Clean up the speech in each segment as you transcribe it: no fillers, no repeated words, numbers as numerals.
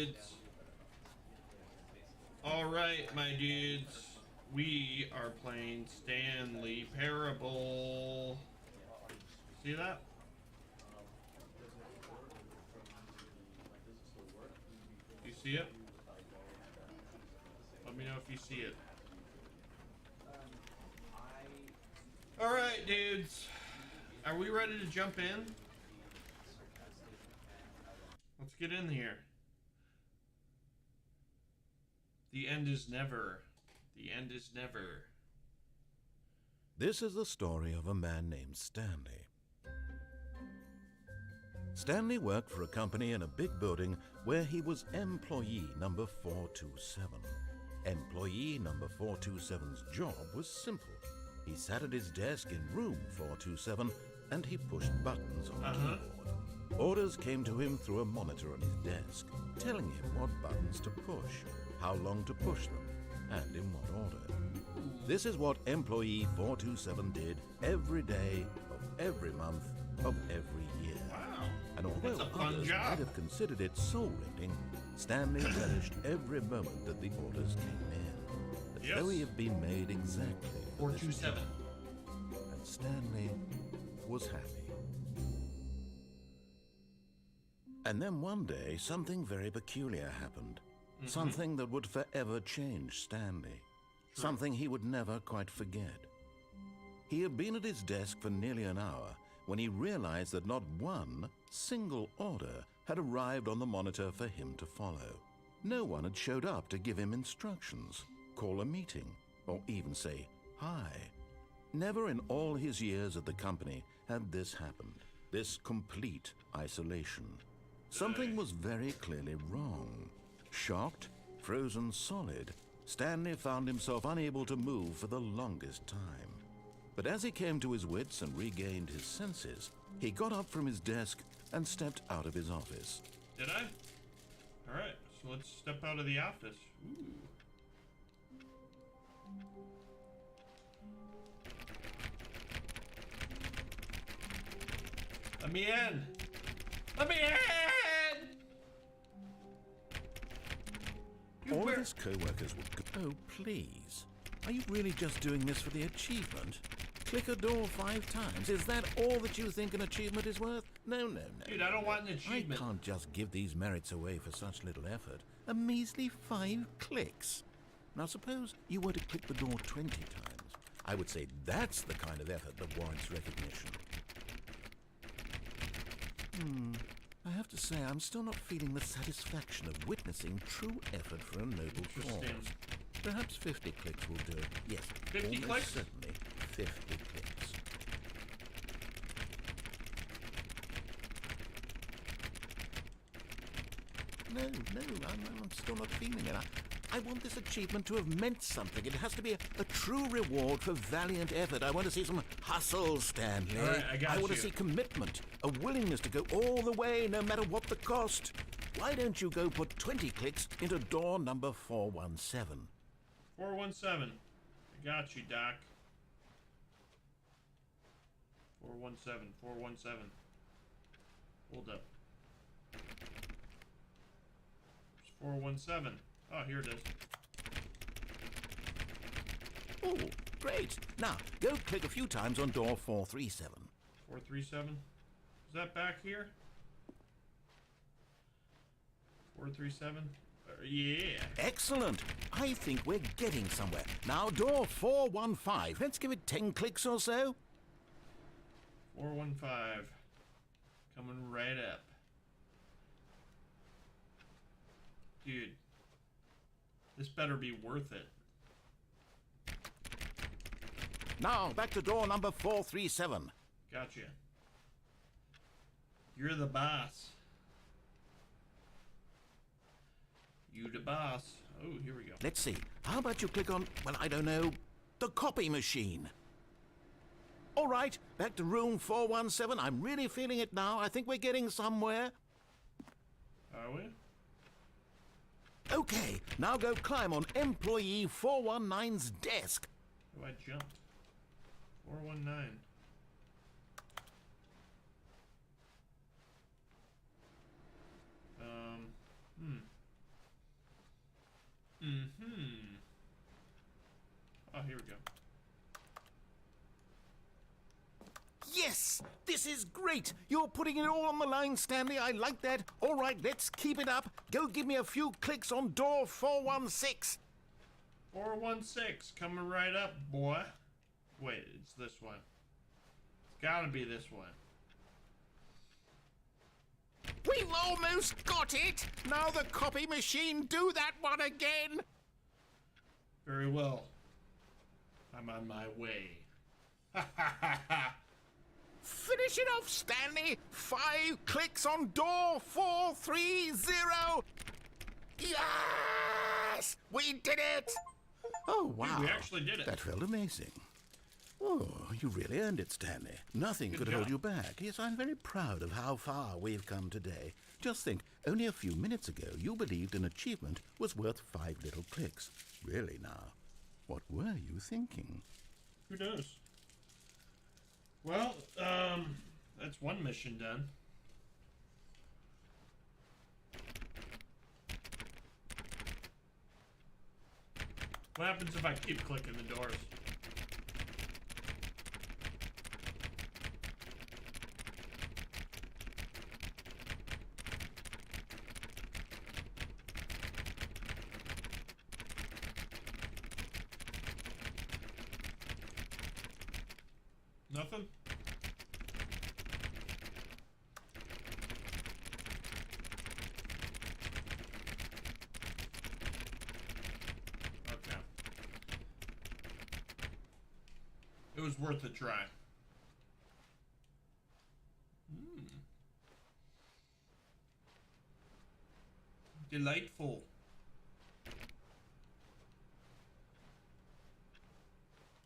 dudes. Alright, my dudes. We are playing Stanley Parable. See that? You see it? Let me know if you see it. Alright, dudes. Are we ready to jump in? Let's get in here. The end is never. The end is never. This is the story of a man named Stanley. Stanley worked for a company in a big building where he was employee number 427. Employee number 427's job was simple. He sat at his desk in room 427 and he pushed buttons on a keyboard. Orders came to him through a monitor on his desk, telling him what buttons to push, how long to push them, and in what order. This is what employee 427 did every day of every month of every year. Wow. And although That's a fun others job. might have considered it soul-rending, Stanley relished every moment that the orders came in, as Yes. though he had been made exactly for this 427. job. And Stanley was happy. And then one day, something very peculiar happened. Something that would forever change Stanley. Something he would never quite forget. He had been at his desk for nearly an hour when he realized that not one single order had arrived on the monitor for him to follow. No one had showed up to give him instructions, call a meeting, or even say hi. Never in all his years at the company had this happened, this complete isolation. Something was very clearly wrong. Shocked, frozen solid, Stanley found himself unable to move for the longest time. But as he came to his wits and regained his senses, he got up from his desk and stepped out of his office. Did I? Alright, so let's step out of the office. Ooh. Let me in! Let me in! All of his co-workers would go, "Oh, please. Are you really just doing this for the achievement? Click a door 5 times. Is that all that you think an achievement is worth? No, no, no. Dude, I don't want an I achievement. can't just give these merits away for such little effort. A measly 5 clicks. Now suppose you were to click the door 20 times. I would say that's the kind of effort that warrants recognition. I have to say, I'm still not feeling the satisfaction of witnessing true effort for a noble Interesting. cause. Perhaps 50 clicks will do it. Yes, 50 almost clicks? certainly 50 clicks. No, I'm still not feeling it. I want this achievement to have meant something. It has to be a true reward for valiant effort. I want to see some hustle, Stanley. All right, I got want to you. see commitment, a willingness to go all the way, no matter what the cost. Why don't you go put 20 clicks into door number 417? 417. I got you, Doc. 417. 417. Hold up. It's 417. Oh, here it is. Oh, great. Now, go click a few times on door 437. 437. Is that back here? 437. Yeah. Excellent. I think we're getting somewhere. Now, door 415. Let's give it 10 clicks or so. 415. Coming right up. Dude. This better be worth it. Now, back to door number 437. Gotcha. You're the boss. You the boss. Oh, here we go. Let's see. How about you click on, well, I don't know, the copy machine? All right, back to room 417. I'm really feeling it now. I think we're getting somewhere. Are we? Okay, now go climb on employee 419's desk. Oh, I jumped. 419. here we go. Yes! This is great! You're putting it all on the line, Stanley. I like that. All right, let's keep it up. Go give me a few clicks on door 416. 416, coming right up, boy. Wait, it's this one. It's gotta be this one. We've almost got it! Now the copy machine, do that one again! Very well. I'm on my way. Ha ha ha ha! Finish it off, Stanley! 5 clicks on door 430! Yes! We did it! Oh, wow. We actually did it. That felt amazing. Oh, you really earned it, Stanley. Nothing Good could job. hold you back. Yes, I'm very proud of how far we've come today. Just think, only a few minutes ago, you believed an achievement was worth 5 little clicks. Really now, what were you thinking? Who knows? Well, that's one mission done. What happens if I keep clicking the doors? Nothing? Okay. It was worth a try. Delightful.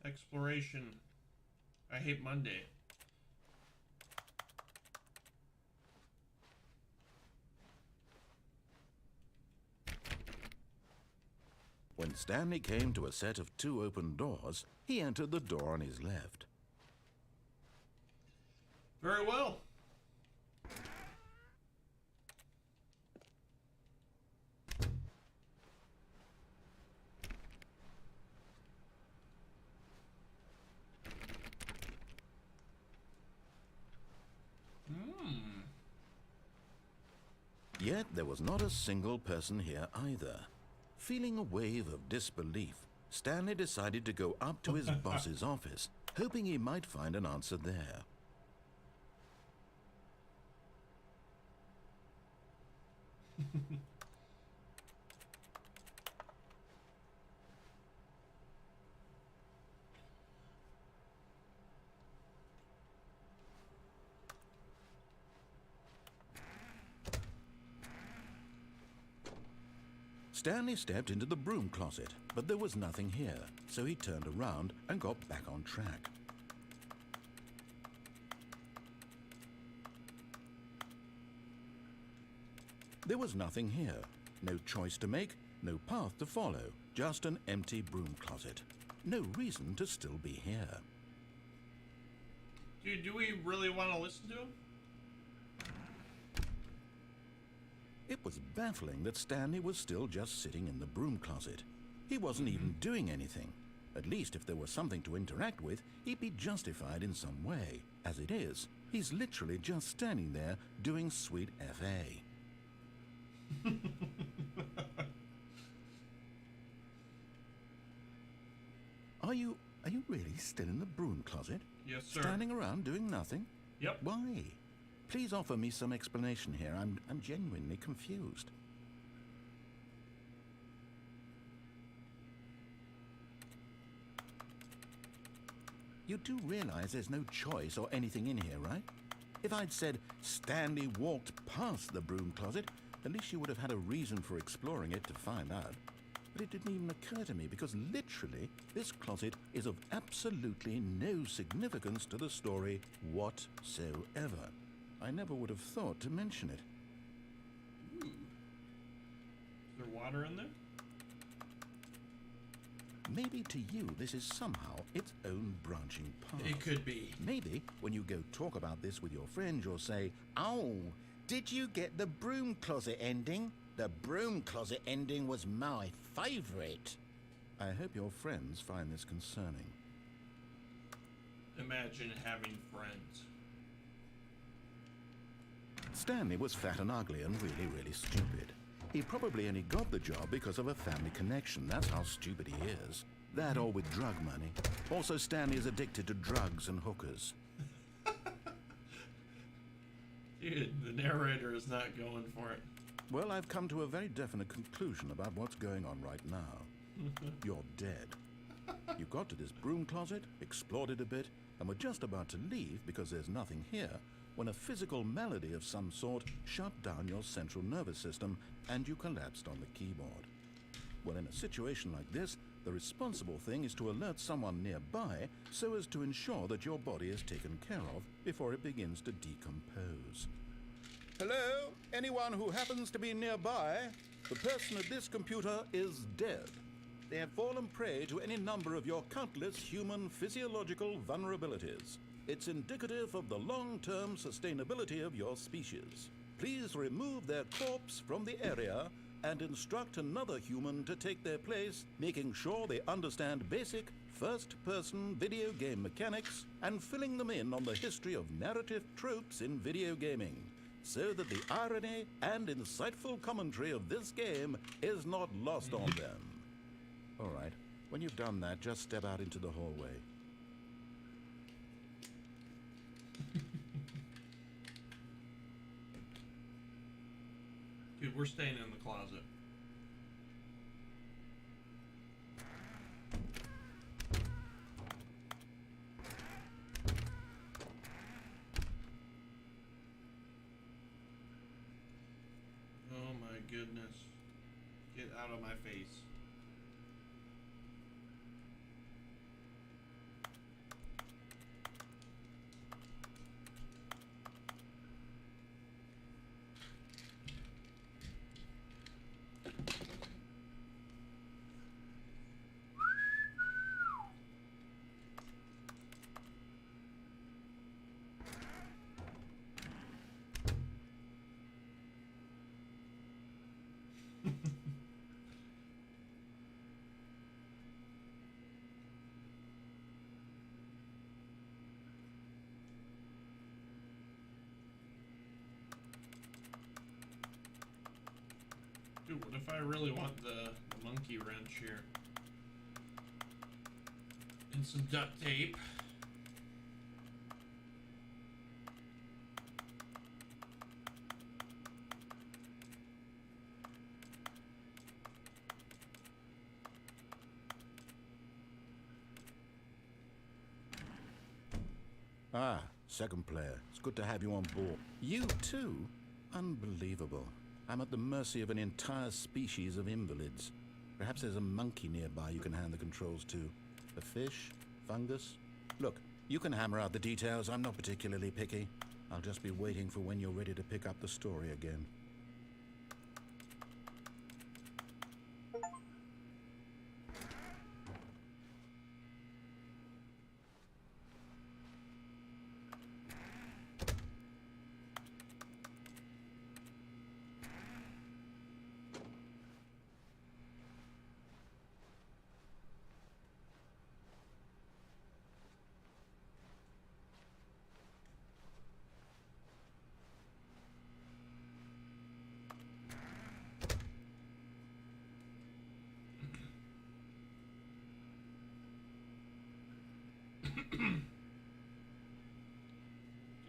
Exploration. I hate Monday. When Stanley came to a set of 2 open doors, he entered the door on his left. Very well. Yet there was not a single person here either. Feeling a wave of disbelief, Stanley decided to go up to his boss's office, hoping he might find an answer there. Stanley stepped into the broom closet, but there was nothing here, so he turned around and got back on track. There was nothing here. No choice to make, no path to follow, just an empty broom closet. No reason to still be here. Dude, do we really want to listen to him? It was baffling that Stanley was still just sitting in the broom closet. He wasn't even doing anything. At least if there was something to interact with, he'd be justified in some way. As it is, he's literally just standing there doing sweet FA. Are you really still in the broom closet? Yes, sir. Standing around doing nothing? Yep. Why? Please offer me some explanation here. I'm genuinely confused. You do realize there's no choice or anything in here, right? If I'd said Stanley walked past the broom closet, at least you would have had a reason for exploring it to find out. But it didn't even occur to me because literally this closet is of absolutely no significance to the story whatsoever. I never would have thought to mention it. Ooh. Is there water in there? Maybe to you this is somehow its own branching path. It could be. Maybe when you go talk about this with your friends, you'll say, "Oh, did you get the broom closet ending? The broom closet ending was my favorite." I hope your friends find this concerning. Imagine having friends. Stanley was fat and ugly and really, really stupid. He probably only got the job because of a family connection. That's how stupid he is. That or with drug money. Also, Stanley is addicted to drugs and hookers. Dude, the narrator is not going for it. Well, I've come to a very definite conclusion about what's going on right now. You're dead. You got to this broom closet, explored it a bit, and were just about to leave because there's nothing here, when a physical malady of some sort shut down your central nervous system and you collapsed on the keyboard. Well, in a situation like this, the responsible thing is to alert someone nearby so as to ensure that your body is taken care of before it begins to decompose. Hello? Anyone who happens to be nearby? The person at this computer is dead. They have fallen prey to any number of your countless human physiological vulnerabilities. It's indicative of the long-term sustainability of your species. Please remove their corpse from the area and instruct another human to take their place, making sure they understand basic first-person video game mechanics and filling them in on the history of narrative tropes in video gaming, so that the irony and insightful commentary of this game is not lost on them. All right, when you've done that, just step out into the hallway. Dude, we're staying in the closet. Oh my goodness. Get out of my face. Dude, what if I really want the monkey wrench here? And some duct tape. Ah, second player. It's good to have you on board. You too? Unbelievable. I'm at the mercy of an entire species of invalids. Perhaps there's a monkey nearby you can hand the controls to. A fish? Fungus? Look, you can hammer out the details. I'm not particularly picky. I'll just be waiting for when you're ready to pick up the story again.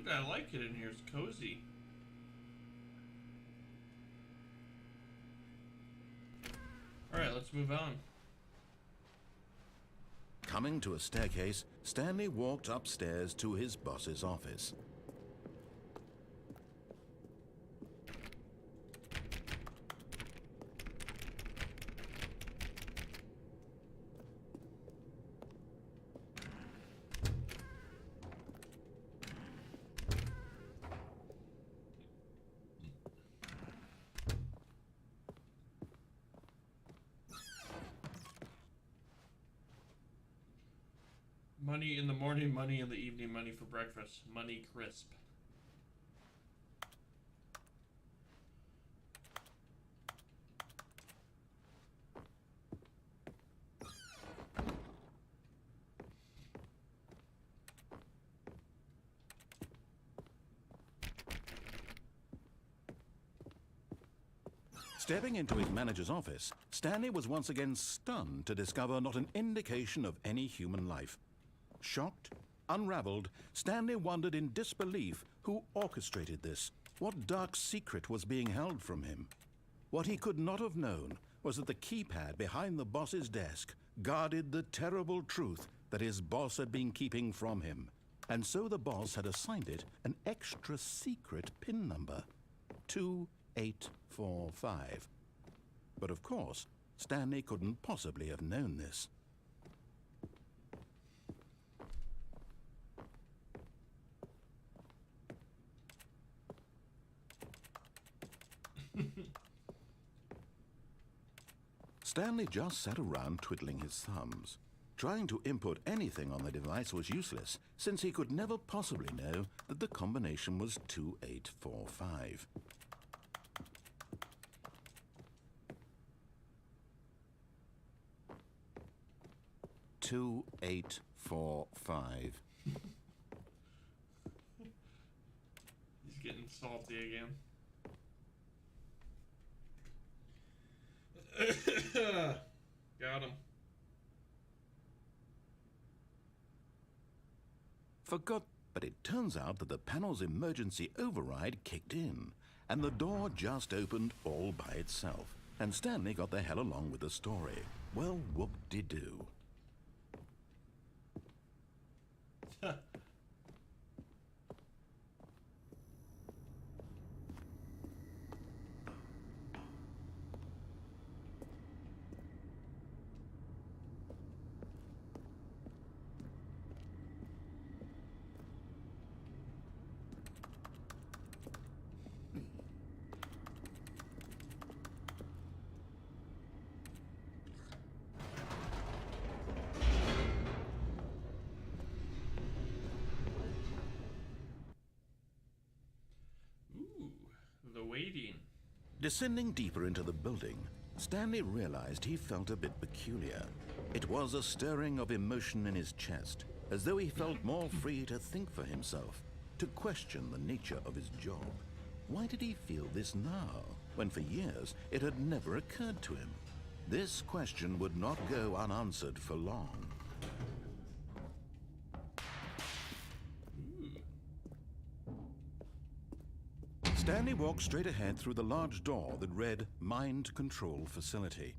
Dude, I like it in here. It's cozy. Alright, let's move on. Coming to a staircase, Stanley walked upstairs to his boss's office. Money in the morning, money in the evening, money for breakfast. Money crisp. Stepping into his manager's office, Stanley was once again stunned to discover not an indication of any human life. Shocked, unraveled, Stanley wondered in disbelief who orchestrated this, what dark secret was being held from him. What he could not have known was that the keypad behind the boss's desk guarded the terrible truth that his boss had been keeping from him. And so the boss had assigned it an extra secret PIN number, 2845. But of course, Stanley couldn't possibly have known this. Stanley just sat around twiddling his thumbs. Trying to input anything on the device was useless, since he could never possibly know that the combination was 2845. He's getting salty again. Got him. But it turns out that the panel's emergency override kicked in, and the door just opened all by itself. And Stanley got the hell along with the story. Well, whoop-de-doo. Waiting. Descending deeper into the building, Stanley realized he felt a bit peculiar. It was a stirring of emotion in his chest, as though he felt more free to think for himself, to question the nature of his job. Why did he feel this now, when for years it had never occurred to him? This question would not go unanswered for long. Stanley walked straight ahead through the large door that read Mind Control Facility.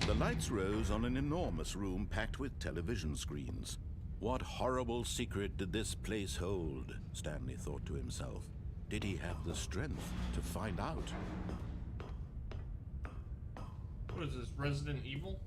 The lights rose on an enormous room packed with television screens. What horrible secret did this place hold? Stanley thought to himself. Did he have the strength to find out? What is this, Resident Evil?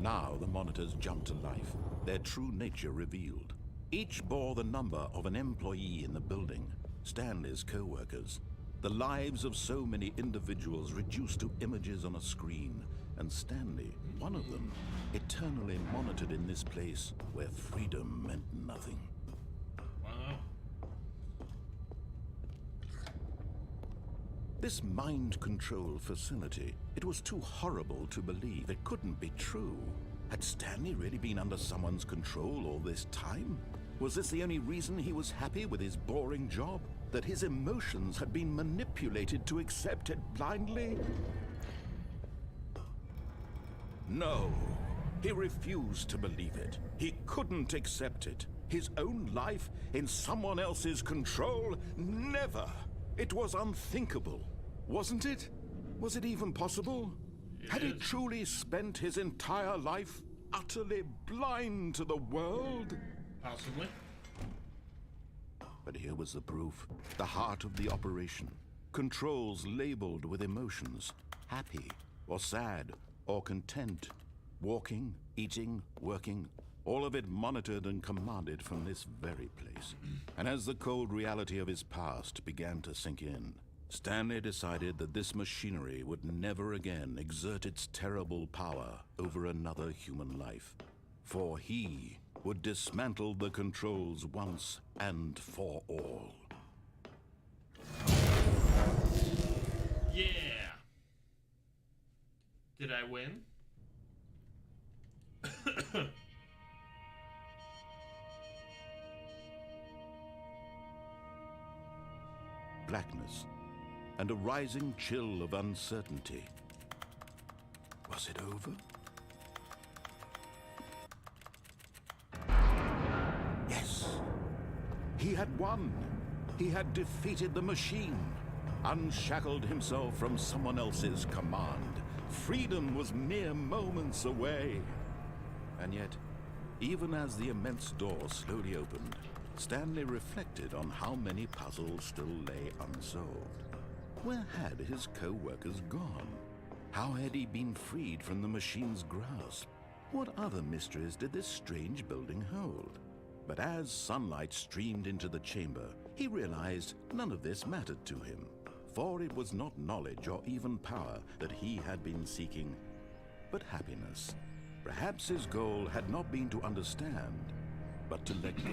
Now the monitors jumped to life, their true nature revealed. Each bore the number of an employee in the building, Stanley's co-workers. The lives of so many individuals reduced to images on a screen, and Stanley, one of them, eternally monitored in this place where freedom meant nothing. Wow. This mind control facility, it was too horrible to believe. It couldn't be true. Had Stanley really been under someone's control all this time? Was this the only reason he was happy with his boring job? That his emotions had been manipulated to accept it blindly? No, he refused to believe it. He couldn't accept it. His own life in someone else's control? Never! It was unthinkable, wasn't it? Was it even possible? Had he truly spent his entire life utterly blind to the world? Possibly. But here was the proof. The heart of the operation. Controls labeled with emotions. Happy or sad or content, walking, eating, working, all of it monitored and commanded from this very place. And as the cold reality of his past began to sink in, Stanley decided that this machinery would never again exert its terrible power over another human life. For he would dismantle the controls once and for all. Yeah. Did I win? Blackness and a rising chill of uncertainty. Was it over? Yes. He had won. He had defeated the machine, unshackled himself from someone else's command. Freedom was mere moments away. And yet, even as the immense door slowly opened, Stanley reflected on how many puzzles still lay unsolved. Where had his co-workers gone? How had he been freed from the machine's grasp? What other mysteries did this strange building hold? But as sunlight streamed into the chamber, he realized none of this mattered to him, for it was not knowledge or even power that he had been seeking, but happiness. Perhaps his goal had not been to understand, but to let go.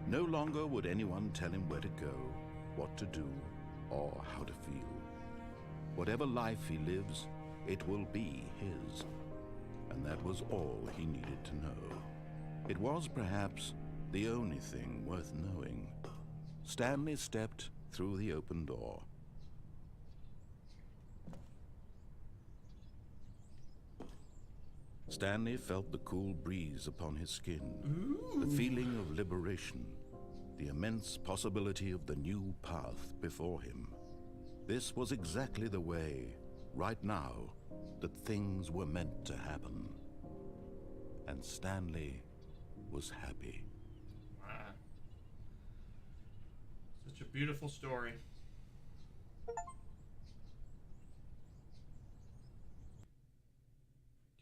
No longer would anyone tell him where to go, what to do, or how to feel. Whatever life he lives, it will be his. And that was all he needed to know. It was perhaps the only thing worth knowing. Stanley stepped through the open door. Stanley felt the cool breeze upon his skin, the feeling of liberation, the immense possibility of the new path before him. This was exactly the way, right now, that things were meant to happen. And Stanley was happy. Wow. Such a beautiful story.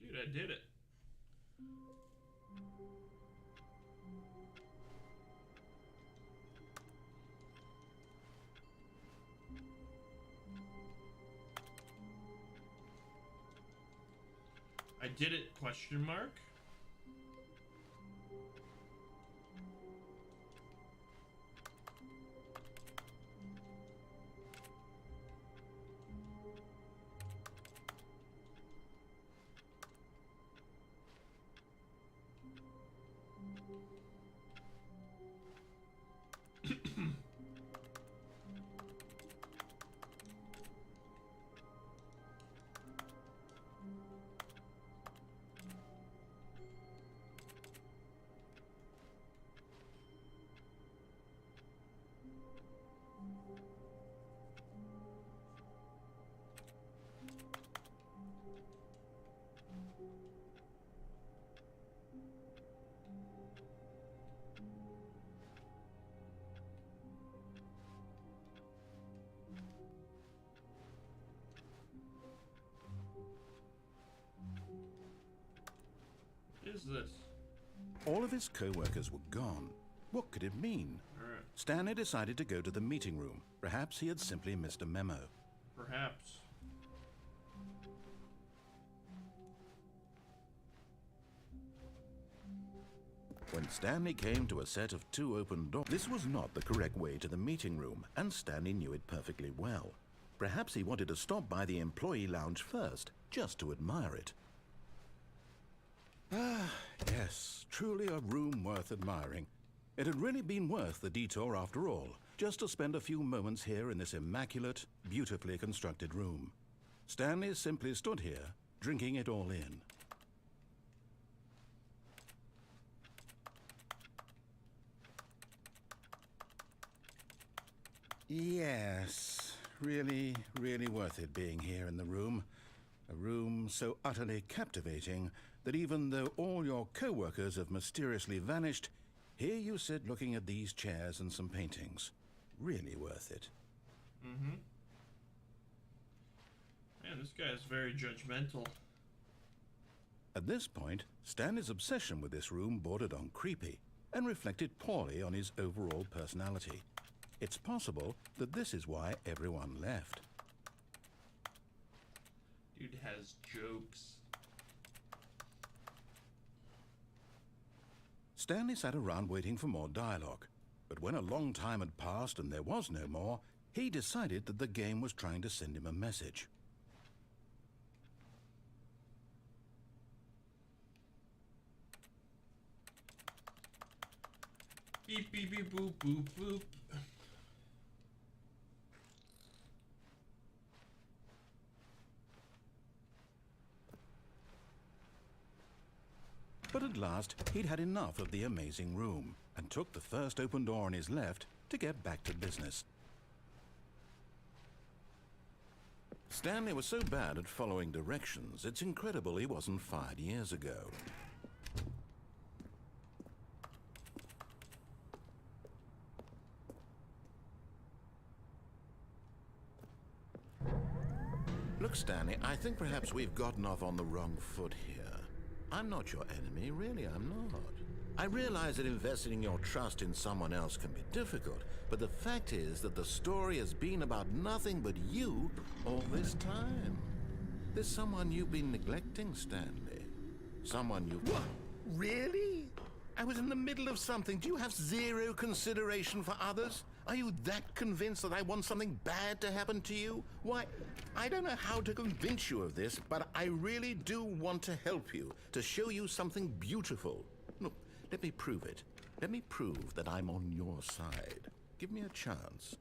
Dude, I did it. I did it, question mark? What is this? All of his co-workers were gone. What could it mean? Alright. Stanley decided to go to the meeting room. Perhaps he had simply missed a memo. Perhaps. When Stanley came to a set of two open doors, this was not the correct way to the meeting room, and Stanley knew it perfectly well. Perhaps he wanted to stop by the employee lounge first, just to admire it. Ah, yes, truly a room worth admiring. It had really been worth the detour after all, just to spend a few moments here in this immaculate, beautifully constructed room. Stanley simply stood here, drinking it all in. Yes, really, really worth it being here in the room. A room so utterly captivating that even though all your co-workers have mysteriously vanished, here you sit looking at these chairs and some paintings. Really worth it. Mm-hmm. Man, this guy is very judgmental. At this point, Stanley's obsession with this room bordered on creepy and reflected poorly on his overall personality. It's possible that this is why everyone left. Dude has jokes. Stanley sat around waiting for more dialogue, but when a long time had passed and there was no more, he decided that the game was trying to send him a message. Beep, beep, beep, boop, boop, boop. But at last, he'd had enough of the amazing room and took the first open door on his left to get back to business. Stanley was so bad at following directions, it's incredible he wasn't fired years ago. Look, Stanley, I think perhaps we've gotten off on the wrong foot here. I'm not your enemy, really, I'm not. I realize that investing your trust in someone else can be difficult, but the fact is that the story has been about nothing but you all this time. There's someone you've been neglecting, Stanley. Someone you... What? Really? I was in the middle of something. Do you have zero consideration for others? Are you that convinced that I want something bad to happen to you? Why, I don't know how to convince you of this, but I really do want to help you, to show you something beautiful. Look, let me prove it. Let me prove that I'm on your side. Give me a chance.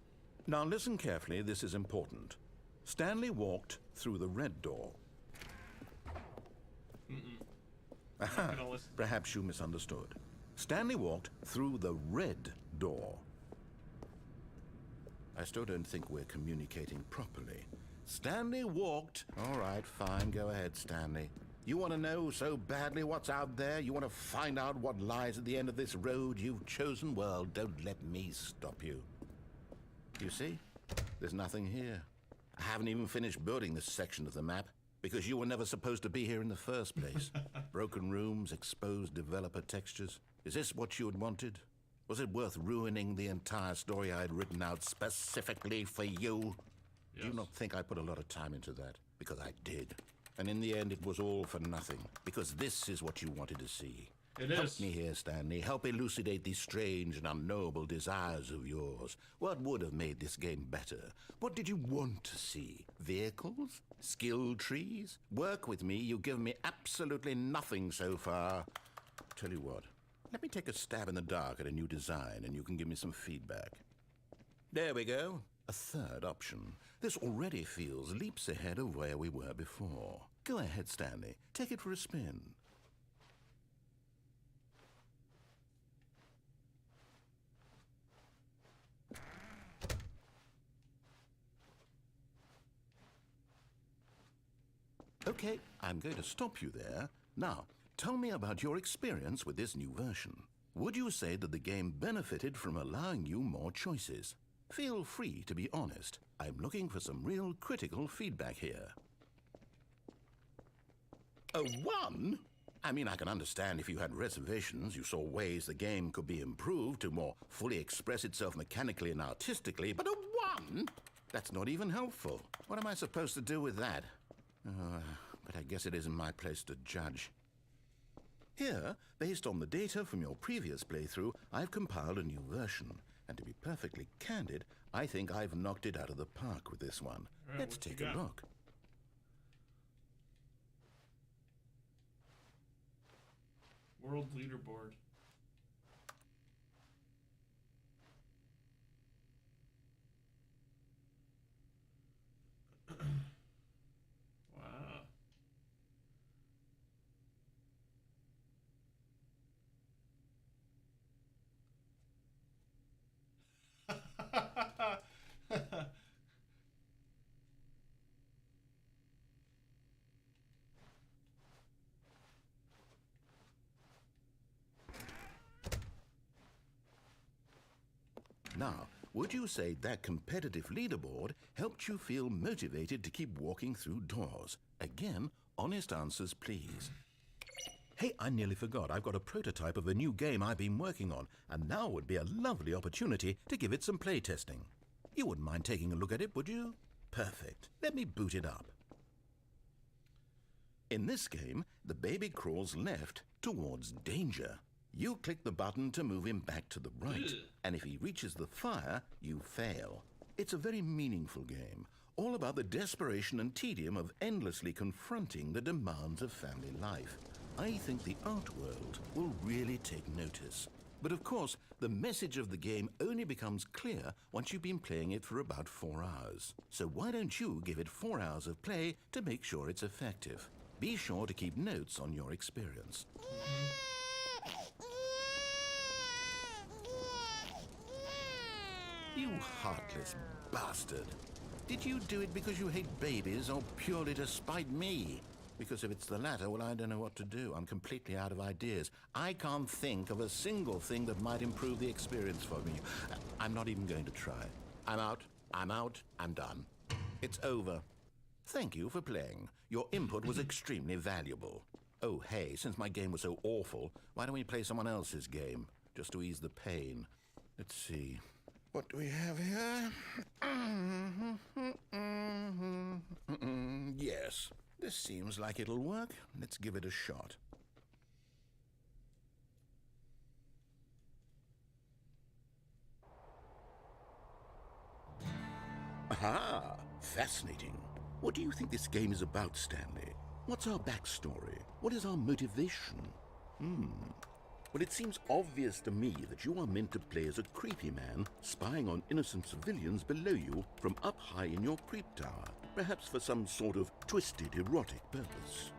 Now listen carefully, this is important. Stanley walked through the red door. Aha, perhaps you misunderstood. Stanley walked through the red door. I still don't think we're communicating properly. Stanley walked... All right, fine, go ahead, Stanley. You want to know so badly what's out there? You want to find out what lies at the end of this road you've chosen? Well, don't let me stop you. You see? There's nothing here. I haven't even finished building this section of the map, because you were never supposed to be here in the first place. Broken rooms, exposed developer textures. Is this what you had wanted? Was it worth ruining the entire story I had written out specifically for you? Yes. Do you not think I put a lot of time into that? Because I did. And in the end, it was all for nothing. Because this is what you wanted to see. It is. Help me here, Stanley. Help elucidate these strange and unknowable desires of yours. What would have made this game better? What did you want to see? Vehicles? Skill trees? Work with me. You've given me absolutely nothing so far. Tell you what. Let me take a stab in the dark at a new design, and you can give me some feedback. There we go. A third option. This already feels leaps ahead of where we were before. Go ahead, Stanley. Take it for a spin. Okay, I'm going to stop you there. Now, tell me about your experience with this new version. Would you say that the game benefited from allowing you more choices? Feel free to be honest. I'm looking for some real critical feedback here. A 1? I mean, I can understand if you had reservations, you saw ways the game could be improved to more fully express itself mechanically and artistically, but a 1? That's not even helpful. What am I supposed to do with that? But I guess it isn't my place to judge. Here, based on the data from your previous playthrough, I've compiled a new version. And to be perfectly candid, I think I've knocked it out of the park with this one. Right, let's take a look. World leaderboard. Wow. Now, would you say that competitive leaderboard helped you feel motivated to keep walking through doors? Again, honest answers, please. Hey, I nearly forgot. I've got a prototype of a new game I've been working on, and now would be a lovely opportunity to give it some playtesting. You wouldn't mind taking a look at it, would you? Perfect. Let me boot it up. In this game, the baby crawls left towards danger. You click the button to move him back to the right, and if he reaches the fire, you fail. It's a very meaningful game, all about the desperation and tedium of endlessly confronting the demands of family life. I think the art world will really take notice. But of course, the message of the game only becomes clear once you've been playing it for about 4 hours. So why don't you give it 4 hours of play to make sure it's effective? Be sure to keep notes on your experience. You heartless bastard. Did you do it because you hate babies or purely to spite me? Because if it's the latter, well, I don't know what to do. I'm completely out of ideas. I can't think of a single thing that might improve the experience for me. I'm not even going to try. I'm out, I'm done. It's over. Thank you for playing. Your input was extremely valuable. Oh, hey, since my game was so awful, why don't we play someone else's game, just to ease the pain? Let's see. What do we have here? Yes, this seems like it'll work. Let's give it a shot. Aha! Fascinating. What do you think this game is about, Stanley? What's our backstory? What is our motivation? Well, it seems obvious to me that you are meant to play as a creepy man spying on innocent civilians below you from up high in your creep tower, perhaps for some sort of twisted, erotic purpose.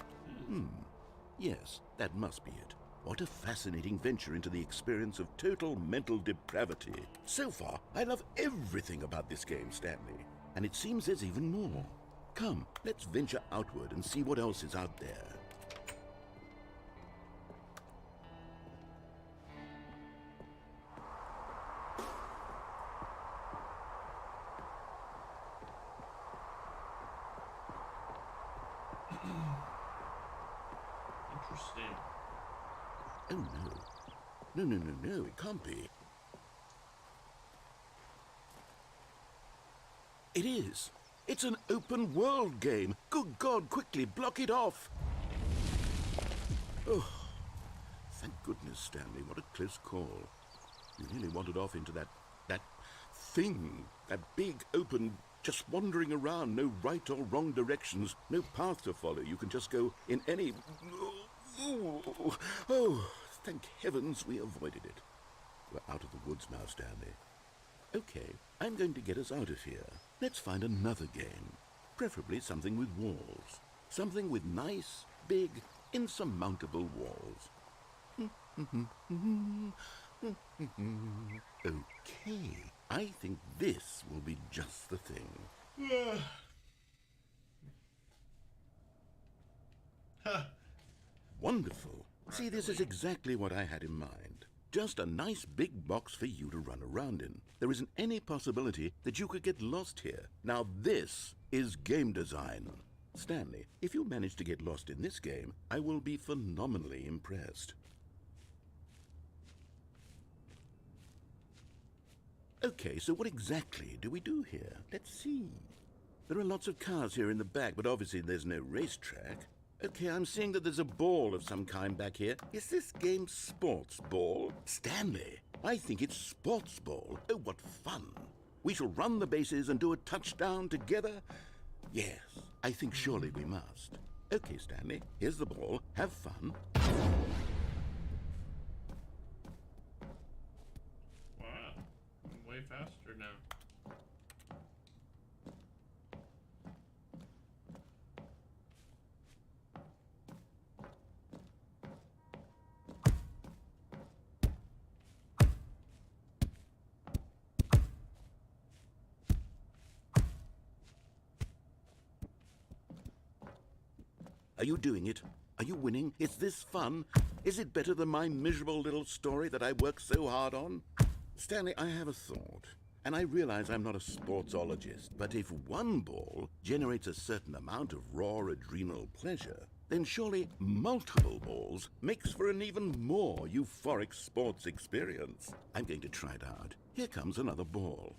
Yes, that must be it. What a fascinating venture into the experience of total mental depravity. So far, I love everything about this game, Stanley. And it seems there's even more. Come, let's venture outward and see what else is out there. Interesting. Oh, no. No, it can't be. It is. It's an open world game. Good God, quickly, block it off. Oh, thank goodness, Stanley. What a close call. You nearly wandered off into that thing. That big, open, just wandering around. No right or wrong directions. No path to follow. You can just go in any... Oh, thank heavens we avoided it. We're out of the woods now, Stanley. Okay, I'm going to get us out of here. Let's find another game. Preferably something with walls. Something with nice, big, insurmountable walls. Okay, I think this will be just the thing. Wonderful. See, this is exactly what I had in mind. Just a nice big box for you to run around in. There isn't any possibility that you could get lost here. Now this is game design. Stanley, if you manage to get lost in this game, I will be phenomenally impressed. Okay, so what exactly do we do here? Let's see. There are lots of cars here in the back, but obviously there's no racetrack. Okay, I'm seeing that there's a ball of some kind back here. Is this game sports ball? Stanley, I think it's sports ball. Oh, what fun. We shall run the bases and do a touchdown together? Yes, I think surely we must. Okay, Stanley, here's the ball. Have fun. Wow, I'm way faster now. Are you doing it? Are you winning? Is this fun? Is it better than my miserable little story that I worked so hard on? Stanley, I have a thought. And I realize I'm not a sportsologist, but if one ball generates a certain amount of raw adrenal pleasure, then surely multiple balls makes for an even more euphoric sports experience. I'm going to try it out. Here comes another ball.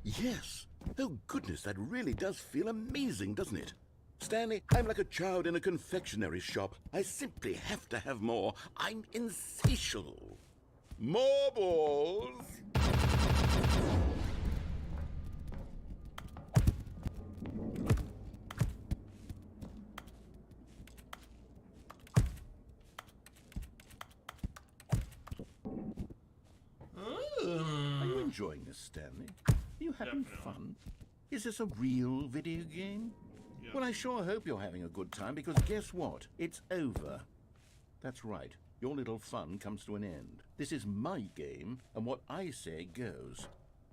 Yes! Oh goodness, that really does feel amazing, doesn't it? Stanley, I'm like a child in a confectionery shop. I simply have to have more. I'm insatiable. More balls! Are you enjoying this, Stanley? Are you having fun? Is this a real video game? Yep. Well, I sure hope you're having a good time, because guess what? It's over. That's right. Your little fun comes to an end. This is my game, and what I say goes.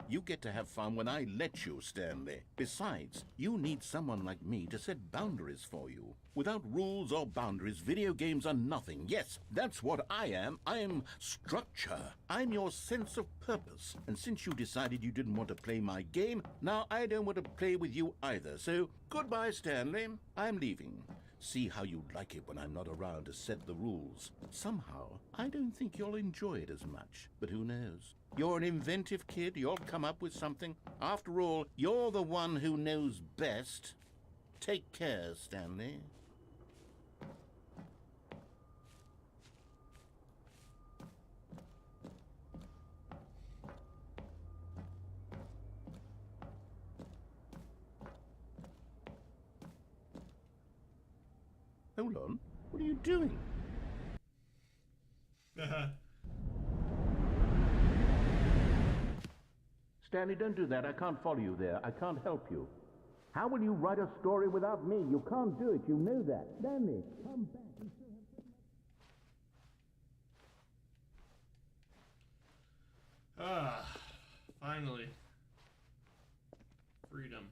You get to have fun when I let you, Stanley. Besides, you need someone like me to set boundaries for you. Without rules or boundaries, video games are nothing. Yes, that's what I am. I'm structure. I'm your sense of purpose. And since you decided you didn't want to play my game, now I don't want to play with you either. So, goodbye, Stanley. I'm leaving. See how you like it when I'm not around to set the rules. Somehow, I don't think you'll enjoy it as much. But who knows? You're an inventive kid. You'll come up with something. After all, you're the one who knows best. Take care, Stanley. Hold on. What are you doing? Stanley, don't do that. I can't follow you there. I can't help you. How will you write a story without me? You can't do it. You know that. Stanley, come back. Finally. Freedom.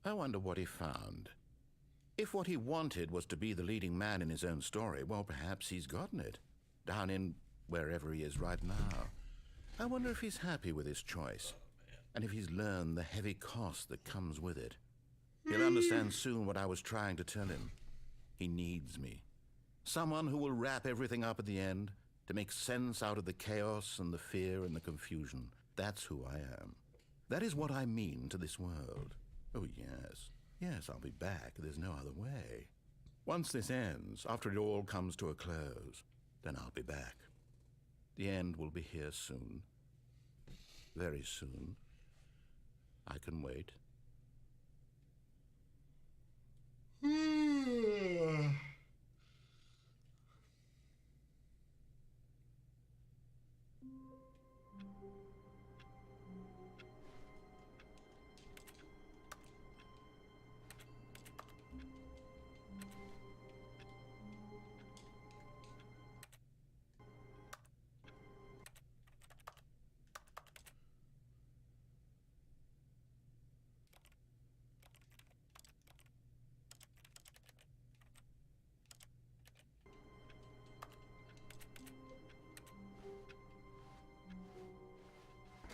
I wonder what he found. If what he wanted was to be the leading man in his own story, well, perhaps he's gotten it. Down in wherever he is right now. I wonder if he's happy with his choice. And if he's learned the heavy cost that comes with it. He'll understand soon what I was trying to tell him. He needs me. Someone who will wrap everything up at the end, to make sense out of the chaos and the fear and the confusion. That's who I am. That is what I mean to this world. Oh, yes. Yes, I'll be back. There's no other way. Once this ends, after it all comes to a close, then I'll be back. The end will be here soon. Very soon. I can wait.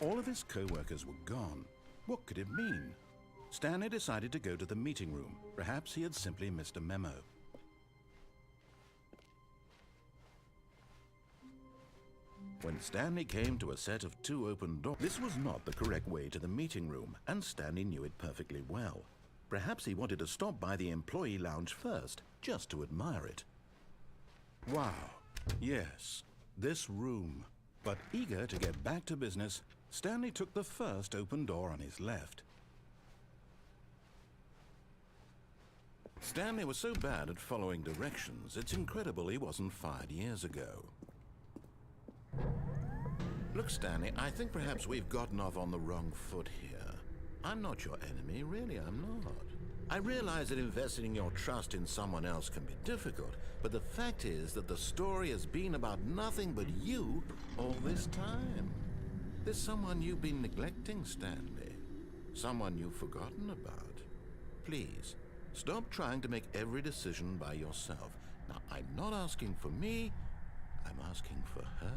All of his co-workers were gone. What could it mean? Stanley decided to go to the meeting room. Perhaps he had simply missed a memo. When Stanley came to a set of 2 open doors, this was not the correct way to the meeting room, and Stanley knew it perfectly well. Perhaps he wanted to stop by the employee lounge first, just to admire it. Wow, yes, this room. But eager to get back to business, Stanley took the first open door on his left. Stanley was so bad at following directions, it's incredible he wasn't fired years ago. Look, Stanley, I think perhaps we've gotten off on the wrong foot here. I'm not your enemy, really, I'm not. I realize that investing your trust in someone else can be difficult, but the fact is that the story has been about nothing but you all this time. There's someone you've been neglecting, Stanley. Someone you've forgotten about. Please, stop trying to make every decision by yourself. Now, I'm not asking for me, I'm asking for her.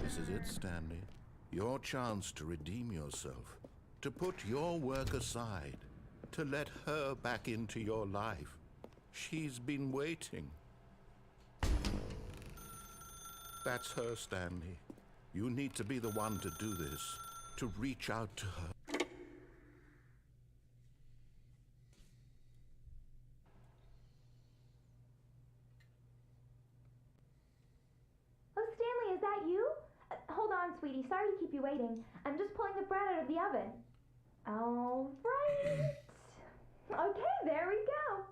This is it, Stanley. Your chance to redeem yourself. To put your work aside. To let her back into your life. She's been waiting. That's her, Stanley. You need to be the one to do this. To reach out to her. Is that you? Hold on, sweetie. Sorry to keep you waiting. I'm just pulling the bread out of the oven. All right. Okay, there we go.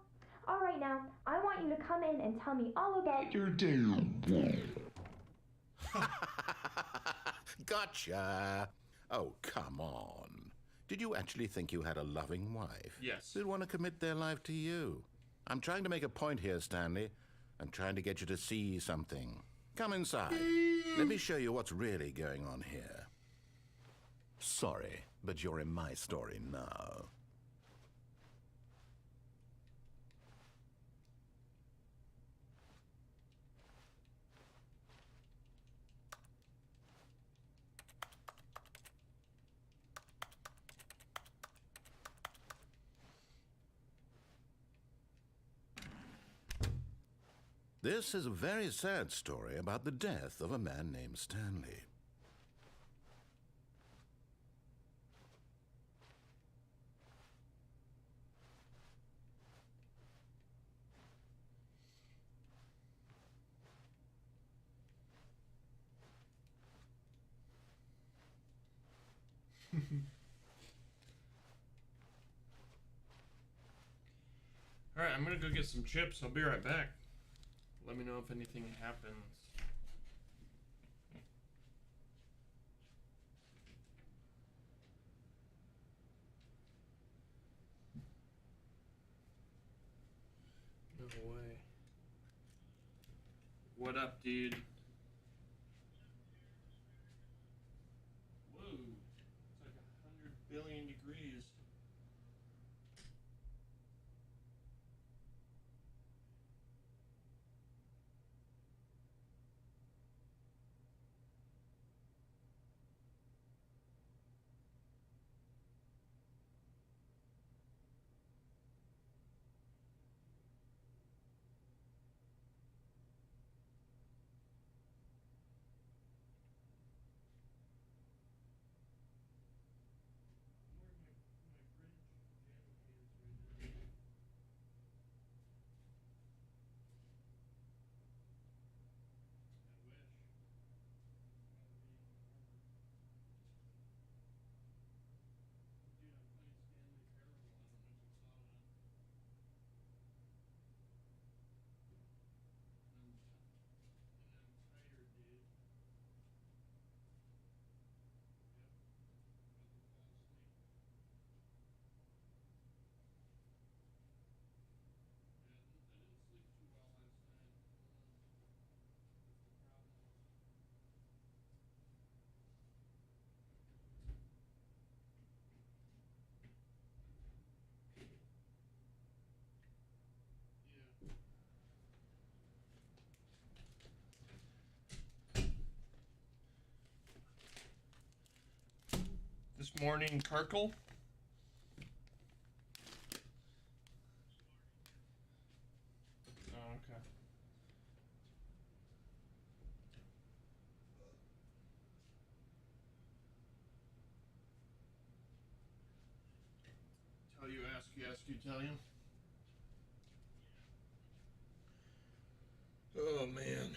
All right, now, I want you to come in and tell me all about your day. Gotcha. Oh, come on. Did you actually think you had a loving wife? Yes. Who'd want to commit their life to you? I'm trying to make a point here, Stanley. I'm trying to get you to see something. Come inside. Let me show you what's really going on here. Sorry, but you're in my story now. This is a very sad story about the death of a man named Stanley. Alright, I'm gonna go get some chips. I'll be right back. Let me know if anything happens. No way. What up, dude? Whoa. It's like 100 billion degrees. this morning, Karkle? Oh, okay. Tell you, ask you, tell you. Oh man.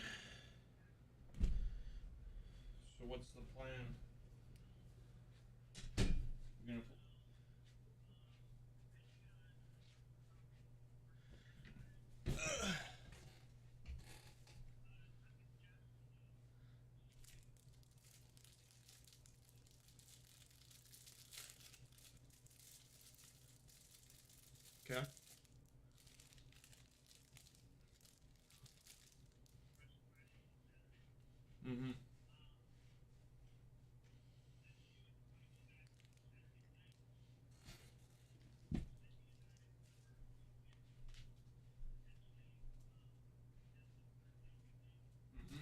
So what's the plan? You're gonna. Okay. Mm-hmm. Mm-hmm.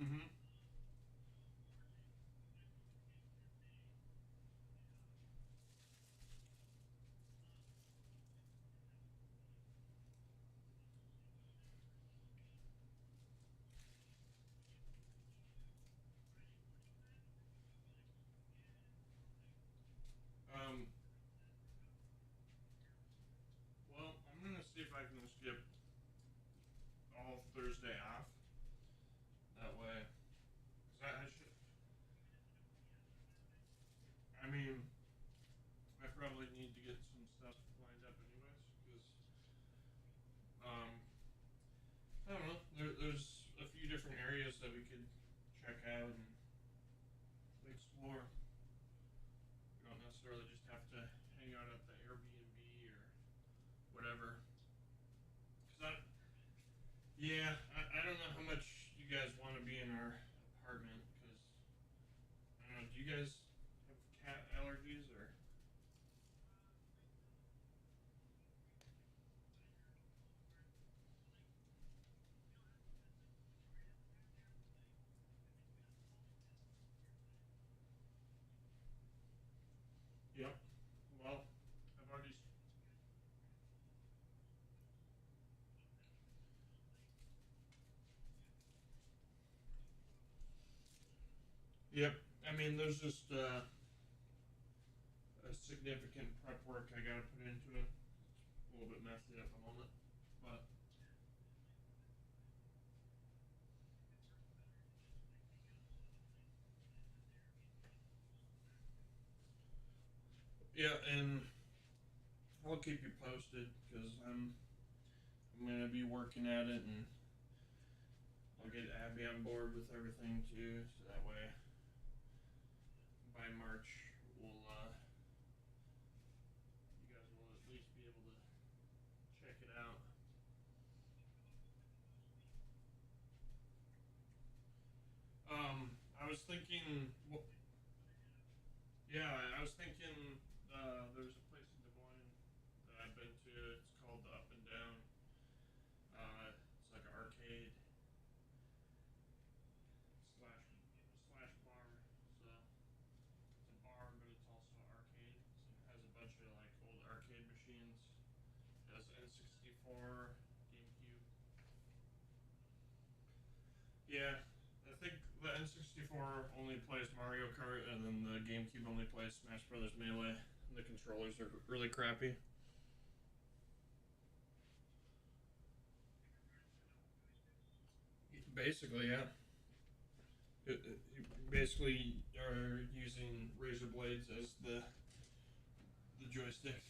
Mm-hmm. Um. Well, I'm gonna see if I can skip all Thursday off. That way, 'cause I should. I mean, I probably need to get some stuff lined up anyways, because I don't know. There's a few different areas that we could check out and explore. We don't necessarily just have to hang out at the Airbnb or whatever. Cause I don't know how much you guys want to be in our apartment. Cause I don't know. Do you guys have cat allergies or? Yep. Well, I've already. Yep. I mean, there's just a significant prep work I gotta put into it. It's a little bit messy at the moment, but yeah, and I'll keep you posted because I'm gonna be working at it, and I'll get Abby on board with everything too, so that way by March we'll you guys will at least be able to check it out. I was thinking, yeah, I was thinking there's a place in Des Moines that I've been to. It's called the Up and Down. It's like an arcade slash bar. So it's a bar, but it's also arcade. So it has a bunch of like old arcade machines. It has N64, GameCube. Yeah, I think the N64 only plays Mario Kart, and then the GameCube only plays Smash Brothers Melee. The controllers are really crappy. Basically, yeah. You basically are using razor blades as the joystick.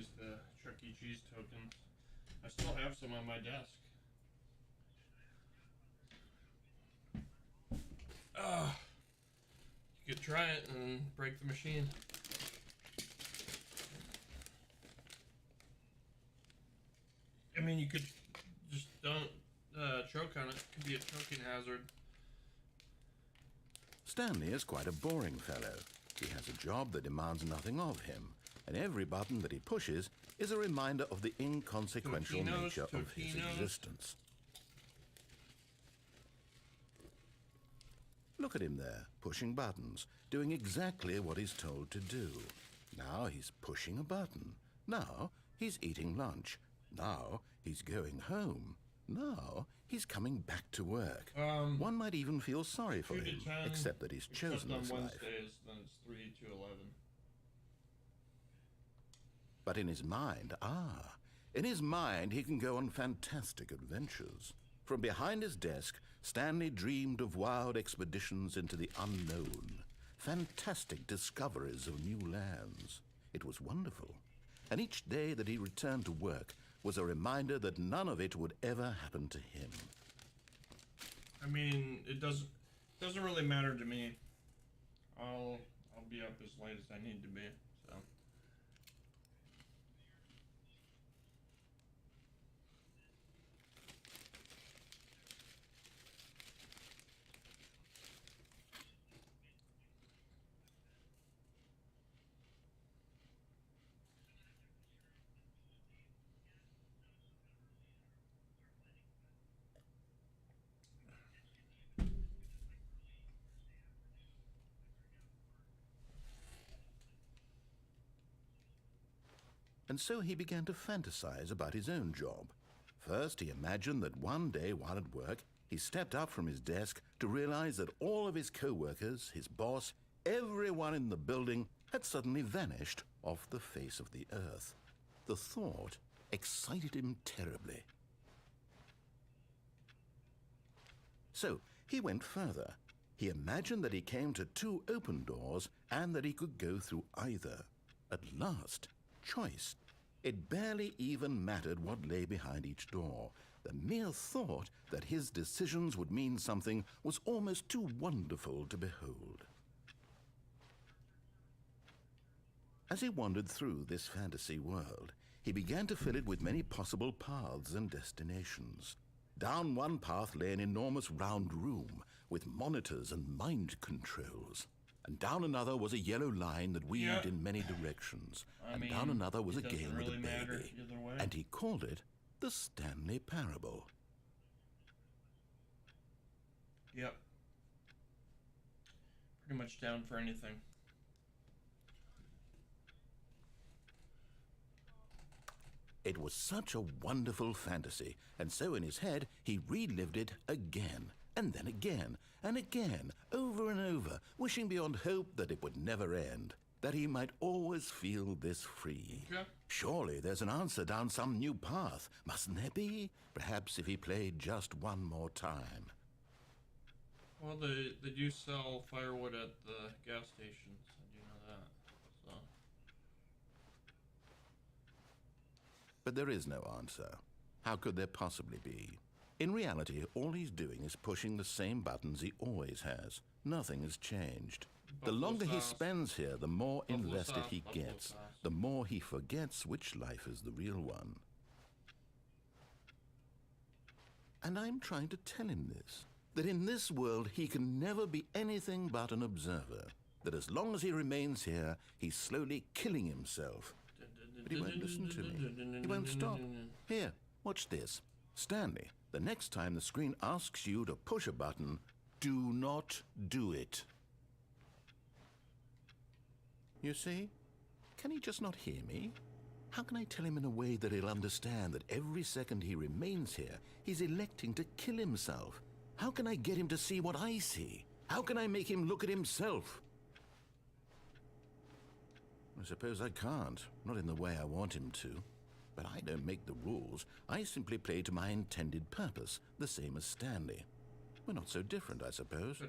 use the Chuck E. Cheese tokens. I still have some on my desk. You could try it and break the machine. I mean, you could just don't choke on it. It could be a choking hazard. Stanley is quite a boring fellow. He has a job that demands nothing of him, and every button that he pushes is a reminder of the inconsequential Totinos, nature of his Totinos. existence. Look at him there, pushing buttons, doing exactly what he's told to do. Now he's pushing a button. Now he's eating lunch. Now he's going home. Now he's coming back to work. One might even feel sorry for 2 to him, 10, except that he's chosen except on this life. Wednesdays, then it's 3 to 11. But in his mind, he can go on fantastic adventures. From behind his desk, Stanley dreamed of wild expeditions into the unknown, fantastic discoveries of new lands. It was wonderful. And each day that he returned to work was a reminder that none of it would ever happen to him. I mean, it doesn't really matter to me. I'll be up as late as I need to be. So. And so he began to fantasize about his own job. First, he imagined that one day while at work, he stepped up from his desk to realize that all of his co-workers, his boss, everyone in the building had suddenly vanished off the face of the earth. The thought excited him terribly. So he went further. He imagined that he came to 2 open doors and that he could go through either. At last, choice. It barely even mattered what lay behind each door. The mere thought that his decisions would mean something was almost too wonderful to behold. As he wandered through this fantasy world, he began to fill it with many possible paths and destinations. Down one path lay an enormous round room with monitors and mind controls. And down another was a yellow line that weaved in many directions. And down another was a game with a baby. And he called it the Stanley Parable. Yep. Pretty much down for anything. It was such a wonderful fantasy, and so in his head he relived it again, and then again, and again, over and over, wishing beyond hope that it would never end, that he might always feel this free. Okay. Surely there's an answer down some new path, mustn't there be? Perhaps if he played just one more time. Well, they do sell firewood at the gas stations. I do know that. So. But there is no answer. How could there possibly be? In reality, all he's doing is pushing the same buttons he always has. Nothing has changed. The longer he spends here, the more invested he gets. The more he forgets which life is the real one. And I'm trying to tell him this. That in this world he can never be anything but an observer. That as long as he remains here, he's slowly killing himself. But he won't listen to me. He won't stop. Here, watch this. Stanley, the next time the screen asks you to push a button, do not do it. You see? Can he just not hear me? How can I tell him in a way that he'll understand that every second he remains here, he's electing to kill himself? How can I get him to see what I see? How can I make him look at himself? I suppose I can't, not in the way I want him to. But I don't make the rules. I simply play to my intended purpose, the same as Stanley. We're not so different, I suppose.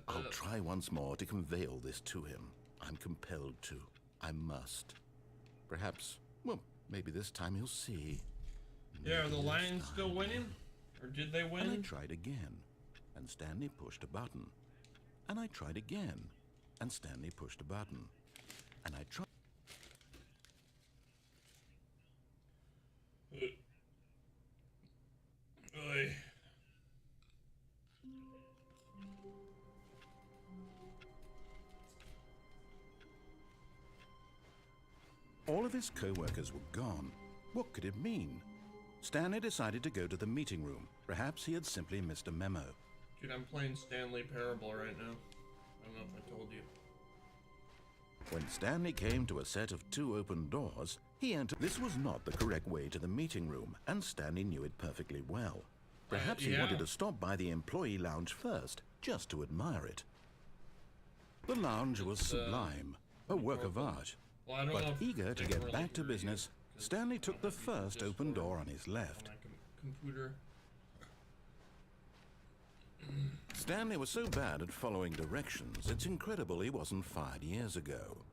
I'll try once more to convey all this to him. I'm compelled to. I must. Perhaps, well, Maybe this time he'll see. Yeah, are Maybe the this Lions time. still winning? Or did they win? And I tried again, and Stanley pushed a button. And I tried again, and Stanley pushed a button. And I tried. Oy. All of his co-workers were gone. What could it mean? Stanley decided to go to the meeting room. Perhaps he had simply missed a memo. Dude, I'm playing Stanley Parable right now. I don't know if I told you. When Stanley came to a set of 2 open doors, he entered. This was not the correct way to the meeting room, and Stanley knew it perfectly well. Perhaps he yeah. wanted to stop by the employee lounge first, just to admire it. The lounge was sublime, a work of art. Well, I don't know But if eager to they get really back to hear you, business, 'cause Stanley I took don't the know if you can first open Discord door on his left. on my computer. Stanley was so bad at following directions, it's incredible he wasn't fired years ago.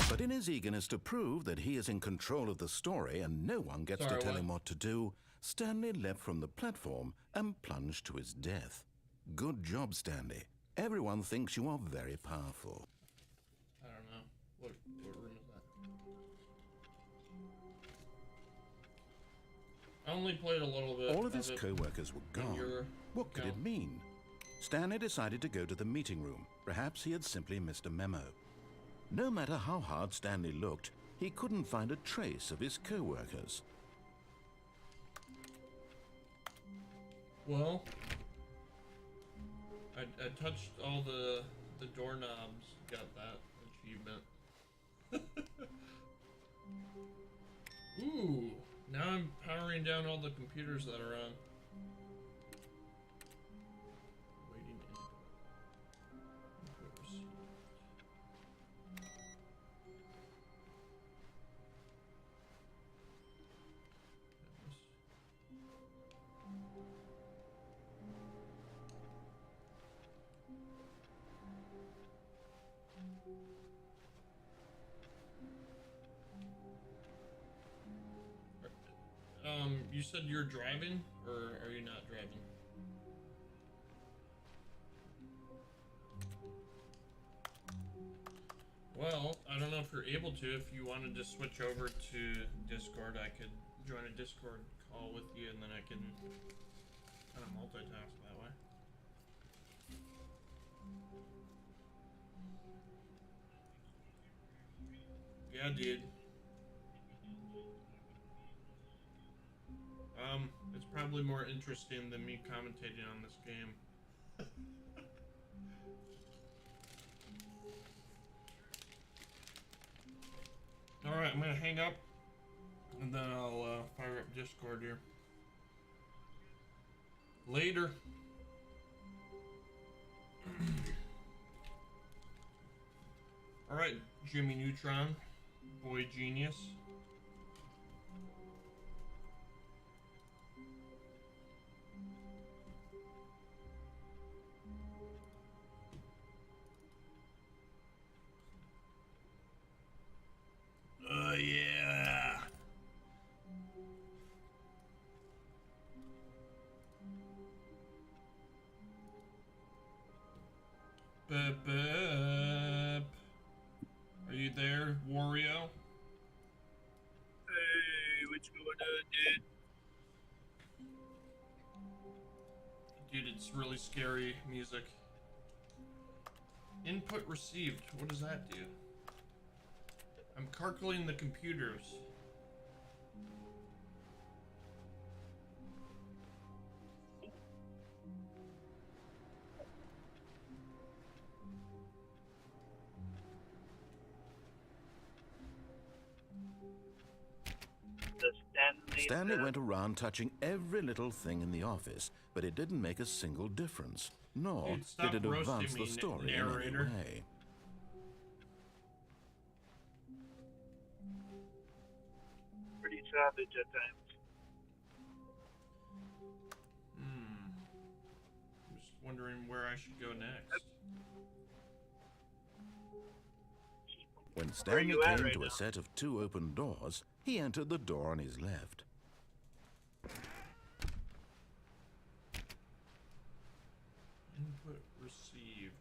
But in his eagerness to prove that he is in control of the story and no one gets Sorry, to tell what? him what to do, Stanley leapt from the platform and plunged to his death. Good job, Stanley. Everyone thinks you are very powerful. I don't know. What room is that? I only played a little bit. All of his it co-workers were on gone. your What could it account. mean? Stanley decided to go to the meeting room. Perhaps he had simply missed a memo. No matter how hard Stanley looked, he couldn't find a trace of his co-workers. Well, I touched all the doorknobs. Got that achievement. Ooh, now I'm powering down all the computers that are on. Waiting input. Input received. Yes. You said you're driving, or are you not driving? Well, I don't know if you're able to. If you wanted to switch over to Discord, I could join a Discord call with you, and then I can kind of multitask that way. Yeah, dude. It's probably more interesting than me commentating on this game. Alright, I'm gonna hang up, and then I'll fire up Discord here. Later. Alright, Jimmy Neutron, boy genius. Yeah. Bup, bup. Are you there, Wario? Hey, what's going on, dude? Dude, it's really scary music. Input received. What does that do? I'm carkling the computers. The Stanley went around touching every little thing in the office, but it didn't make a single difference, nor Dude, stop did it roasting advance the me, story in any narrator. way. pretty savage at times. I'm just wondering where I should go next. When Stanley you at came right to now? a set of 2 open doors, he entered the door on his left. Input received.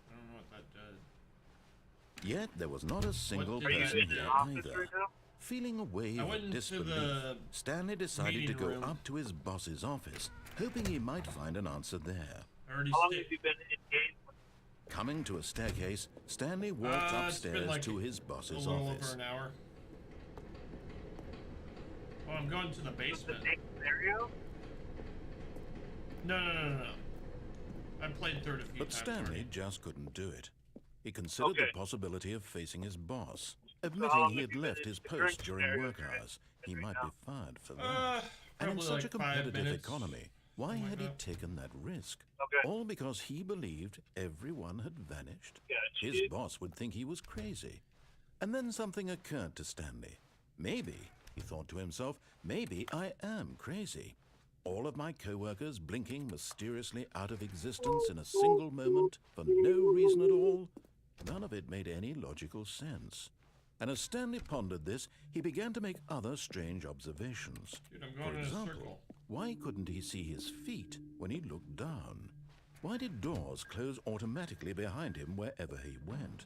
I don't know what that does. Yet there was not a single did Are you that person in do? here the office either. right now? Feeling a wave I went of into disbelief, the Stanley decided to meeting go room. up to his boss's office, hoping he might find an answer there. I already How long sta- have you been in game? Coming to a staircase, Stanley walked It's been upstairs like to his a boss's little office. over an hour. Oh, I'm going to the The basement. same scenario? No. I've played third a few But times Stanley already. just couldn't do it. He considered Okay. the possibility of facing his boss, how admitting long he have had you been left in his the current post during scenario work you're in hours. He right might now? be fired for that. Uh, And in probably such a like 5 competitive minutes. economy, why something had like he that. taken that risk? Okay. All because he believed everyone had vanished? Gotcha, His dude. boss would think he was crazy. And then something occurred to Stanley. Maybe, he thought to himself, maybe I am crazy. All of my co-workers blinking mysteriously out of existence in a single moment for no reason at all? None of it made any logical sense. And as Stanley pondered this, he began to make other strange observations. Dude, I'm For going in a example, circle. why couldn't he see his feet when he looked down? Why did doors close automatically behind him wherever he went?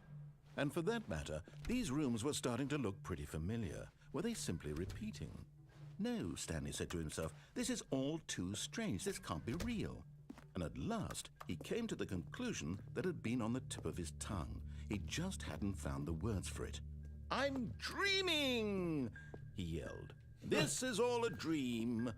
And for that matter, these rooms were starting to look pretty familiar. Were they simply repeating? No, Stanley said to himself, this is all too strange. This can't be real. And at last, he came to the conclusion that had been on the tip of his tongue. He just hadn't found the words for it. I'm dreaming, he yelled. This is all a dream.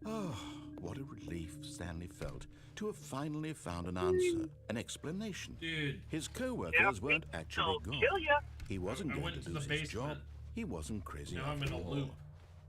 Oh, what a relief Stanley felt to have finally found an answer, an explanation. Dude, His co-workers weren't actually I'll gone. kill ya. He wasn't I going went to to the lose his job. basement. He wasn't crazy Now I'm after in a all. loop.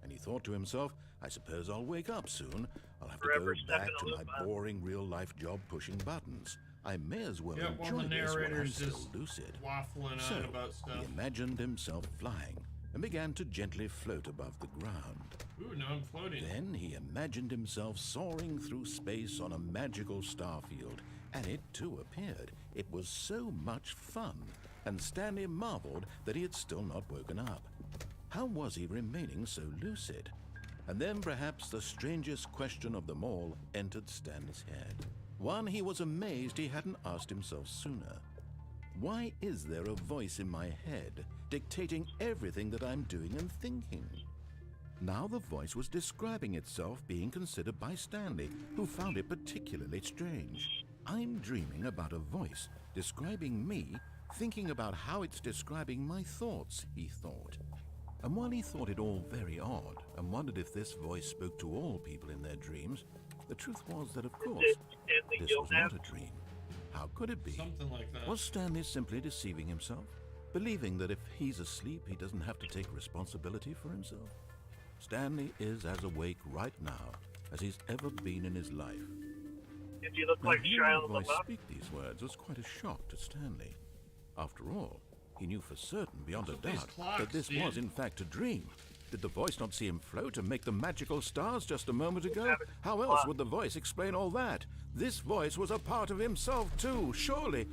And he thought to himself, I suppose I'll wake up soon. I'll have to Forever go stuck back in a to loop, my huh? boring real-life job pushing buttons. I may as well yeah, while enjoy the this while I'm narrator's still just lucid. waffling So, on about stuff. he imagined himself flying and began to gently float above the ground. Ooh, now I'm floating. Then he imagined himself soaring through space on a magical starfield, and it too appeared. It was so much fun, and Stanley marveled that he had still not woken up. How was he remaining so lucid? And then perhaps the strangest question of them all entered Stanley's head. One he was amazed he hadn't asked himself sooner. Why is there a voice in my head dictating everything that I'm doing and thinking? Now the voice was describing itself being considered by Stanley, who found it particularly strange. I'm dreaming about a voice describing me, thinking about how it's describing my thoughts, he thought. And while he thought it all very odd and wondered if this voice spoke to all people in their dreams, the truth was that, of course, Stanley this was not Gilknap. a dream. How could it be? Something like that. Was Stanley simply deceiving himself? Believing that if he's asleep, he doesn't have to take responsibility for himself? Stanley is as awake right now as he's ever been in his life. If you look Now, like hearing Shia the voice LaBeouf, speak these words was quite a shock to Stanley. After all, he knew for certain, beyond a Look at these doubt, clocks, that this dude. was in fact a dream. Did the voice not see him float and make the magical stars just a moment ago? How else would the voice explain all that? This voice was a part of himself too. Surely,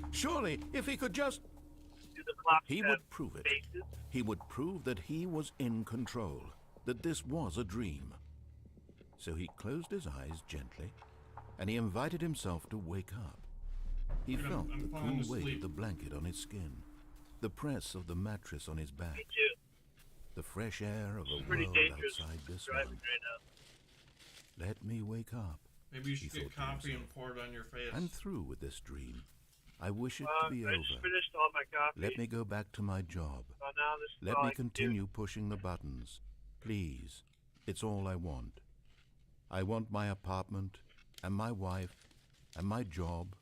if he could just... do the clocks He have would prove it. faces? He would prove that he was in control, that this was a dream. So he closed his eyes gently, and he invited himself to wake up. He Dude, felt I'm the falling cool weight asleep. of the blanket on his skin, the press of the mattress on his back, Me too. the fresh air of a Pretty world dangerous outside this driving one. right now. Let me wake up. Maybe you should He get thought to coffee and himself. pour it on your face. I'm through with this dream. I wish it to be I just over. finished all my coffee. Let me go back to my job. So now this is Let all me I can do. continue pushing the buttons. Please. It's all I want. I want my apartment, and my wife, and my job.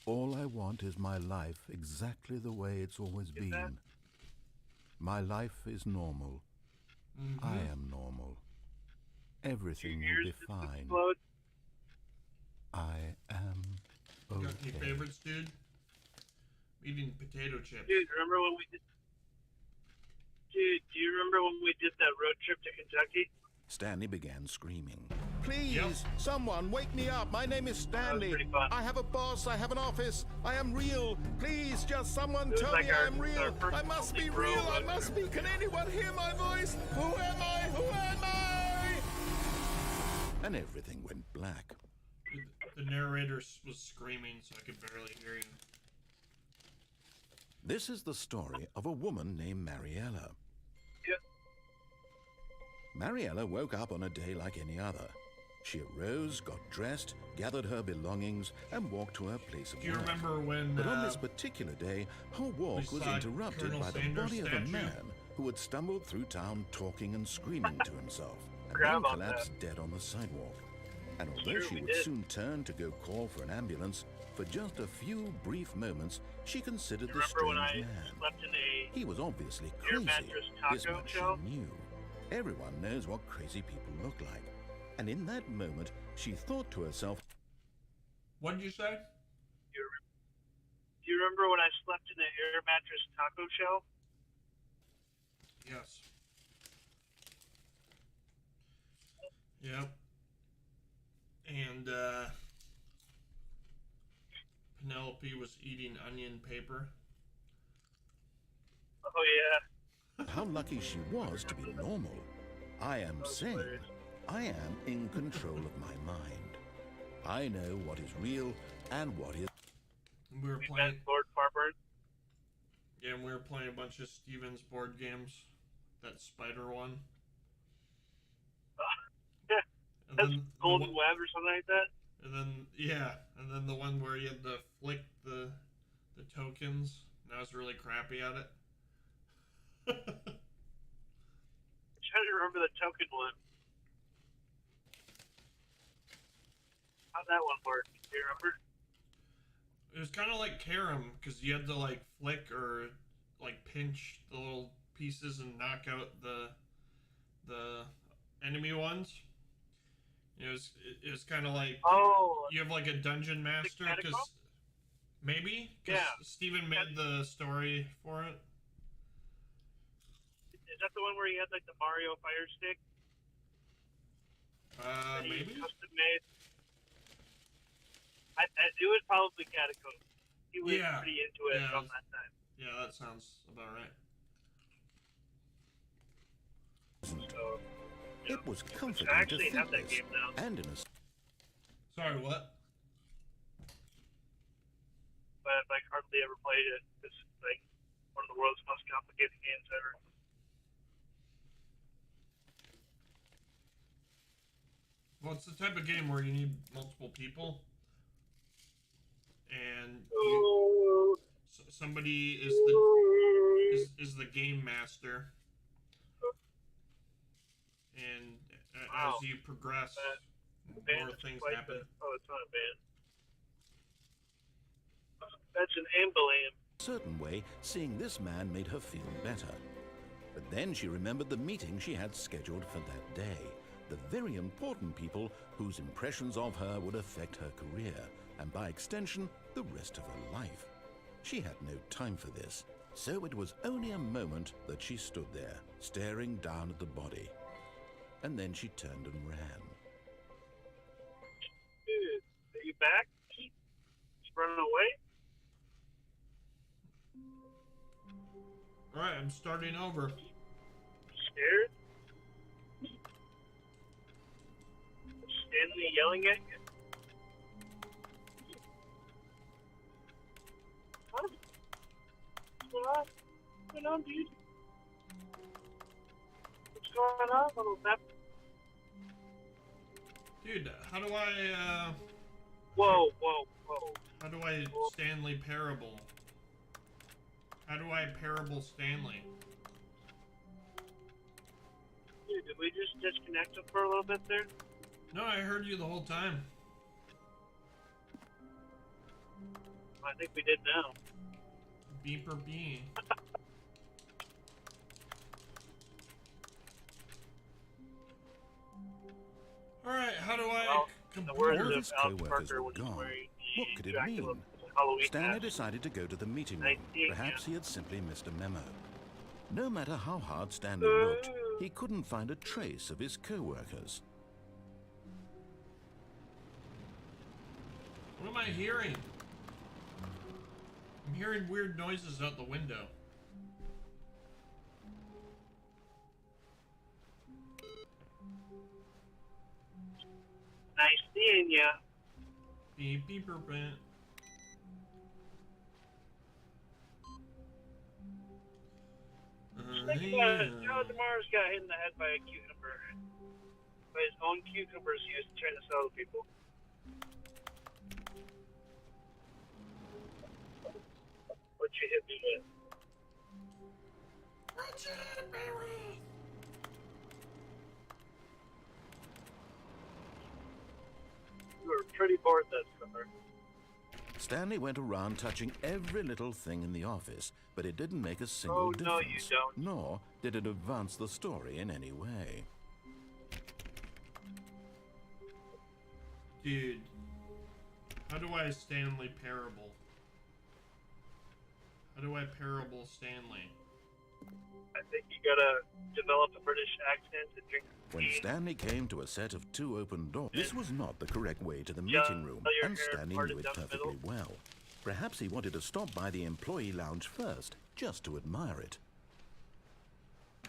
All I want is my life exactly the way it's always Is that- been. My life is normal. Mhm. I am normal. Everything will Yours be just fine. explode. I am You got any okay. favorites, dude? I'm eating potato chips. Dude, remember when we did? Dude, do you remember when we did that road trip to Kentucky? Stanley began screaming. Please, Yep. someone, wake me up. My name is Stanley. pretty fun. I have a boss. I have an office. I am real. Please, just someone It was tell like me our- I'm real. our first I must be only real. bro, I but- must be. Can anyone hear my voice? Who am I? Who am I? And everything went black. The narrator was screaming, so I could barely hear him. This is the story of a woman named Mariella. Yep. Mariella woke up on a day like any other. She arose, got dressed, gathered her belongings, and walked to her place of Do you work. remember when But on this particular day, her walk we was saw interrupted Colonel by the Sanders' body of a statue? man who had stumbled through town talking and screaming to himself, and Forgot then about collapsed dead on the sidewalk. And although true, she we would did. soon turn to go call for an ambulance, for just a few brief moments, she considered You the remember when strange I man. slept in a He was obviously Air crazy. mattress This taco much shell? she knew. Everyone knows what crazy people look like. And in that moment, she thought to herself, What did you say? Do you remember when I slept in an air mattress taco shell? Yes. Yep. And Penelope was eating onion paper. Oh yeah. how lucky she was to be normal. I am sane. I am in control of my mind. I know what is real and what is... We were We playing. met Lord Farber. Yeah, and we were playing a bunch of Steven's board games. That spider one. Yeah, And that's then Golden Web or something like that. And then and then the one where you had to flick the tokens. And I was really crappy at it. I'm trying to remember the token one. How'd that one work? Do you remember? It was kind of like Carom, because you had to like flick or like pinch the little pieces and knock out the enemy ones. It was kind of like Oh, you have like a dungeon master, because Catacomb? maybe because Yeah. Steven made the story for it. is that the one where you had like the Mario Fire Stick? that you Maybe. Custom made. It was probably Catacomb. He was Yeah. pretty into it Yeah, it from was- that time. Yeah, that sounds about right. So It was comforting I to actually think have that this. game now. And in a Sorry, what? But I've like hardly ever played it. It's like one of the world's most complicated games ever. Well, it's the type of game where you need multiple people, and somebody is the game master, and Wow. as you progress, Band more is things quite happen. Oh, it's not a band. That's an ambulam. certain way, seeing this man made her feel better. But then she remembered the meeting she had scheduled for that day. The very important people whose impressions of her would affect her career, and by extension, the rest of her life. She had no time for this, so it was only a moment that she stood there, staring down at the body. And then she turned and ran. Dude, are you back? He's running away? All right, I'm starting over. Scared? Stanley yelling at you? Huh? What's going on? What's going on, dude? What's going on, little pep? Dude, how do I Whoa, whoa, whoa. how do I Stanley parable? How do I parable Stanley? Dude, did we just disconnect him for a little bit there? No, I heard you the whole time. I think we did now. Beeper bee. Alright, how do I Well, the complete words All of his Alex co-workers Parker were when he's gone. wearing What the could it Dracula mean? Halloween Stanley mask. decided to go to the meeting I room. see, Perhaps yeah. he had simply missed a memo. No matter how hard Stanley looked, he couldn't find a trace of his co-workers. am I hearing? I'm hearing weird noises out the window. Nice seeing ya. Beep beep beep beep. Think about it. Joe DeMars got hit in the head by a cucumber. By his own cucumbers he was trying to sell to people. What you hit me with? You were pretty bored that summer. Stanley went around touching every little thing in the office, but it didn't make a single Oh, difference. no, you don't. Nor did it advance the story in any way. Dude, how do I Stanley parable? How do I parable Stanley? I think you gotta develop a British accent and drink When tea. Stanley came to a set of 2 open doors, this was not the correct way to the Yeah, meeting room, your and hair Stanley parted knew it down the perfectly middle. well. Perhaps he wanted to stop by the employee lounge first, just to admire it.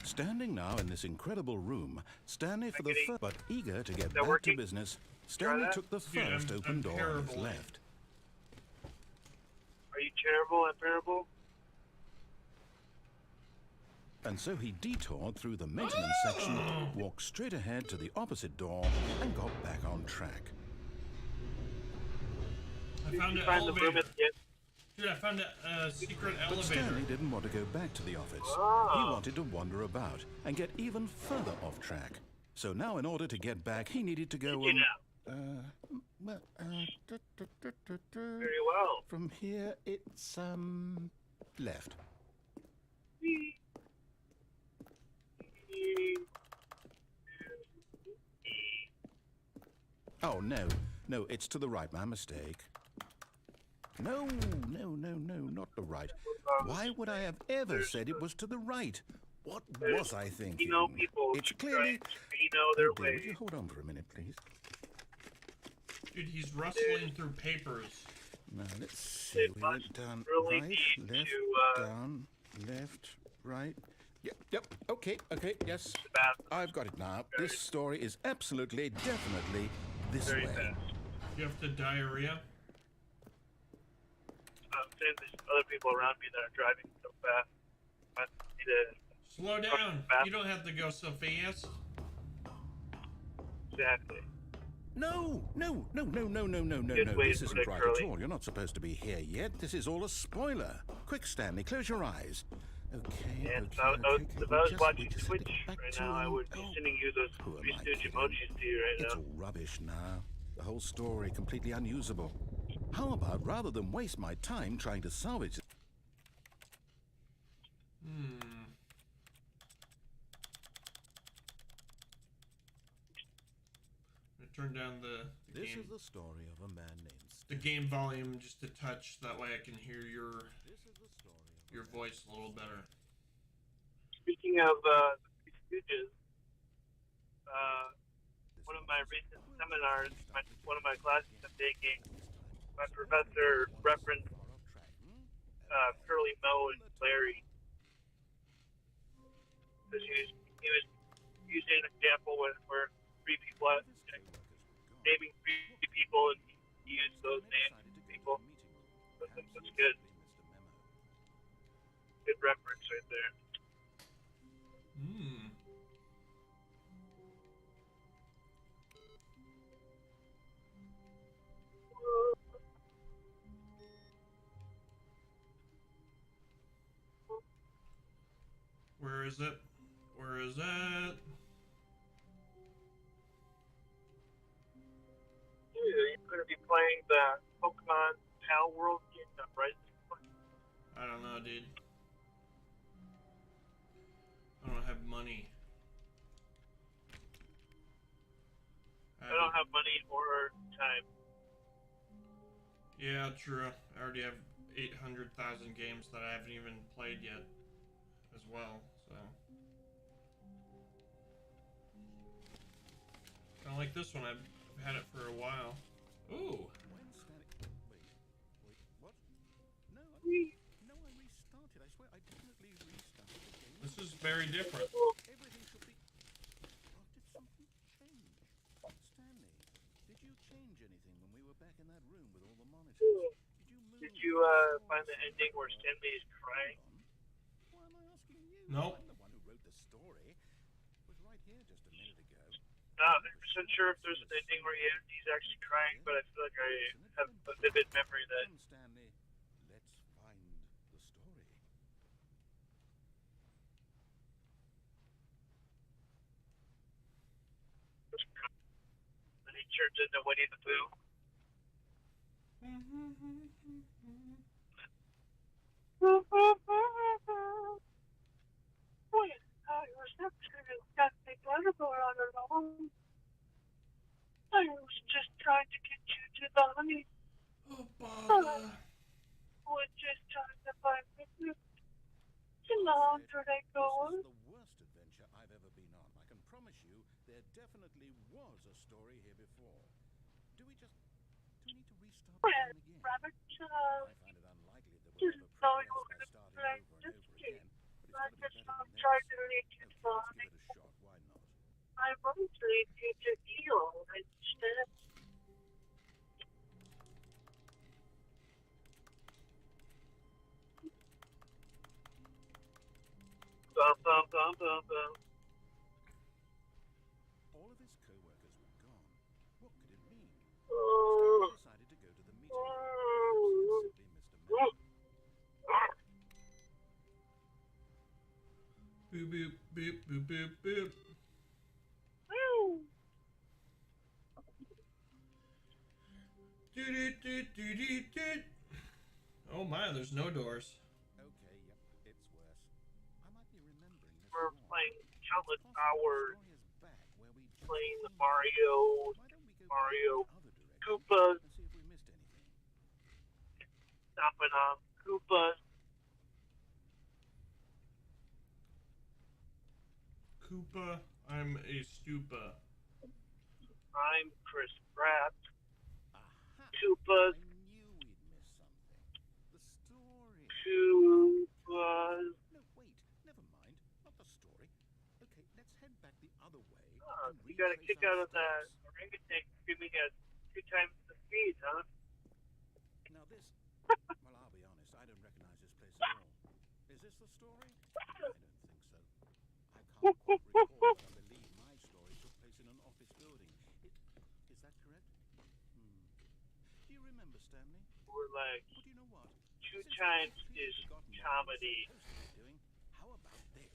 Standing now in this incredible room, Stanley for the getting- first, but eager to get that back to working? business, Stanley that? took the Dude, first I'm open door on his terrible. left. Are you terrible at parable? And so he detoured through the maintenance section, walked straight ahead to the opposite door, and got back on track. I Did found you an find the room elevator. at the end? Dude, I found a secret But elevator. Stanley didn't want to go back to the office. He Oh. wanted to wander about and get even further off track. So now in order to get back, he needed to go You know. Very well. from here it's left. Oh no, it's to the right, my mistake. No, not the right. Why would I have ever said it was to the right? What was I thinking? You know, people It's keep clearly. trying to, you know, their Oh, dear, would way. you hold on for a minute, please? Dude, he's rustling through papers. Now let's see. They We must went down really right, need left, to, down, left, right. Yep. Okay. Yes. The bathroom. I've got it now. This story is absolutely, definitely this Very way. fast. You have to diarrhea? I'm saying there's other people around me that are driving so fast. I need to Slow down. Fast. You don't have to go so fast. exactly. No. Good way This to isn't put it, right Curly. at all. You're not supposed to be here yet. This is all a spoiler. Quick, Stanley, close your eyes. Okay. And okay, if I was, okay, if we I was just- watching we just Twitch have to get back right to, now, I would be oh, sending you those who am Three I Stooge kidding? emojis to you right It's now. all rubbish now. The whole story completely unusable. How about rather than waste my time trying to salvage it? I turn down the This game, is the story of a man named the game volume just a touch. That way I can hear your voice a little better. Speaking of Three Stooges, one of my recent seminars, one of my classes I'm taking, my professor referenced Curly Moe and Larry. Because he was using an example where three people, naming three people, and he used those names of people. That's good. Good reference right there. Where is it? Where is it? You're going to be playing the Pokemon Pal World game that Bryce is playing. I don't know, dude. I don't have money. I don't have money or time. Yeah, true. I already have 800,000 games that I haven't even played yet as well, so. Kind of like this one. I've had it for a while. Ooh. different. Everything should be... Oh, did something change? Stanley, did you change anything when we were back in that room with all the monitors? Did you move... Did you find the ending where Stanley is crying? Why am I asking you? Nope. I'm the one who wrote the story. It was right here just a minute ago. Not 100% sure if there's an ending where he's actually crying, but I feel like I have a vivid memory that Come, Stanley, let's find the story. then he turns into Winnie the Pooh. When I was upstairs, got the butterboard on her own. I was just trying to get you to the honey. Oh, Baba. Was just trying to find the long to let go. This is the worst adventure I've ever been on. I can promise you there definitely was a story here before. Do we need to restart the game again? Rabbit, I find it unlikely that we'll just ever thought you progress were by gonna starting play over and this over game. again. But it's I gotta be just better than tried this. to lead you to Okay, the let's honey. give it a shot. Why not? I won't lead you to Eel instead. Bum, bum, bum, bum, bum. All of his co-workers were gone. What could it mean? Oh. Stanley decided to go to the meeting room. Perhaps he had simply missed a memo. Boop, boop, boop, boop, boop, boop. Doot. Oh my, there's no doors. Okay, yep, it's worse. I might be remembering this We're wrong. playing countless Possibly hours the story is back where we just playing the came. Mario, Why don't we go Mario back in the other direction Koopas, and see if we missed anything? stomping on Koopas. Koopa, I'm a stupa. I'm Chris Pratt. Aha! Koopas, I knew we'd miss something. The story. Koopas. No, wait, never mind. Not the story. Okay, let's head back the other way. And You got a retrace kick our out of that steps. orangutan screaming at 2 times the speed, huh? Now this, well, I'll be honest, I don't recognize this place at all. Is this the story? I don't think so. I can't quite recall, but I believe my story took place in an office building. Is that correct? Do you remember, Stanley? We're like, Well, do you know what? 2 Since times I've is completely forgotten what I was comedy. supposed to be doing, how about this?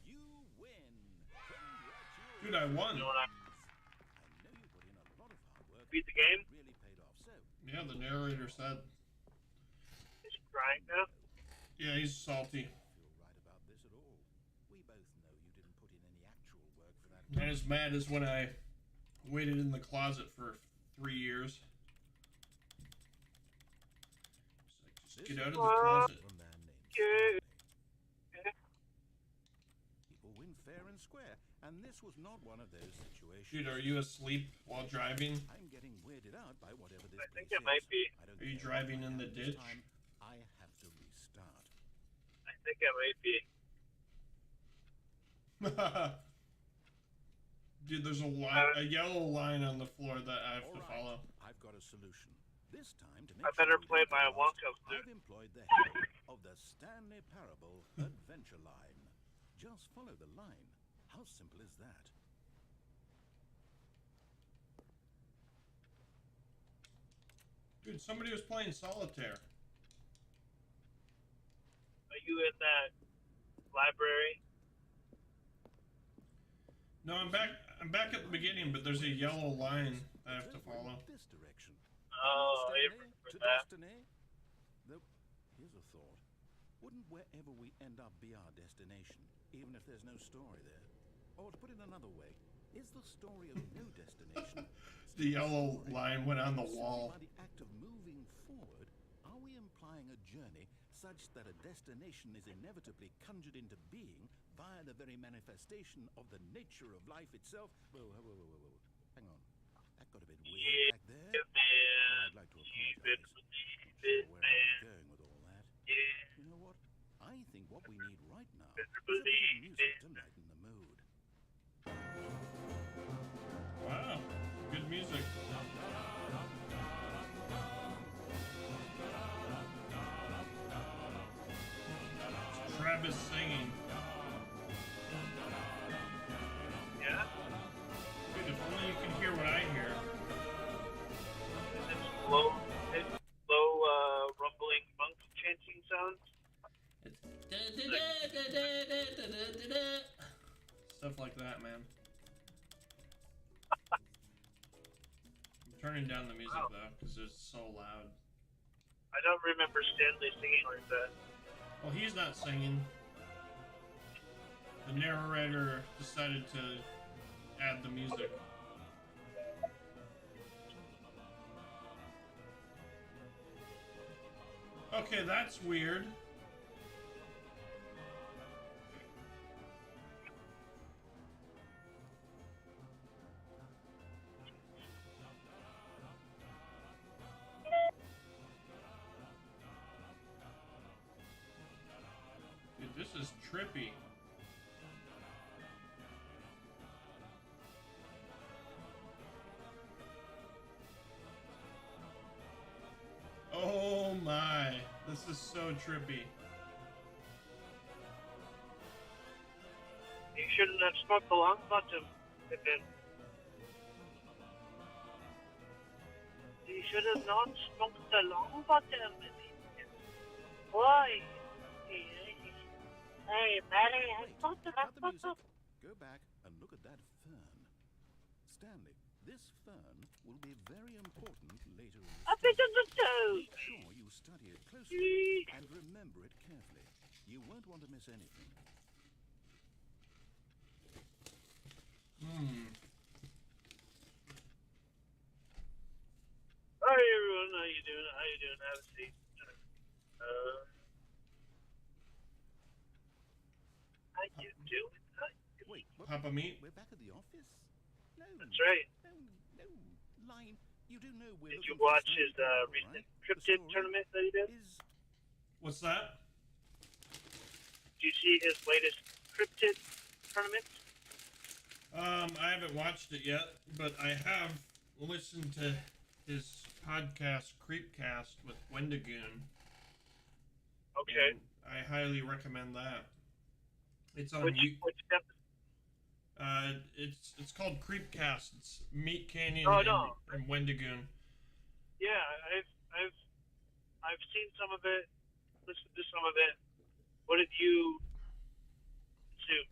You win! Congratulations! Dude, I won. You know what I I know you put in a lot of hard work. beat the game? It really paid off. So, Yeah, the narrator said. Is he crying now? Yeah, he's salty. I don't feel right about this at all. We both know you didn't put in any actual work for that. Not as mad as when I waited in the closet for 3 years. Just get out of the closet. From man named Yeah. Stanley. People win fair and square, and this was not one of those situations. Dude, are you asleep while driving? I'm getting weirded out by whatever this I think place it might is. be. I don't Are you care driving what I in the am this ditch? time, I have to restart. I think it might be. Dude, there's a yellow line on the floor that I have to All follow. right, I've got a solution. This time, to I make better sure we play don't my get lost, Wonka flute. I've employed the help of the Stanley Parable Adventure Line. Just follow the line. How simple is that? Dude, somebody was playing solitaire. Are you in that library? No, I'm back at the beginning, but there's a yellow line I have to It's over follow. in this direction. Oh, I Stanley, remember to that. destiny. Though, here's a thought. Wouldn't wherever we end up be our destination, even if there's no story there? Or to put it another way, is the story of no destination The yellow line went on the simply wall. by the act of moving forward, are we implying a journey such that a destination is inevitably conjured into being via the very manifestation of the nature of life itself? Whoa. Hang on. That got a bit weird back there. Yeah, Well, man. I'd like to apologize. Not Believe sure where I was man. going with all that. Yeah. You know what? I think what we need right now is a Better bit of believe music it. to Crab is singing. Yeah? Dude, if only you can hear what I hear. Low, rumbling monk chanting sounds. Stuff like that, man. I'm turning down the music though, because it's so loud. I don't remember Stanley singing like that. Well, he's not singing. The narrator decided to add the music. Okay, that's weird. Dude, this is trippy. Oh my, this is so trippy. You shouldn't have smoked the long bottom, Pippin. You should have not smoked the long bottom. Why? Hey, Barry, I smoked the long Cut the music. bottom. Go back and look at that fern. Stanley, this fern will be very important later in A the bit story. on the toe. Make sure you study it closely and remember it carefully. You won't want to miss anything. Hi everyone, how you doing? How you doing? Have a seat. How you doing? Wait, what? Papa Meat? We're back at the office? No. That's right. No. Line. You do know we're Did you looking for watch Stanley his Parable, recent right? The cryptid story tournament that he did? is What's that? Did you see his latest cryptid tournament? I haven't watched it yet, but I have listened to his podcast, Creepcast, with Wendigoon. Okay. And I highly recommend that. It's on Which episode? it's called Creepcast. It's Meat Canyon Oh, and, no. and Wendigoon. Yeah, I've seen some of it, listened to some of it. What did you assume?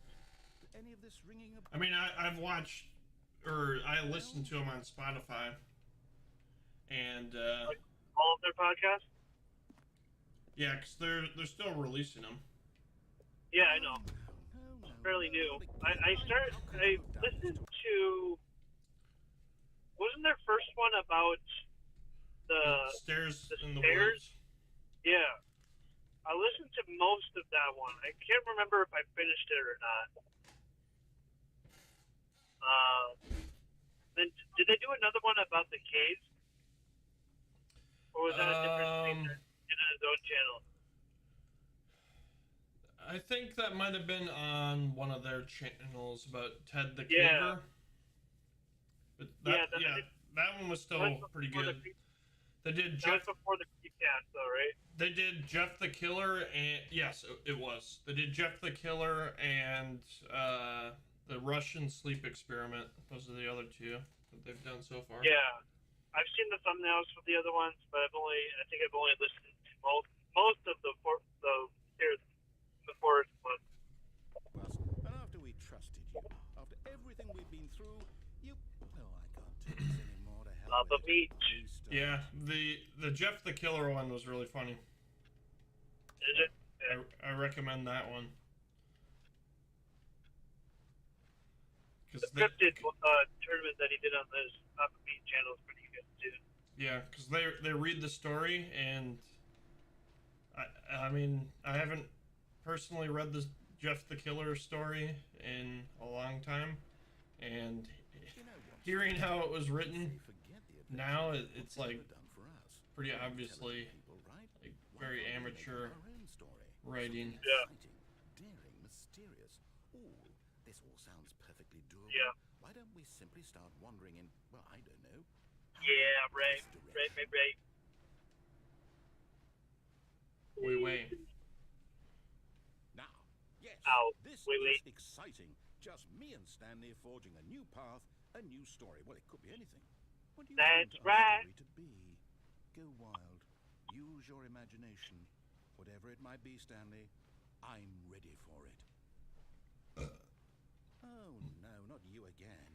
any of this ringing a I mean, I've watched, or I listened to him on Spotify, and All of their podcasts? yeah, because they're still releasing them. Yeah, I know. No. Fairly new. I listened to, wasn't their first one about the Stairs the in the stairs? Woods. Yeah. I listened to most of that one. I can't remember if I finished it or not. Then did they do another one about the caves? Or was that a different thing in his own channel? I think that might have been on one of their channels about Ted the Yeah. Caver. But that, Yeah, that one was still That was pretty before good. They did That Jeff. was before the Creepcast, though, right? They did Jeff the Killer, and yes, it was. They did Jeff the Killer and the Russian sleep experiment. Those are the other two that they've done so far. Yeah. I've seen the thumbnails for the other ones, but I think I've only listened to most of the forest ones. And after we trusted you, after everything we've been through, you... Well, I can't take this anymore to hell The with it. meat. We start- Yeah, the Jeff the Killer one was really funny. Is it? Yeah. I recommend that one. The cryptid tournament that he did on this Papa Meat channel is pretty good, too. Yeah, because they read the story, and I mean, I haven't personally read the Jeff the Killer story in a long time, and You know what? hearing how it was written Forget the adventure now, you've it's like done for us. pretty Tell it to obviously people, right? like Why very can't we make amateur our own story? writing. Yeah. Exciting, daring, mysterious. This all sounds perfectly doable. Yeah. Why don't we simply start wandering in, well, I don't know. Yeah, how right. this direction? Right. Wait. Now, Wow, This Willie. is exciting. Just me and Stanley forging a new path, a new story. Well, it could be anything. What do you That's want our right. story to be? Go wild. Use your imagination. Whatever it might be, Stanley, I'm ready for it. Oh, no, not you again.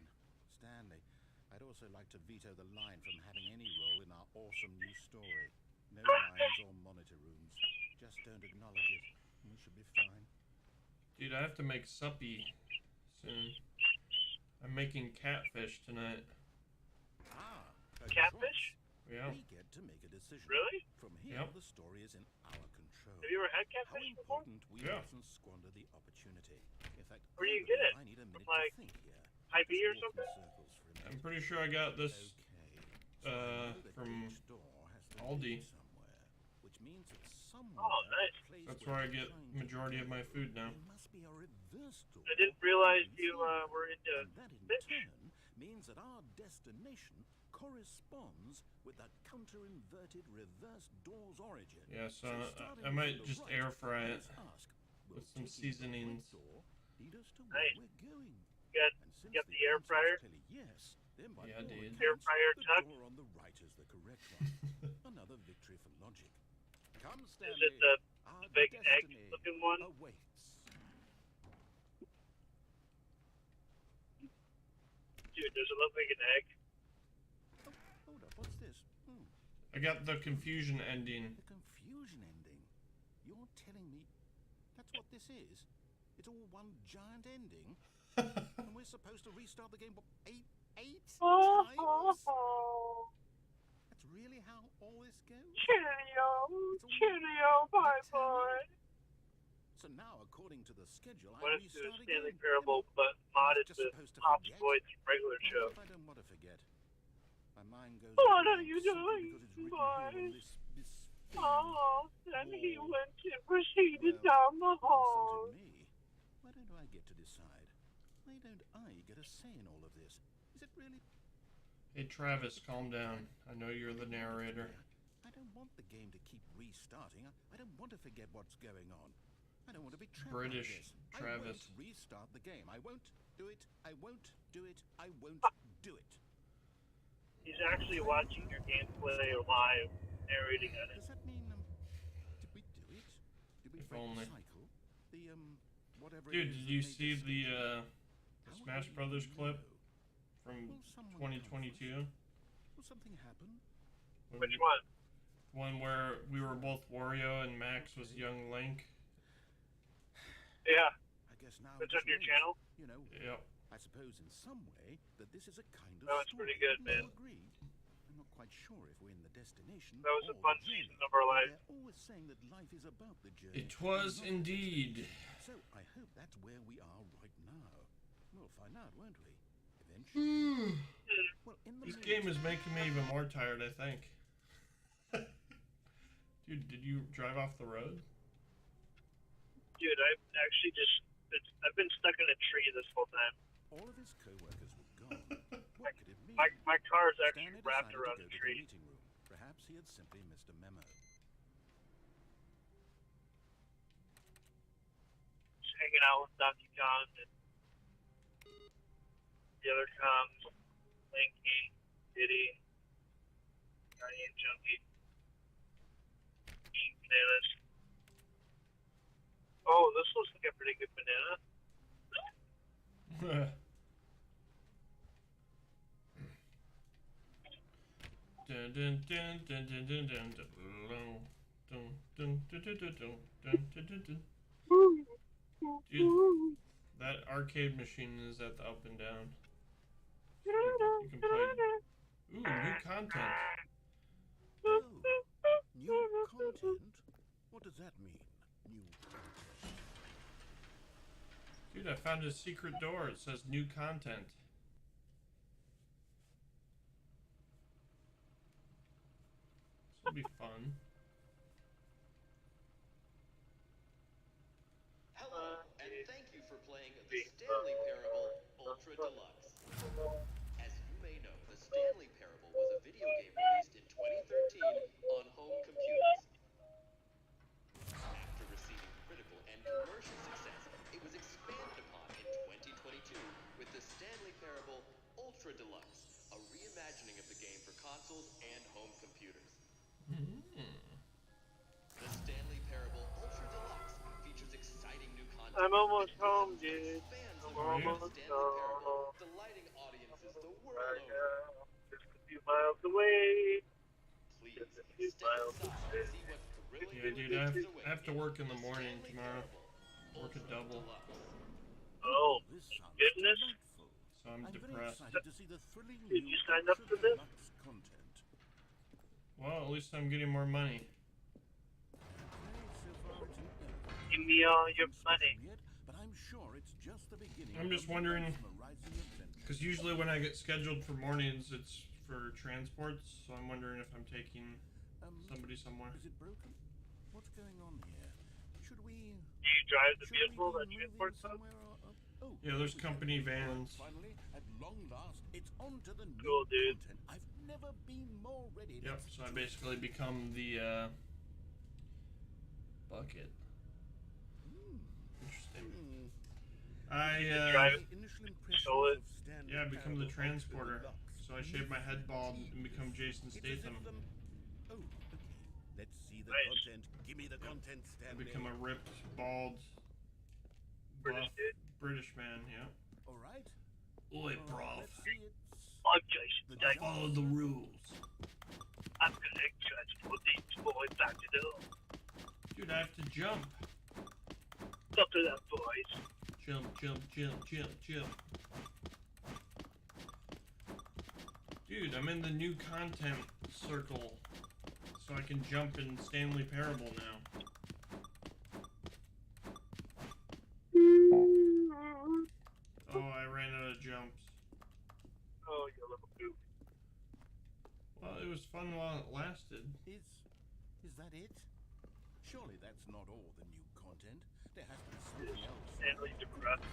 Stanley, I'd also like to veto the line from having any role in our awesome new story. No lines or monitor rooms. Just don't acknowledge it. We should be fine. Dude, I have to make suppy soon. I'm making catfish tonight. Ah, a Catfish? choice. Yeah. We get to make a decision. Really? From here, Yep. the story is in our control. Have you ever had How catfish before? important we Yeah. mustn't squander the opportunity. In fact, Where do you I get believe it? I need a minute Like, to think here. Hy-Vee or Just walk in something? circles for a minute. I'm pretty sure I got this Okay. So I know that from each door has to Aldi. lead somewhere, which means that somewhere Oh, nice. a place That's where where I we're get trying to majority of go, my food now. there must be a reverse door. I didn't realize leading you forward. were into And that in fish. turn means that our destination corresponds with the counter-inverted reverse door's origin. Yeah, so starting I might from the just right, air fry it let's ask, will with some taking the right seasonings. door lead us to where Nice. we're going? You got, And since you got the air answer is fryer? clearly yes, then by Yeah, all dude. Air accounts, fryer the tucked? door on the right is the correct one. Another victory for logic. Come, Is Stanley. it the Our big egg destiny looking one? awaits. Dude, does it look like an egg? Oh, hold up, what's this? I got the confusion ending. The confusion ending. You're telling me that's what this is? It's all one giant ending? And we're supposed to restart the game, what, eight times? That's really how all this goes? Cheerio, bye bye. So now, according to the schedule, What I if the restart Stanley again? Parable but Am I modded just to supposed to Pops forget? Boyd's regular What show? if I don't want to forget? My mind goes What blank are you simply doing, because it's written here boy? on this thing. Oh, then he Wall. went and proceeded Well, down the hall. Consulted me. Why don't I get to decide? Why don't I get a say in all of this? Is it really? Hey Travis, calm down. I know you're the narrator. I don't want the game to keep restarting. I don't want to forget what's going on. I don't want to be trapped British like this. Travis. I won't restart the game. I won't do it. I won't do it. I won't do it. He's actually watching your gameplay live, narrating on it. Does that mean did we do it? Did we If break only. the cycle? The whatever. it Dude, is did that you made see us the How Smash will Brothers you clip know? from Will someone come for us? 2022? Will something happen? Which one? One where we were both Wario and Max was young Link. Yeah, I guess now it's we on just your wait. channel. You know, Yep. I suppose in some way that this is a kind of That was story. pretty good, man. Wouldn't you agree? I'm not quite sure if we're in the destination That was a or fun the journey. season of our But life. They're always saying that life is about the journey. It was and not the indeed. destination. So I hope that's where we are right now. We'll find out, won't we? Eventually. Well, in the This game is making me even more tired, I think. Dude, did you drive off the road? Dude, I've actually I've been stuck in a tree this whole time. all of his co-workers were gone. What could it mean? My car's actually Stanley wrapped decided around to a go to the tree. meeting room. Perhaps he had simply missed a memo. Just hanging out with Donkey Kong and the other Kongs, Linky, Diddy, Guardian Junkie, eating bananas. Oh, this looks like a pretty good banana. Dun, dun, dun, dun, dun, dun, dun, dun, dun, dun, dun, dun, dun, dun, dun, dun, dun. Dude, that arcade machine is at the up and down. You can play. Ooh, new content. Oh, new content? What does that mean? New content. Dude, I found a secret door. It says new content. This will be fun. Hello, and thank you for playing the Stanley Parable Ultra Deluxe. As you may know, the Stanley Parable was a video game released in 2013 on home computers. After receiving critical and commercial success, it was almost Stanley gone. Parable, delighting audiences the world Right over. now, just a few miles away. Please Just a few step miles aside away. and see what's thrilling Yeah, new dude, I adventures await have to you. work in the The morning Stanley tomorrow. Parable, Work a Ultra double. Deluxe. Oh, this sounds goodness. delightful. So I'm I'm very depressed. excited to see the thrilling Did new you sign up for this? ultra-deluxe content. Well, at least I'm getting more money. Okay, so far it's an elevator. Give me all your Nothing money. special yet, but I'm sure it's just the beginning. I'm of just a wondering, mesmerizing adventure. because usually when I get scheduled for mornings, it's for transports. So I'm wondering if I'm taking somebody somewhere. Is it broken? What's going on here? Should we? Do you drive the Should we vehicle be that moving transports us? somewhere? Oh, Yeah, there's here we go. company vans. Finally, at long last, it's on to the new Cool, dude. content. I've never been more ready. Yep. Let's So I do basically this. become the bucket. Interesting. I drive it. Initial Stow it. impressions of Stanley yeah, I become the Parable transporter. Ultra Deluxe. So I shave my head bald and become Jason It's as Statham. if the- Oh, okay. Let's see the Nice. content. Give me the content, I Stanley. become a ripped, bald, British buff dude. British man. Yeah. All right. Oi, Let's prof. see it's I'm Jason The Statham. Follow the rules. I'm gonna transport these boys back to the home. Dude, I have to jump. Up to that, boys. Jump, jump, jump, jump, jump. Dude, I'm in the new content circle. So I can jump in Stanley Parable now. Oh, I ran out of jumps. Oh, you little goof. Well, it was fun while it lasted. Is that it? Surely that's not all the new content. There has to be something else. Stanley depressed.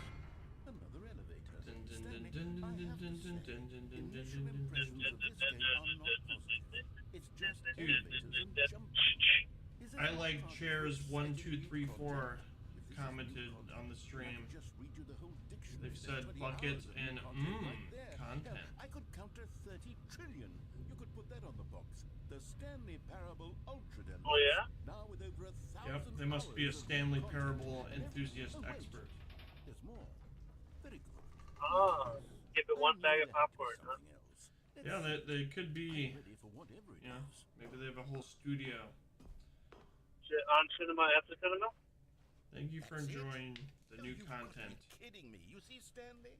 Another elevator. Dun, dun, Stanley, dun, dun, I dun, have to dun, say, dun, dun, dun, dun, initial dun, dun, impressions of this game are not positive. It's just Dude. elevators and jump. Is it I not like part of chairs the 1, exciting 2, 3, new 4 content? If this is commented new content, on the I stream. could just read you the whole dictionary. They've There's said 20 buckets hours of and new content right there. content. Hell, I could counter 30 trillion. You could put that on the box. The Stanley Parable Ultra Deluxe. Oh, yeah? Now with over 1,000 Yep, they must be a hours of Stanley new Parable content. enthusiast Oh, wait. expert. There's more. Very good. Oh, give it one I bag knew of there had to be popcorn, huh? something else. Let's Yeah, see. they could be, I'm ready for whatever it you know, is. maybe they have a whole studio. On cinema after cinema? Thank you for That's it? enjoying the No, new you've got to be content. kidding me. You see, Stanley?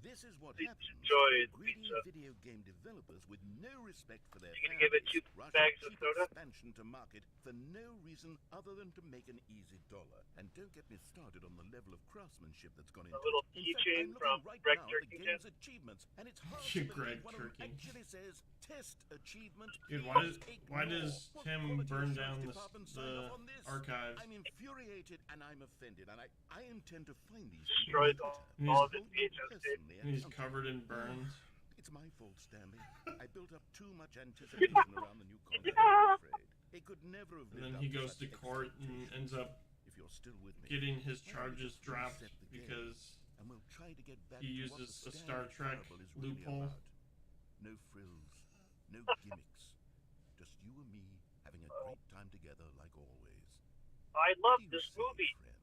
This is what Please happens enjoy when it, greedy pizza. video game developers with no respect for their You gonna give it fanbase 2 rush bags a of cheap soda? expansion to market for no reason other than to make an easy dollar. And don't get me started on the level of craftsmanship that's gone into little it. In fact, keychain I'm looking from right Greg now at the Turkington. game's achievements, and it's hard to Greg believe one of them Turkington. actually says test achievement. Dude, please why ignore. does What Tim quality burn assurance down department signed the off on this? archives? I'm infuriated and I'm offended, and I intend to find these Destroyed people all on of his Twitter. VHS tapes. Personally, And he's accountable. covered in burns. It's my fault, Stanley. I built up too much anticipation around the new content, I'm afraid. It could never have And lived then up he to goes such to court and expectations. ends up If you're still with me, getting his why don't we charges just dropped reset the game, because and we'll try to get back he to what uses the a Star Stanley Trek Parable is really loophole. about. No frills, no gimmicks. Just you and me having a great time together like always. I What love do you this say, movie. friend?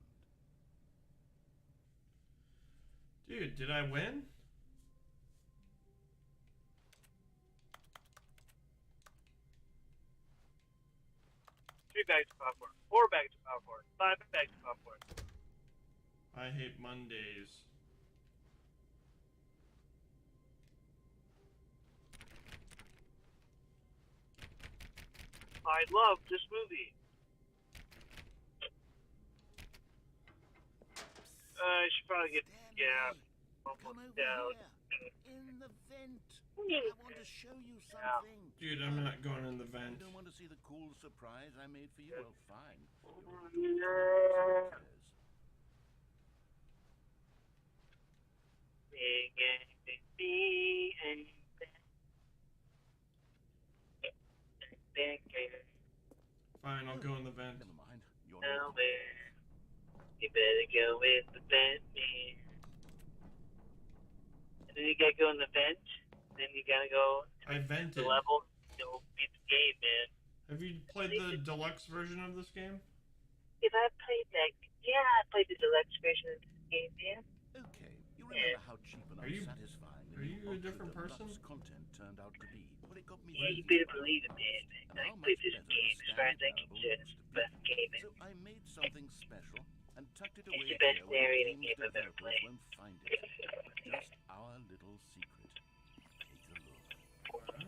Dude, did I win? Three bags of popcorn. 4 bags of popcorn. 5 bags of popcorn. I hate Mondays. I love this movie. I should probably get gas. Come over down. here. In the vent. I want to show you something. Dude, I'm not going in the You vent. don't want to see the cool surprise I made for you? Well, fine. Fine, I'll go in the vent. Never mind. You're Now where? You better go with the vent man. And then you gotta go in the vent. Then you gotta go I to vented. the level. You'll beat the game, man. Have you played the deluxe version of this game? If I played that, yeah, I played the deluxe version of this game, man. okay. You remember how cheap and Are you- unsatisfying are you a the different ultra person? deluxe content turned out to be. But it got me Yeah, you thinking better about believe it, what man. and I how played much this better game the as far as Stanley I'm Parable concerned. used It's to the be. best game in. So I made something special and tucked it away It's the best here where the narrating game's game I've ever developers played. won't find it. Just our little secret. Take a look.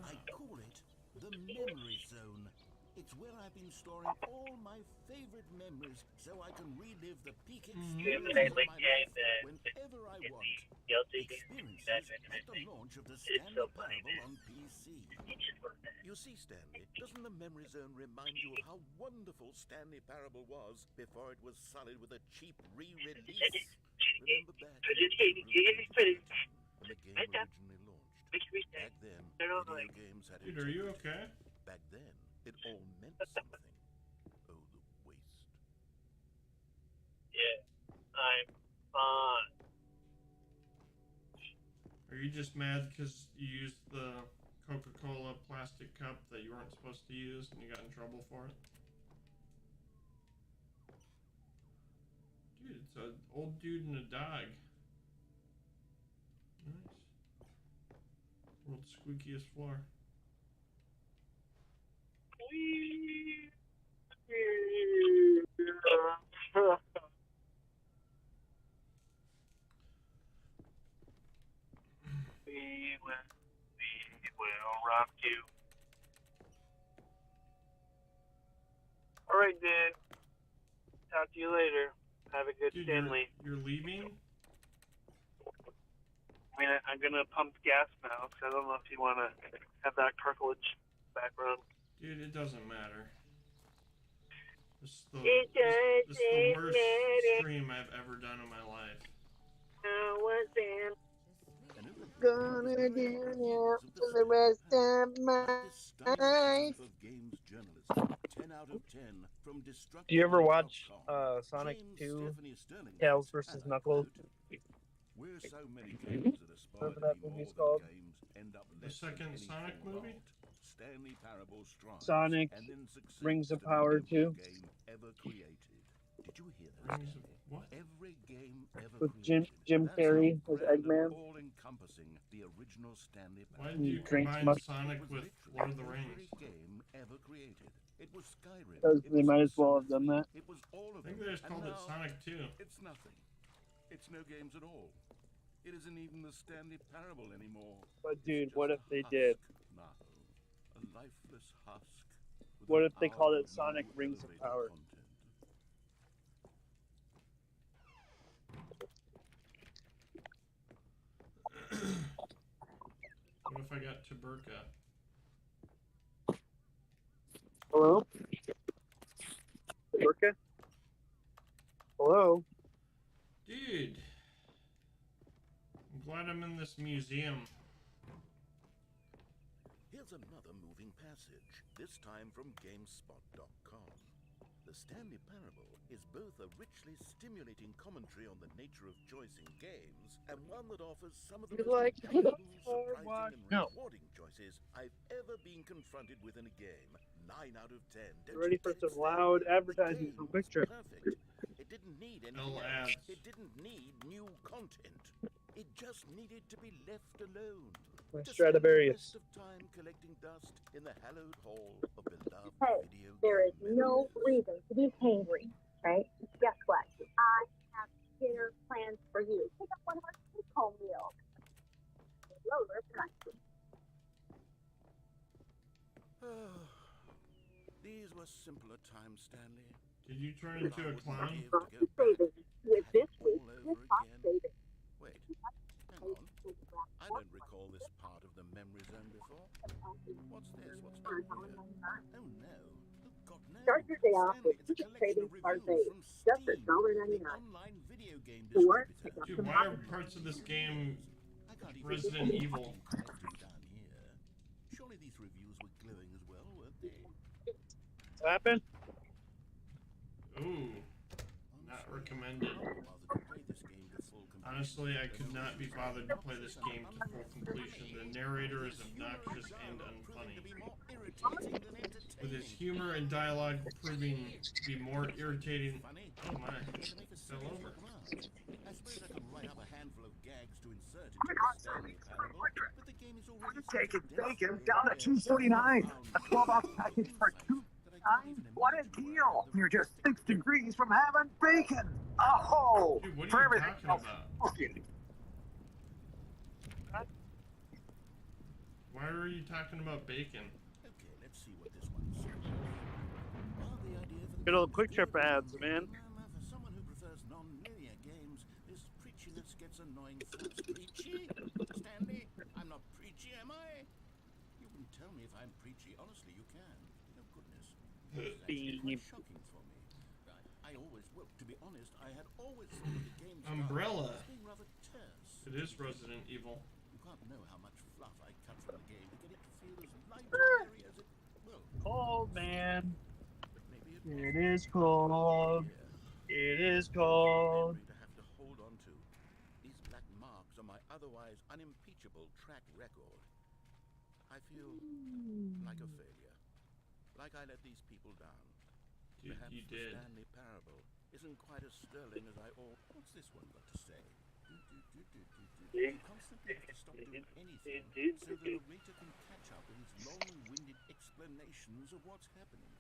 I call it the Memory Zone. It's where I've been storing all my favorite memories so I can relive the peak experiences I of like my game life that whenever I in want. the Guilty Experiences that like the launch of the It's Stanley so funny, Parable man. on PC. It's just like that. You see, Stanley, doesn't the Memory Zone remind you of how wonderful Stanley Parable was before it was sullied with a cheap re-release? Remember back in October of 2013 when the game originally launched? Back then, video games had Dude, are you integrity. okay? Back then, it all meant something. Oh, the waste. Yeah, I'm fine. Are you just mad because you used the Coca-Cola plastic cup that you weren't supposed to use and you got in trouble for it? Dude, it's an old dude and a dog. Nice. World's squeakiest floor. We will rock you. Alright, dude. Talk to you later. Have a good Dude, Stanley. you're leaving? I mean, I'm gonna pump gas now, because I don't know if you want to have that cartilage background. Dude, it doesn't matter. This is the, It this is the doesn't worst matter. stream I've ever done in my life. I was in. And in the Gonna games do now of for the rest of Like my this stunning life. triumph of games journalism, 10 out of 10 from Destructive Do you ever watch Inc.com. Sonic James 2 Stephanie Sterling Tails writes, vs. and I Knuckles? quote, "We're so many games that aspire Whatever to that be more movie's than called. games end up The less than second any Sonic form of movie? art. Stanley Parable strives, Sonic and then succeeds Rings of to be Power every 2. game ever created. Did you hear that? Rings of Stanley? what? Every game ever With created. Jim That's Carrey how as grand and Eggman. all-encompassing the original Stanley Why Parable did you He drinks combine much- Sonic it was with literally Lord of the every Rings? game ever created. It was Skyrim. Because It they was might as well have Persona done that. 3. It was all I of think them. they just And called it now Sonic 2. it's nothing. It's no games at all. It isn't even the Stanley Parable anymore. But It's dude, just what if a they husk did? now. A lifeless husk. with What an if they called hour it of Sonic new Rings of elevated Power? content. What if I got Tuberca? Hello? Working? Hello? Dude! I'm glad I'm in this museum. Here's another moving passage, this time from GameSpot.com. The Stanley Parable is both a richly stimulating commentary on the nature of choice in games, and one that offers some of the You most like enjoyable, Star surprising, Wars? and No. rewarding choices I've ever been confronted with in a game. 9 out of 10. Don't Ready you for get it, some loud Stanley? advertising The from game was Quick Trip. perfect. It didn't need anything No else. ads. It didn't need new content. It just needed to be left alone. My To spend the Stradivarius. rest of time collecting dust in the hallowed hall of beloved Hey, video there is game no memories. reason to be hangry, right? Guess what? I have dinner plans for you. Pick up one of our take-home meals. Lower prices. These were simpler times, Stanley. Did you turn But I into a wouldn't clown? give Cost to go back savings with and this have it week's all Swiss over cost again. savings. Wait, hang on. I don't recall this part of the memory zone before. What's this? What's down here? Oh no. Oh God, no. Start your day off Stanley, with it's a Cheap collection Trading of Card reviews Base, from just for Steam, $1.99. the online video game Or distributor. pick up Dude, some why are hot parts of this game I can't even Resident see Evil? what I do down here. Surely these reviews were glowing as well, weren't they? What happened? Ooh, not recommended. Honestly, I could not be bothered to play this game to full completion. The narrator is obnoxious and unfunny, with his humor and dialogue proving to be more irritating. Oh my, fell over. I suppose I could write up a handful of gags Quick on Stanley Quick Trip. Pancake bacon down to $2.49. A 12-ounce package for $2.49. What a deal! You're just 6 degrees from having bacon. Oh, Dude, what are for you everything talking else. about? Okay. Why were you talking about bacon? Okay, let's see what this one says. Well, the idea for the Good old game Quick is Trip good, ads, but, man. For someone who prefers non-linear games, this preachiness gets annoying fast. Preachy? Stanley, I'm not preachy, am I? You can tell me if I'm preachy. Honestly, you can. Oh, goodness. This is actually quite shocking for me. I always, well, to be honest, I had always thought of the game's Umbrella. as being rather terse. It is Resident Evil. You can't know how much fluff I cut from the game to get it to feel as light and airy as it, well, Cold, man. maybe it It is cold. It is cold. memory to have to hold on to. These black marks on my otherwise unimpeachable track record. I feel like a failure. Like I let these people down. Dude, Perhaps you the did. Stanley Parable isn't quite as sterling as I ought. What's this one got to say? You constantly have to stop doing anything so that the reader can catch up with his long-winded explanations of what's happening.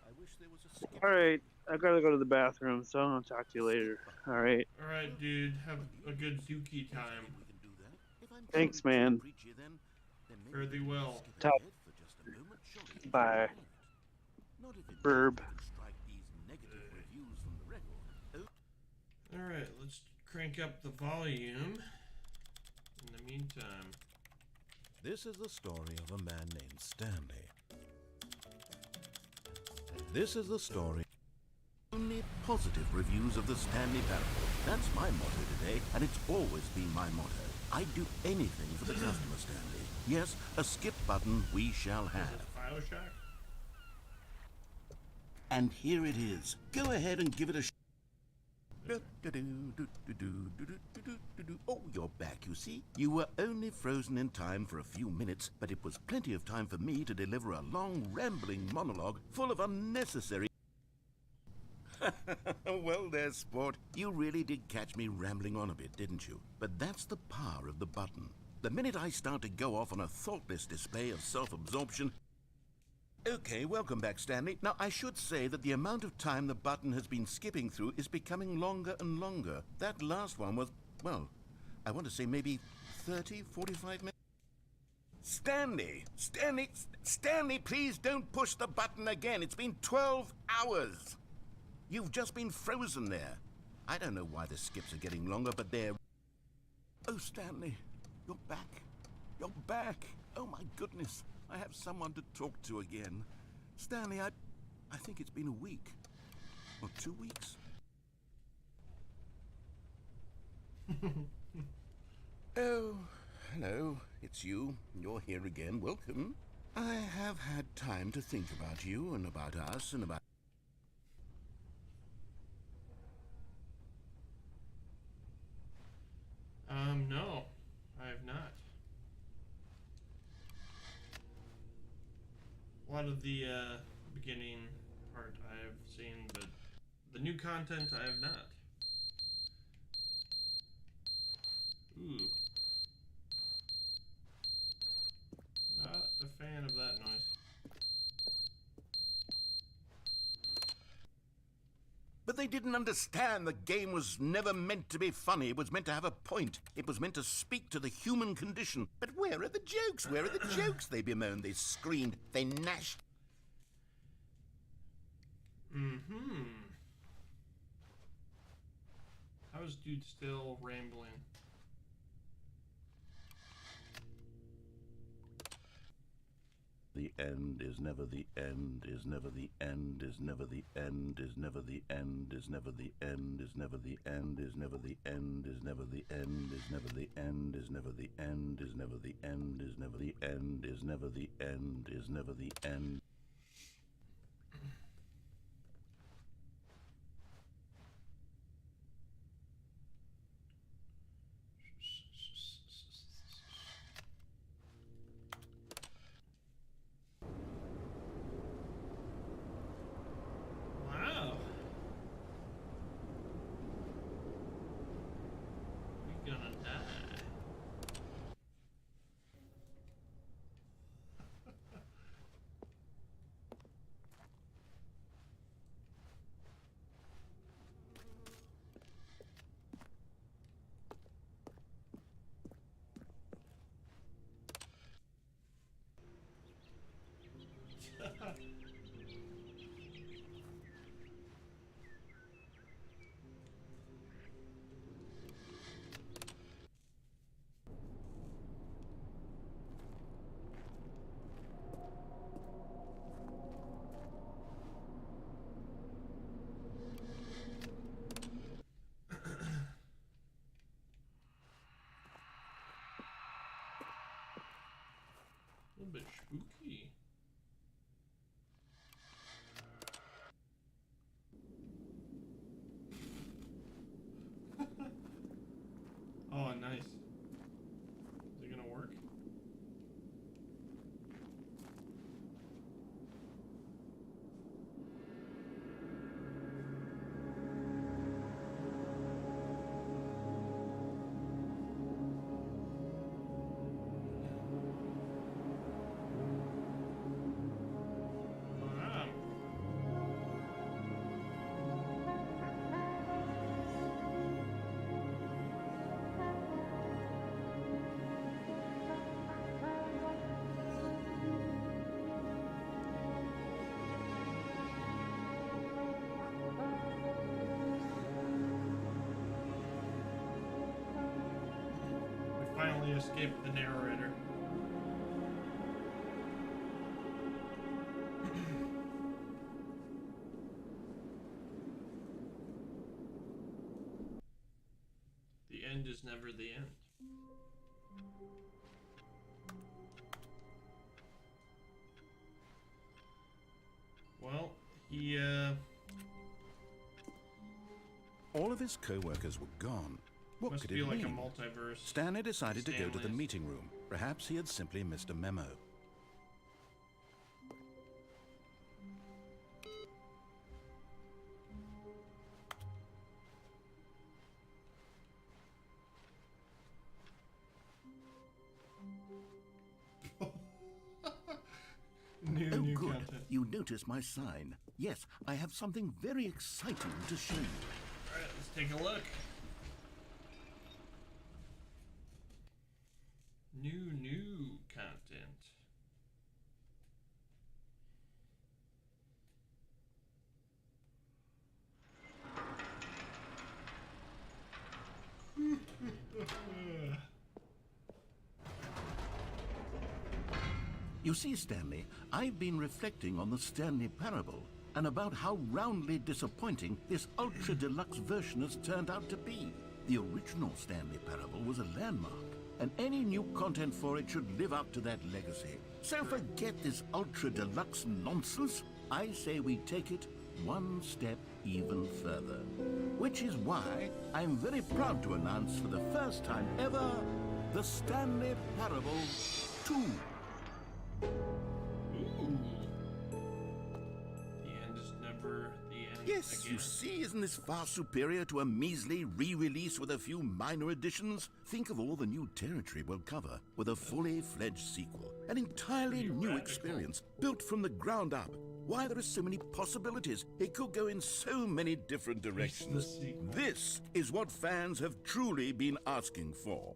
I wish there was a skip. Alright, I gotta go to the bathroom, so I'm gonna talk to you later. Alright. Alright, dude. Have a good Zuki time. We can do that. If I'm Thanks, feeling man. too preachy, then maybe Fare thee we can well. skip Top. ahead for just a moment, surely. Bye. Not if it Verb. can strike these negative reviews from the record. Oh, Alright, let's crank up the volume. In the meantime. this is the story of a man named Stanley. This is the story. Only positive reviews of the Stanley Parable. That's my motto today, and it's always been my motto. I'd do anything for the customer, Stanley. Yes, a skip button we shall have. Bioshock? And here it is. Go ahead and give it a Oh, you're back, you see. You were only frozen in time for a few minutes, but it was plenty of time for me to deliver a long, rambling monologue full of unnecessary... Well there, sport. You really did catch me rambling on a bit, didn't you? But that's the power of the button. The minute I start to go off on a thoughtless display of self-absorption... Okay, welcome back, Stanley. Now, I should say that the amount of time the button has been skipping through is becoming longer and longer. That last one was, well, I want to say maybe 30, 45 minutes. Stanley, please don't push the button again. It's been 12 hours. You've just been frozen there. I don't know why the skips are getting longer, but they're... Oh, Stanley, you're back. You're back. Oh, my goodness. I have someone to talk to again. Stanley, I think it's been a week. Or 2 weeks. Oh, hello. It's you. You're here again. Welcome. I have had time to think about you and about us and about... No. I have not. A lot of the beginning part I have seen, but the new content I have not. Ooh. Not a fan of that noise. But they didn't understand the game was never meant to be funny. It was meant to have a point. It was meant to speak to the human condition. But where are the jokes? Where are the jokes? They bemoaned, they screamed, they gnashed. How is dude still rambling? The end is never the end, is never the end, is never the end, is never the end, is never the end, is never the end, is never the end, is never the end, is never the end, is never the end, is never the end, is never the end, is never the end, is never the end. Wow. We gonna die. A little bit spooky. Oh, nice. Is it gonna work? Wow. We finally escaped the narrator. The end is never the end. Well, he, All of his co-workers were gone. What must could be it like a mean? multiverse. Stanley decided to go to the Stanley's. meeting room. Perhaps he had simply missed a memo. New Oh, good. content. You notice my sign. Yes, I have something very exciting to show you. Alright, let's take a look. New content. You see, Stanley, I've been reflecting on the Stanley Parable and about how roundly disappointing this ultra deluxe version has turned out to be. The original Stanley Parable was a landmark, and any new content for it should live up to that legacy. So forget this ultra deluxe nonsense. I say we take it one step even further. Which is why I'm very proud to announce for the first time ever, the Stanley Parable 2. Ooh. The end is never the end. Yes, again. you see, isn't this far superior to a measly re-release with a few minor additions? Think of all the new territory we'll cover with a fully fledged sequel. An entirely Pretty new radical. experience, built from the ground up. Why, there are so many possibilities. It could go in so many different directions. sequel. This is what fans have truly been asking for.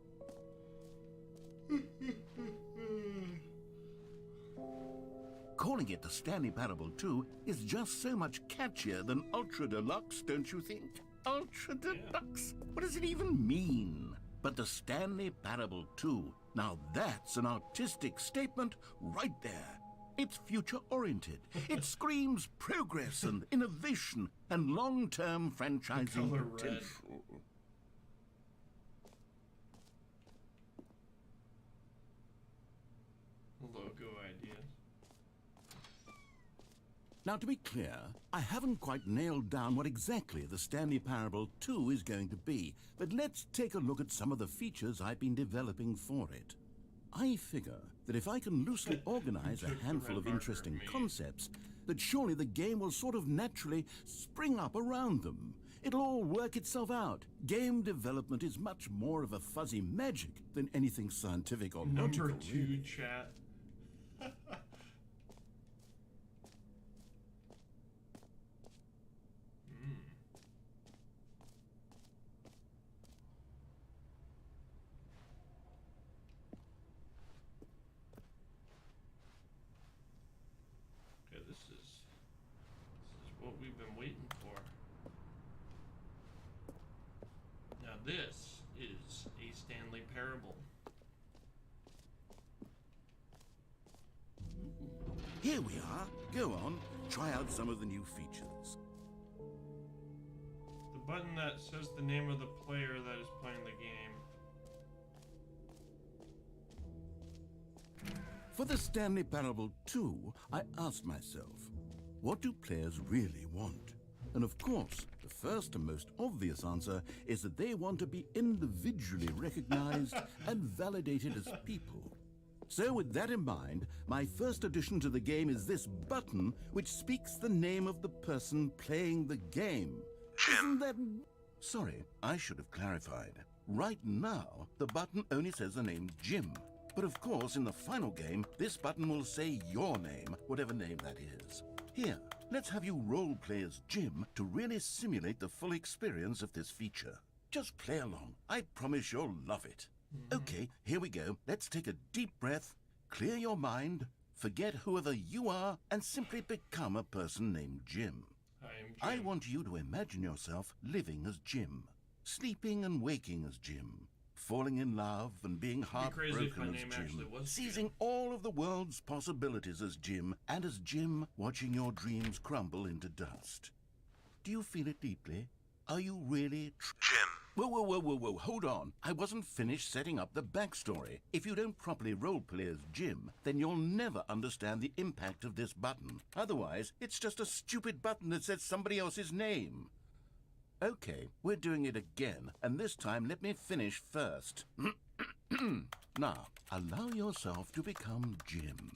Calling it the Stanley Parable 2 is just so much catchier than Ultra Deluxe, don't you think? Ultra Deluxe? What does it even mean? But the Stanley Parable 2, now that's an artistic statement right there. It's future-oriented. It screams progress and innovation and long-term franchising color red. potential. Logo ideas. Now, to be clear, I haven't quite nailed down what exactly the Stanley Parable 2 is going to be, but let's take a look at some of the features I've been developing for it. I figure that if I can loosely organize Took a the handful red of marker interesting me. concepts, that surely the game will sort of naturally spring up around them. It'll all work itself out. Game development is much more of a fuzzy magic than anything scientific or logical, Number 2 really. chat. what we've been waiting for. Now this is a Stanley Parable. Here we are. Go on, try out some of the new features. The button that says the name of the player that is playing the game. For the Stanley Parable 2, I asked myself, what do players really want? And of course, the first and most obvious answer is that they want to be individually recognized and validated as people. So with that in mind, my first addition to the game is this button which speaks the name of the person playing the game. Isn't that... Sorry, I should have clarified. Right now, the button only says the name Jim. But of course, in the final game, this button will say your name, whatever name that is. Here, let's have you role-play as Jim to really simulate the full experience of this feature. Just play along. I promise you'll love it. Okay, here we go. Let's take a deep breath, clear your mind, forget whoever you are, and simply become a person named Jim. I want you to imagine yourself living as Jim, sleeping and waking as Jim, falling in love and being heartbroken as Jim, seizing all of the world's possibilities as Jim, and as Jim watching your dreams crumble into dust. Do you feel it deeply? Are you really Jim? Whoa, hold on. I wasn't finished setting up the backstory. If you don't properly roleplay as Jim, then you'll never understand the impact of this button. Otherwise, it's just a stupid button that says somebody else's name. Okay, we're doing it again, and this time let me finish first. Now, allow yourself to become Jim.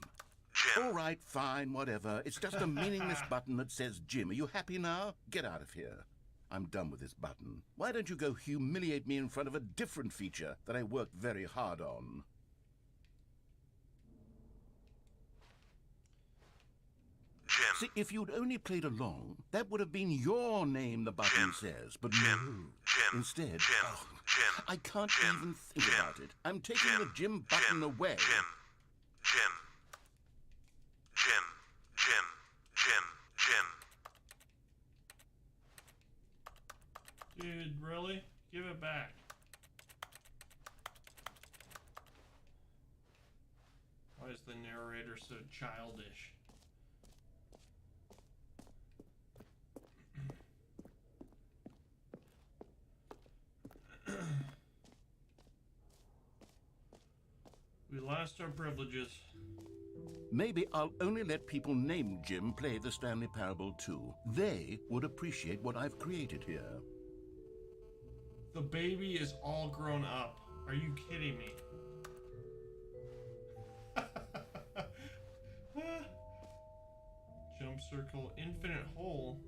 All right, fine, whatever. It's just a meaningless button that says Jim. Are you happy now? Get out of here. I'm done with this button. Why don't you go humiliate me in front of a different feature that I worked very hard on? Jim. See, if you'd only played along, that would have been your name the button Jim. says, but Jim. no. Jim. Instead, Jim. Jim. I can't Jim. even think Jim. about it. I'm taking Jim. the Jim button Jim. away. Jim. Jim. Jim. Jim. Jim. Jim. Dude, really? Give it back. Why is the narrator so childish? We lost our privileges. Maybe I'll only let people named Jim play the Stanley Parable 2. They would appreciate what I've created here. The baby is all grown up. Are you kidding me? Jump circle, infinite hole.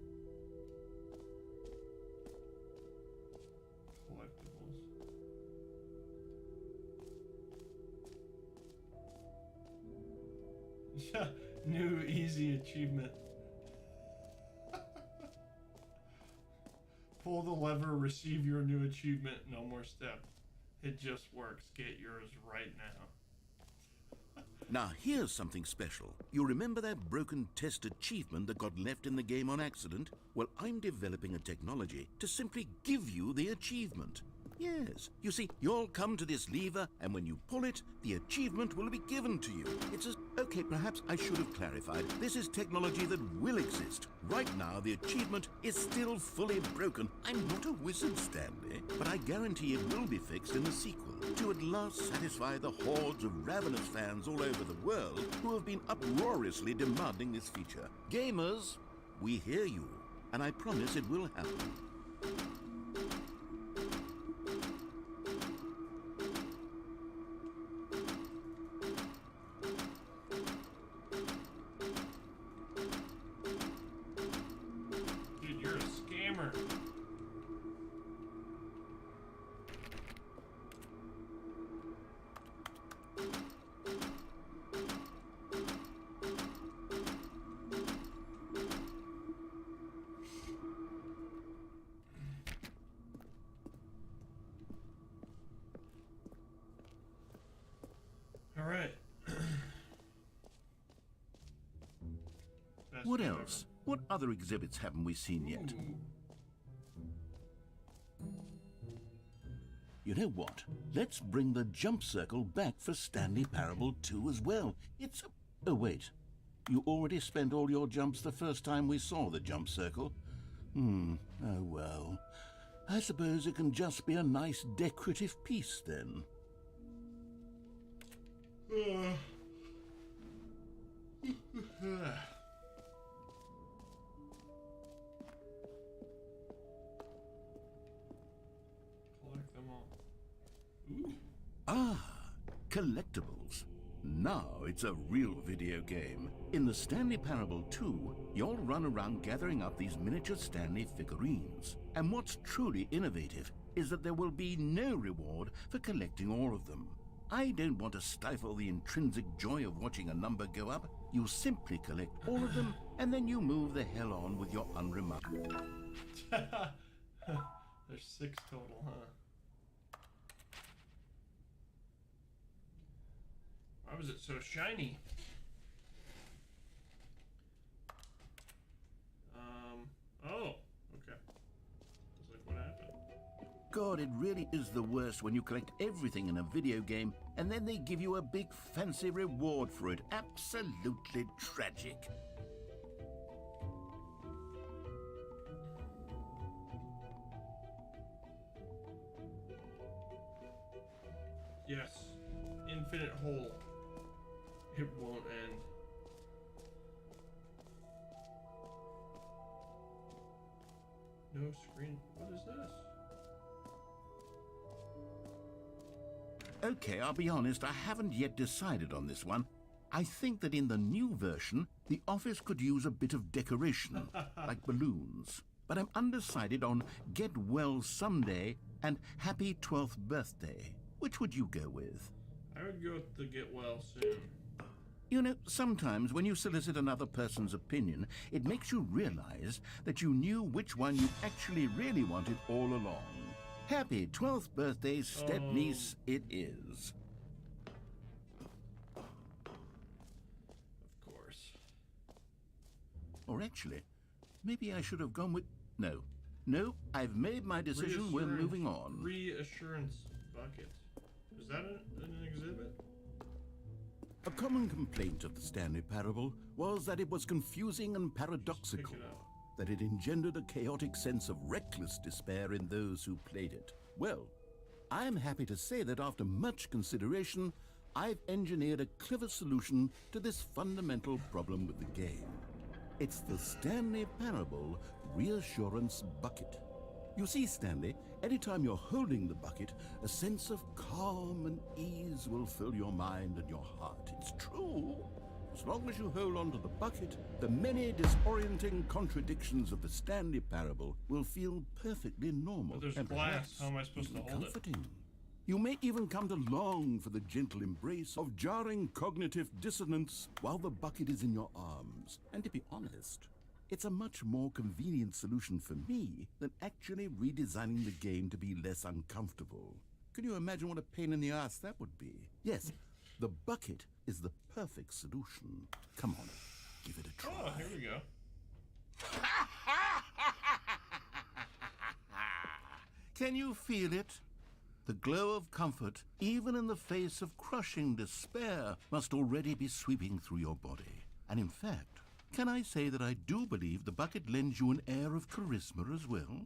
Collectibles. Yeah, new easy achievement. Pull the lever, receive your new achievement, no more step. It just works. Get yours right now. Now, here's something special. You remember that broken test achievement that got left in the game on accident? Well, I'm developing a technology to simply give you the achievement. Yes. You see, you'll come to this lever, and when you pull it, the achievement will be given to you. It's a... Okay, perhaps I should have clarified. This is technology that will exist. Right now, the achievement is still fully broken. I'm not a wizard, Stanley, but I guarantee it will be fixed in the sequel to at last satisfy the hordes of ravenous fans all over the world who have been uproariously demanding this feature. Gamers, we hear you, and I promise it will happen. Dude, you're a scammer. All right. Best What game else? What other exhibits haven't we seen yet? You know what? Let's bring the jump circle back for Stanley Parable 2 as well. It's a... Oh, wait. You already spent all your jumps the first time we saw the jump circle. Oh, well. I suppose it can just be a nice decorative piece, then. Collect them all. Ooh. Ah, collectibles. Now it's a real video game. In the Stanley Parable 2, you'll run around gathering up these miniature Stanley figurines. And what's truly innovative is that there will be no reward for collecting all of them. I don't want to stifle the intrinsic joy of watching a number go up. You simply collect all of them, and then you move the hell on with your unremarkable... There's 6 total, huh? Why was it so shiny? Oh, okay. It's like, what happened? God, it really is the worst when you collect everything in a video game and then they give you a big fancy reward for it. Absolutely tragic. Yes. Infinite hole. It won't end. No screen. What is this? Okay, I'll be honest, I haven't yet decided on this one. I think that in the new version, the office could use a bit of decoration, like balloons. But I'm undecided on Get Well Someday and Happy 12th Birthday. Which would you go with? I would go with the Get Well Soon. You know, sometimes when you solicit another person's opinion, it makes you realize that you knew which one you actually really wanted all along. Happy 12th birthday, step-niece, it is. Of course. Or actually, maybe I should have gone with... No, I've made my decision. We're moving on. Reassurance bucket. Is that an exhibit? A common complaint of the Stanley Parable was that it was confusing and paradoxical, that it engendered a chaotic sense of reckless despair in those who played it. Well, I'm happy to say that after much consideration, I've engineered a clever solution to this fundamental problem with the game. It's the Stanley Parable Reassurance Bucket. You see, Stanley, anytime you're holding the bucket, a sense of calm and ease will fill your mind and your heart. It's true. As long as you hold on to the bucket, the many disorienting contradictions of the Stanley Parable will feel perfectly normal. But there's and glass. How am I supposed to hold comforting. You may even come to long for the gentle embrace of jarring cognitive dissonance while the bucket is in your arms. And to be honest, it's a much more convenient solution for me than actually redesigning the game to be less uncomfortable. Can you imagine what a pain in the ass that would be? Yes, the bucket is the perfect solution. Come on, give it a try. Oh, here we go. Can you feel it? The glow of comfort, even in the face of crushing despair, must already be sweeping through your body. And in fact, can I say that I do believe the bucket lends you an air of charisma as well?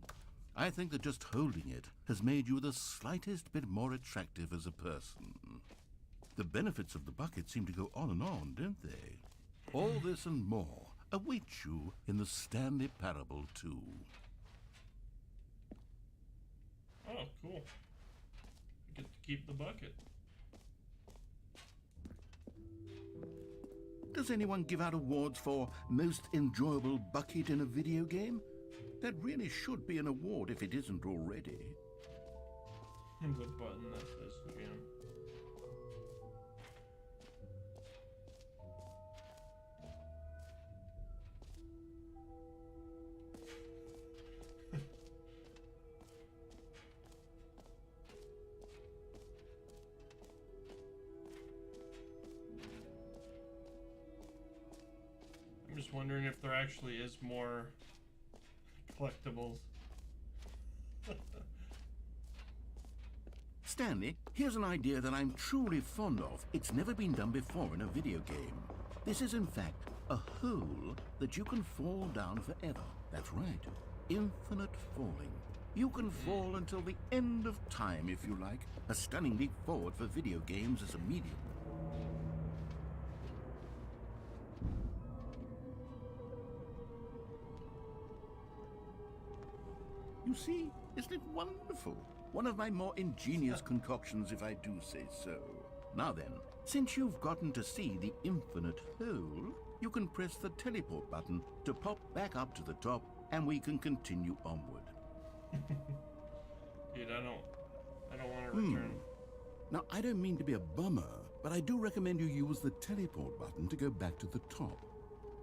I think that just holding it has made you the slightest bit more attractive as a person. The benefits of the bucket seem to go on and on, don't they? All this and more await you in the Stanley Parable 2. Oh, cool. I get to keep the bucket. Does anyone give out awards for most enjoyable bucket in a video game? That really should be an award if it isn't already. The button that says Jim. I'm just just wondering if there actually is more collectibles. Stanley, here's an idea that I'm truly fond of. It's never been done before in a video game. This is, in fact, a hole that you can fall down forever. That's right. Infinite falling. You can fall until the end of time, if you like. A stunning leap forward for video games as a medium. You see, isn't it wonderful? One of my more ingenious concoctions, if I do say so. Now then, since you've gotten to see the infinite hole, you can press the teleport button to pop back up to the top, and we can continue onward. Dude, I don't want to return. Now, I don't mean to be a bummer, but I do recommend you use the teleport button to go back to the top.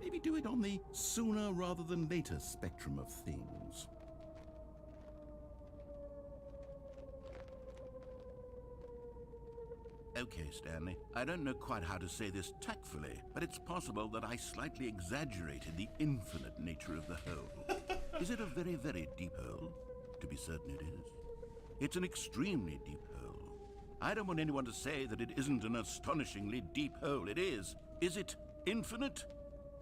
Maybe do it on the sooner rather than later spectrum of things. Okay, Stanley, I don't know quite how to say this tactfully, but it's possible that I slightly exaggerated the infinite nature of the hole. Is it a very, very deep hole? To be certain it is. It's an extremely deep hole. I don't want anyone to say that it isn't an astonishingly deep hole. It is. Is it infinite?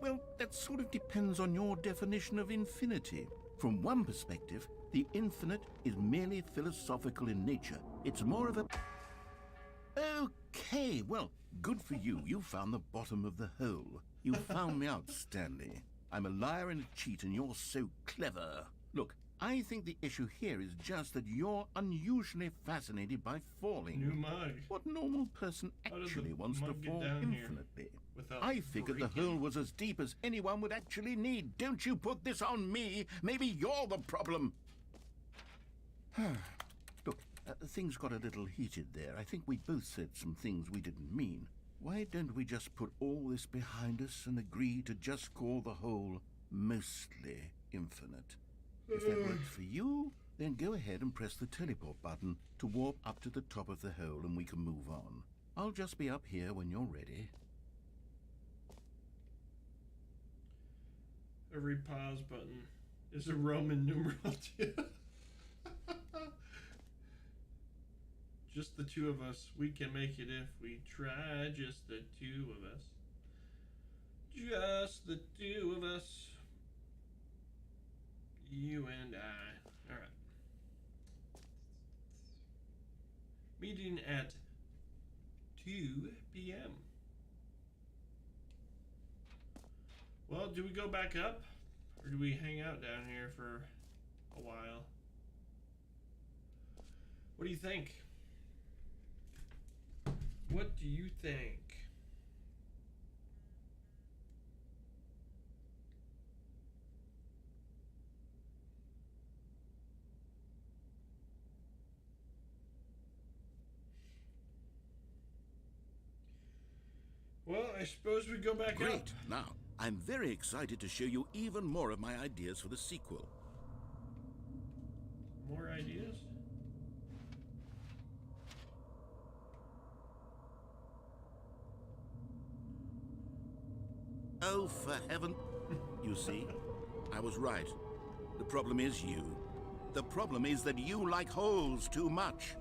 Well, that sort of depends on your definition of infinity. From one perspective, the infinite is merely philosophical in nature. It's more of a... Okay, well, good for you. You found the bottom of the hole. You found me out, Stanley. I'm a liar and a cheat, and you're so clever. Look, I think the issue here is just that you're unusually fascinated by falling. New mug. What normal person actually wants to fall infinitely? I figured the hole was as deep as anyone would actually need. Don't you put this on me. Maybe you're the problem. Look, things got a little heated there. I think we both said some things we didn't mean. Why don't we just put all this behind us and agree to just call the hole mostly infinite? If that works for you, then go ahead and press the teleport button to warp up to the top of the hole and we can move on. I'll just be up here when you're ready. Every pause button is a Roman numeral too. Just the two of us. We can make it if we try. Just the two of us. Just the two of us. You and I. Alright. Meeting at 2 p.m. Well, do we go back up? Or do we hang out down here for a while? What do you think? What do you think? Well, I suppose we go back up. Great. Now, I'm very excited to show you even more of my ideas for the sequel. More ideas? Oh, for heaven. You see, I was right. The problem is you. The problem is that you like holes too much.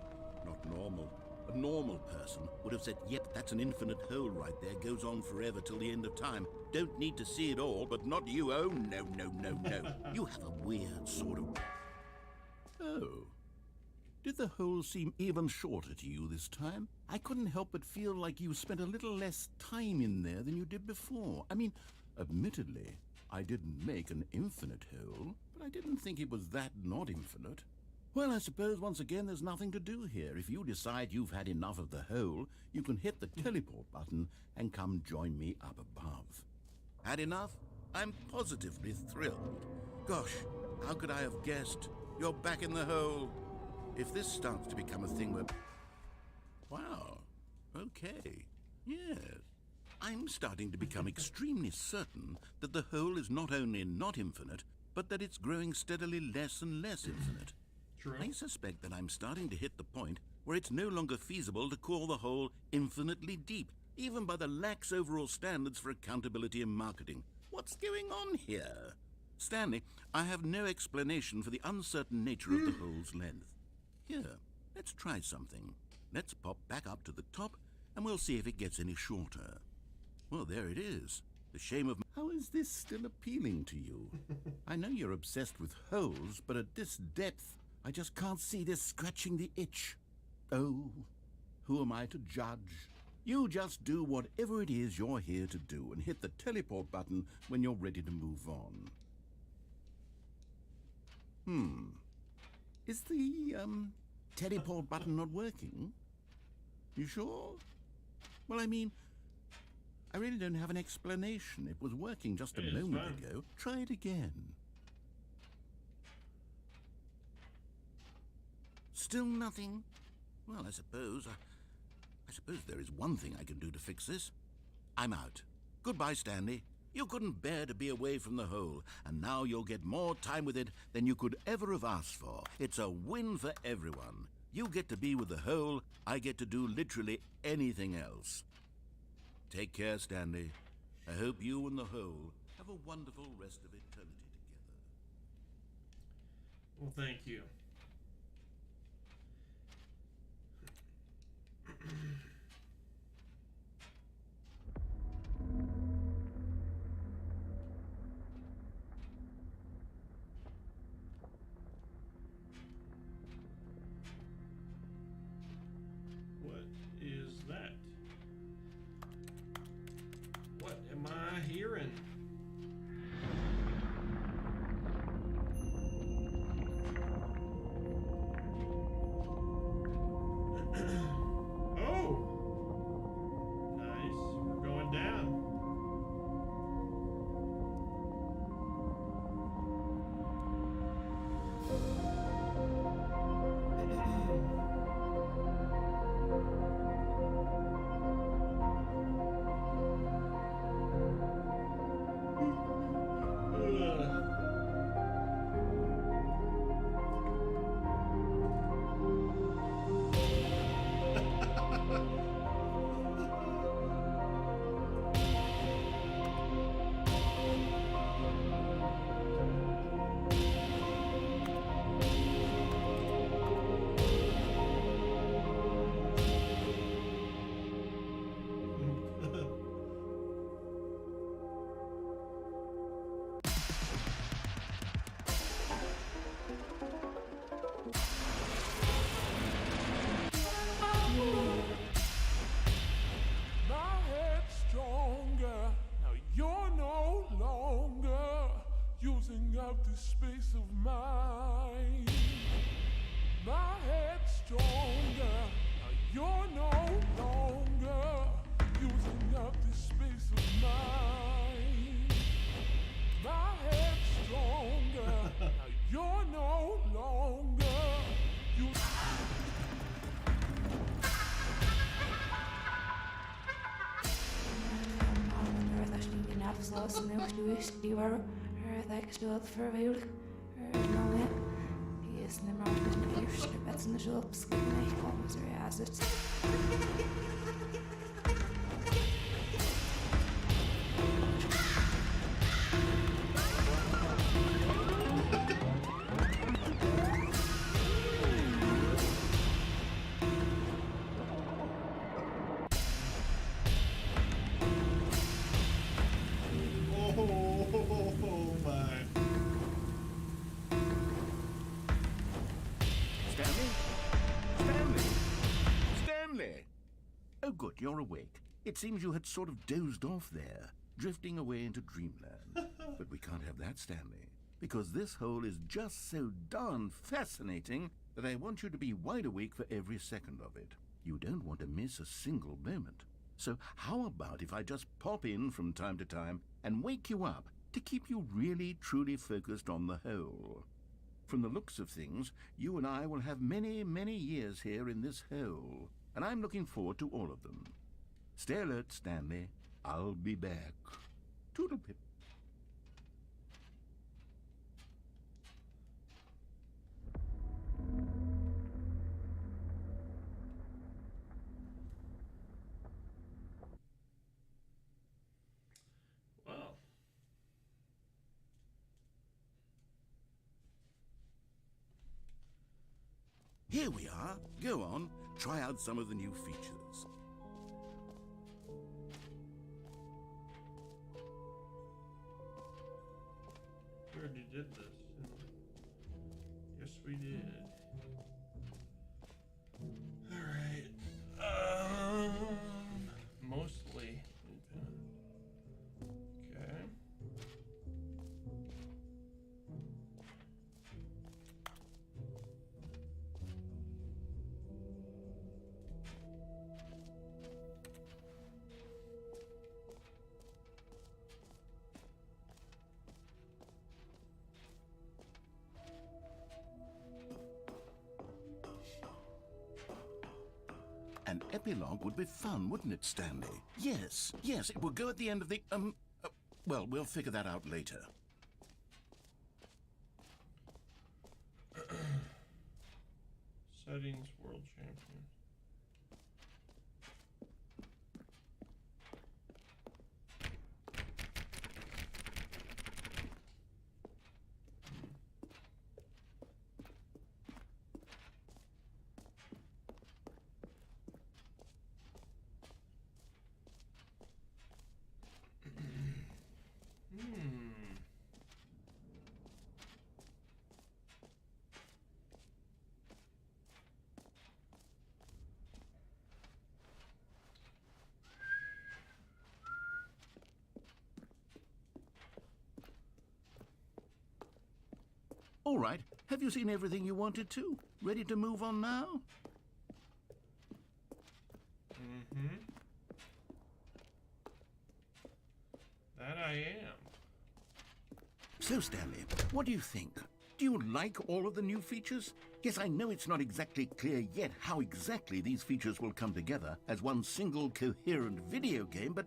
Not normal. A normal person would have said, yep, that's an infinite hole right there. Goes on forever till the end of time. Don't need to see it all, but not you. Oh, no, no, no, no. You have a weird sort of... Oh. Did the hole seem even shorter to you this time? I couldn't help but feel like you spent a little less time in there than you did before. I mean, admittedly, I didn't make an infinite hole, but I didn't think it was that not infinite. Well, I suppose once again there's nothing to do here. If you decide you've had enough of the hole, you can hit the teleport button and come join me up above. Had enough? I'm positively thrilled. Gosh, how could I have guessed? You're back in the hole. If this starts to become a thing where... Wow. Okay. Yes. I'm starting to become extremely certain that the hole is not only not infinite, but that it's growing steadily less and less infinite. True. I suspect that I'm starting to hit the point where it's no longer feasible to call the hole infinitely deep, even by the lax overall standards for accountability in marketing. What's going on here? Stanley, I have no explanation for the uncertain nature of the hole's length. Here, let's try something. Let's pop back up to the top, and we'll see if it gets any shorter. Well, there it is. The shame of... How is this still appealing to you? I know you're obsessed with holes, but at this depth, I just can't see this scratching the itch. Oh, who am I to judge? You just do whatever it is you're here to do and hit the teleport button when you're ready to move on. Is the, teleport button not working? You sure? Well, I mean, I really don't have an explanation. It was working just a moment ago. Try it again. Still nothing? Well, I suppose there is one thing I can do to fix this. I'm out. Goodbye, Stanley. You couldn't bear to be away from the hole, and now you'll get more time with it than you could ever have asked for. It's a win for everyone. You get to be with the hole, I get to do literally anything else. Take care, Stanley. I hope you and the hole have a wonderful rest of eternity together. Well, thank you. What is that? What am I hearing? Oh! Nice. We're going down. My head's stronger. Now you're no longer using up this space of mine. My head's stronger. Now you're no longer using up this space of mine. My head's stronger. Now you're no longer using. Afsluit en ook geweest die waren dat ik speelde verweeuwd. Nou ja, die is niet meer dus de eerste bed in de zulp schieten echt komen zo ja zit. Oh my. Stanley? Stanley? Stanley! Oh, good, you're awake. It seems you had sort of dozed off there, drifting away into dreamland. But we can't have that, Stanley, because this hole is just so darn fascinating that I want you to be wide awake for every second of it. You don't want to miss a single moment. So how about if I just pop in from time to time and wake you up to keep you really, truly focused on the hole? From the looks of things, you and I will have many, many years here in this hole, and I'm looking forward to all of them. Stay alert, Stanley. I'll be back. Toodle-pip. Well, Here we are. Go on, try out some of the new features. We already did this. Yes, we did. Alright. Mostly. Okay. An epilogue would be fun, wouldn't it, Stanley? Yes, yes, it would go at the end of the, well, we'll figure that out later. Settings, world champion. All right, have you seen everything you wanted to? Ready to move on now? Mm-hmm. That I am. So, Stanley, what do you think? Do you like all of the new features? Yes, I know it's not exactly clear yet how exactly these features will come together as one single coherent video game, but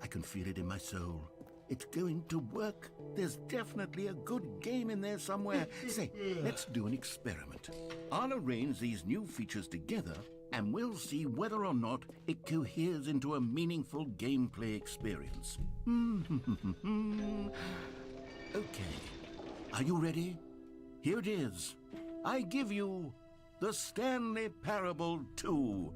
I can feel it in my soul. It's going to work. There's definitely a good game in there somewhere. Say, let's do an experiment. I'll arrange these new features together, and we'll see whether or not it coheres into a meaningful gameplay experience. Okay. Are you ready? Here it is. I give you the Stanley Parable 2.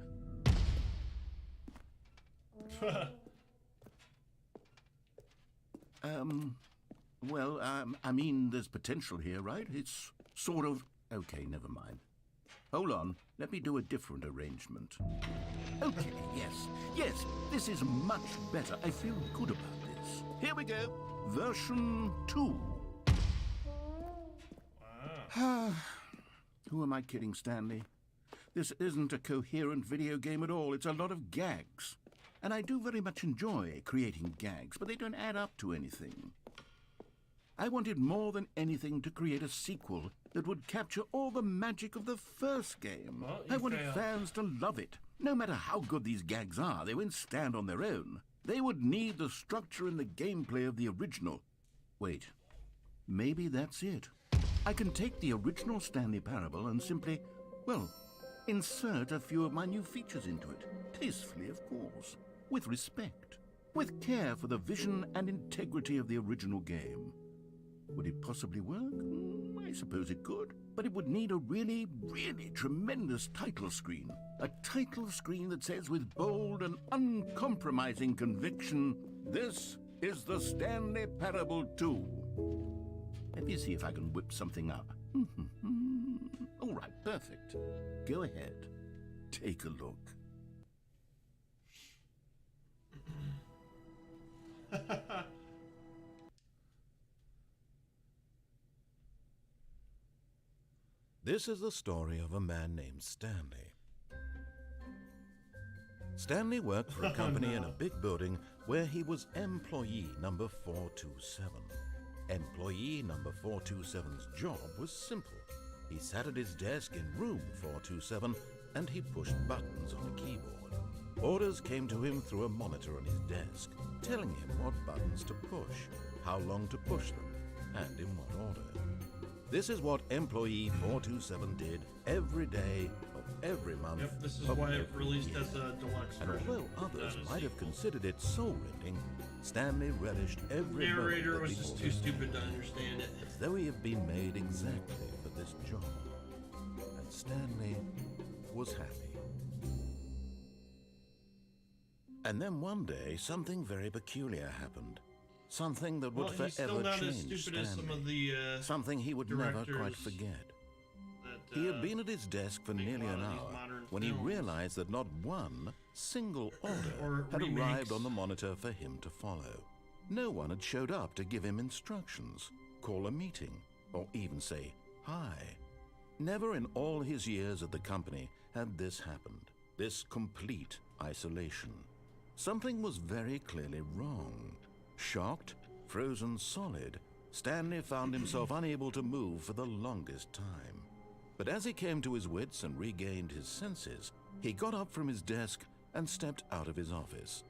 I mean, there's potential here, right? It's sort of... Okay, never mind. Hold on, let me do a different arrangement. Okay, yes, this is much better. I feel good about this. Here we go. Version 2. Wow. Who am I kidding, Stanley? This isn't a coherent video game at all. It's a lot of gags. And I do very much enjoy creating gags, but they don't add up to anything. I wanted more than anything to create a sequel that would capture all the magic of the first game. Well, I wanted failed. fans to love it. No matter how good these gags are, they won't stand on their own. They would need the structure and the gameplay of the original. Wait, maybe that's it. I can take the original Stanley Parable and simply, well, insert a few of my new features into it. Tastefully, of course. With respect. With care for the vision and integrity of the original game. Would it possibly work? I suppose it could. But it would need a really, really tremendous title screen. A title screen that says with bold and uncompromising conviction, "This is the Stanley Parable 2. Let me see if I can whip something up. All right, perfect. Go ahead. Take a look. This is the story of a man named Stanley. Stanley worked for a company in a big building where he was employee number 427. Employee number 427's job was simple. He sat at his desk in room 427 and he pushed buttons on a keyboard. Orders came to him through a monitor on his desk, telling him what buttons to push, how long to push them, and in what order. This is what employee 427 did every day of every month. Yep, this is of why it every released year. as a deluxe And version. although others not a might have sequel. considered it soul-rending, Stanley relished every Narrator moment was that just he too worked, stupid to understand it. as though he had been made exactly for this job. And Stanley was happy. And then one day, something very peculiar happened. Something that would Well, he's still forever not as change stupid as some of Stanley. the Something he would never quite directors forget. that, He had been at his desk for make a nearly lot an of these hour modern when he films. realized that not one single Or order had remakes. arrived on the monitor for him to follow. No one had showed up to give him instructions, call a meeting, or even say hi. Never in all his years at the company had this happened, this complete isolation. Something was very clearly wrong. Shocked, frozen solid, Stanley found himself unable to move for the longest time. But as he came to his wits and regained his senses, he got up from his desk and stepped out of his office.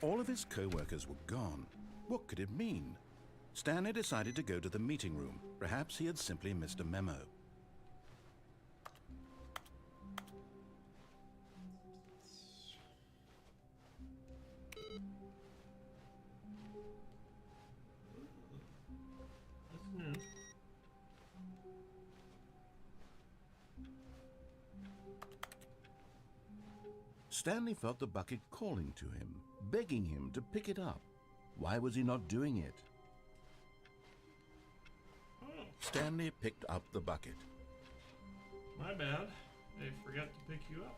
All of his co-workers were gone. What could it mean? Stanley decided to go to the meeting room. Perhaps he had simply missed a memo. That's new. Stanley felt the bucket calling to him, begging him to pick it up. Why was he not doing it? Oh, Stanley picked up the bucket. my bad. They forgot to pick you up.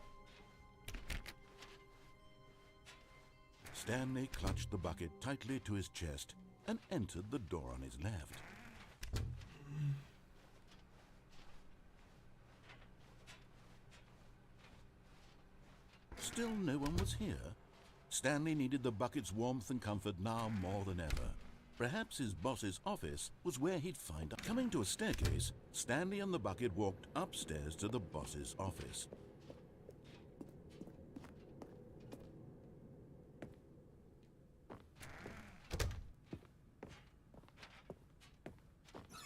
Stanley clutched the bucket tightly to his chest and entered the door on his left. Still no one was here. Stanley needed the bucket's warmth and comfort now more than ever. Perhaps his boss's office was where he'd find out. Coming to a staircase, Stanley and the bucket walked upstairs to the boss's office.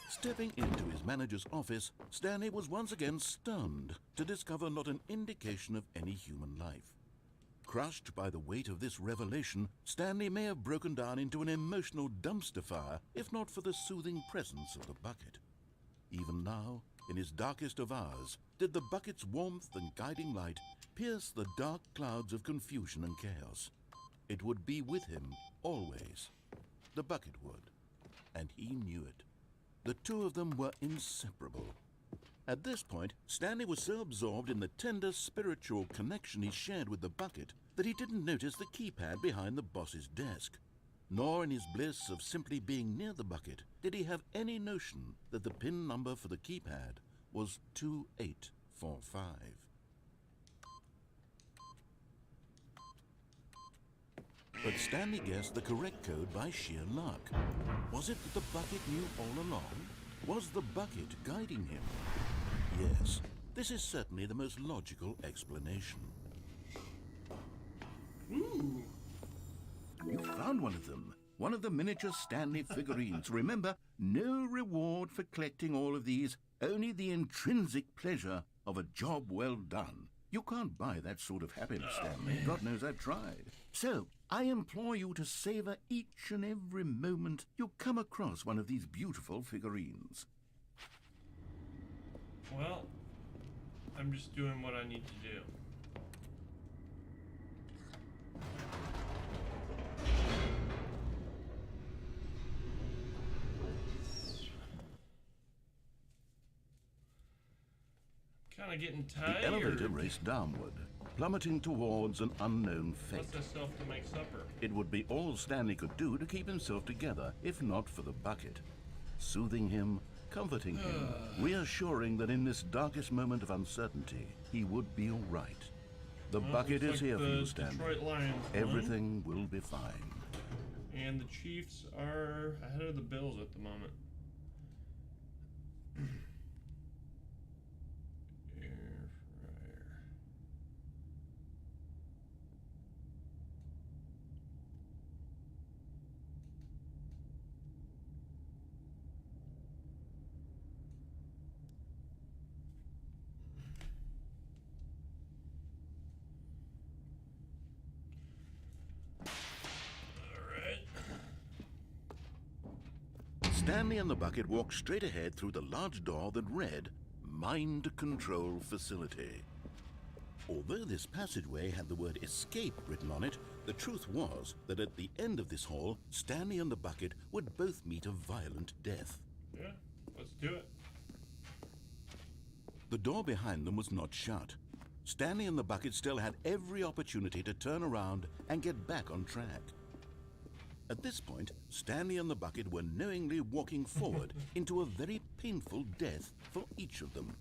Stepping into his manager's office, Stanley was once again stunned to discover not an indication of any human life. Crushed by the weight of this revelation, Stanley may have broken down into an emotional dumpster fire if not for the soothing presence of the bucket. Even now, in his darkest of hours, did the bucket's warmth and guiding light pierce the dark clouds of confusion and chaos. It would be with him always. The bucket would, and he knew it. The two of them were inseparable. At this point, Stanley was so absorbed in the tender spiritual connection he shared with the bucket that he didn't notice the keypad behind the boss's desk. Nor in his bliss of simply being near the bucket did he have any notion that the PIN number for the keypad was 2845. But Stanley guessed the correct code by sheer luck. Was it that the bucket knew all along? Was the bucket guiding him? Yes, this is certainly the most logical explanation. Ooh. You found one of them. One of the miniature Stanley figurines. Remember, no reward for collecting all of these, only the intrinsic pleasure of a job well done. You can't buy that sort of happiness, Stanley. God knows I've tried. So, I implore you to savor each and every moment you come across one of these beautiful figurines. Well, I'm just doing what I need to do. Kind of getting tired. The elevator raced downward, plummeting towards an unknown fate. What's myself to make supper? It would be all Stanley could do to keep himself together, if not for the bucket. Soothing him, comforting him, reassuring that in this darkest moment of uncertainty, he would be all right. The Well, bucket looks is like here for the you, Stanley. Detroit Lions won. Everything will be fine. And the Chiefs are ahead of the Bills at the moment. Stanley and the bucket walked straight ahead through the large door that read, Mind Control Facility. Although this passageway had the word escape written on it, the truth was that at the end of this hall, Stanley and the bucket would both meet a violent death. Yeah, let's do it. The door behind them was not shut. Stanley and the bucket still had every opportunity to turn around and get back on track. At this point, Stanley and the bucket were knowingly walking forward into a very painful death for each of them.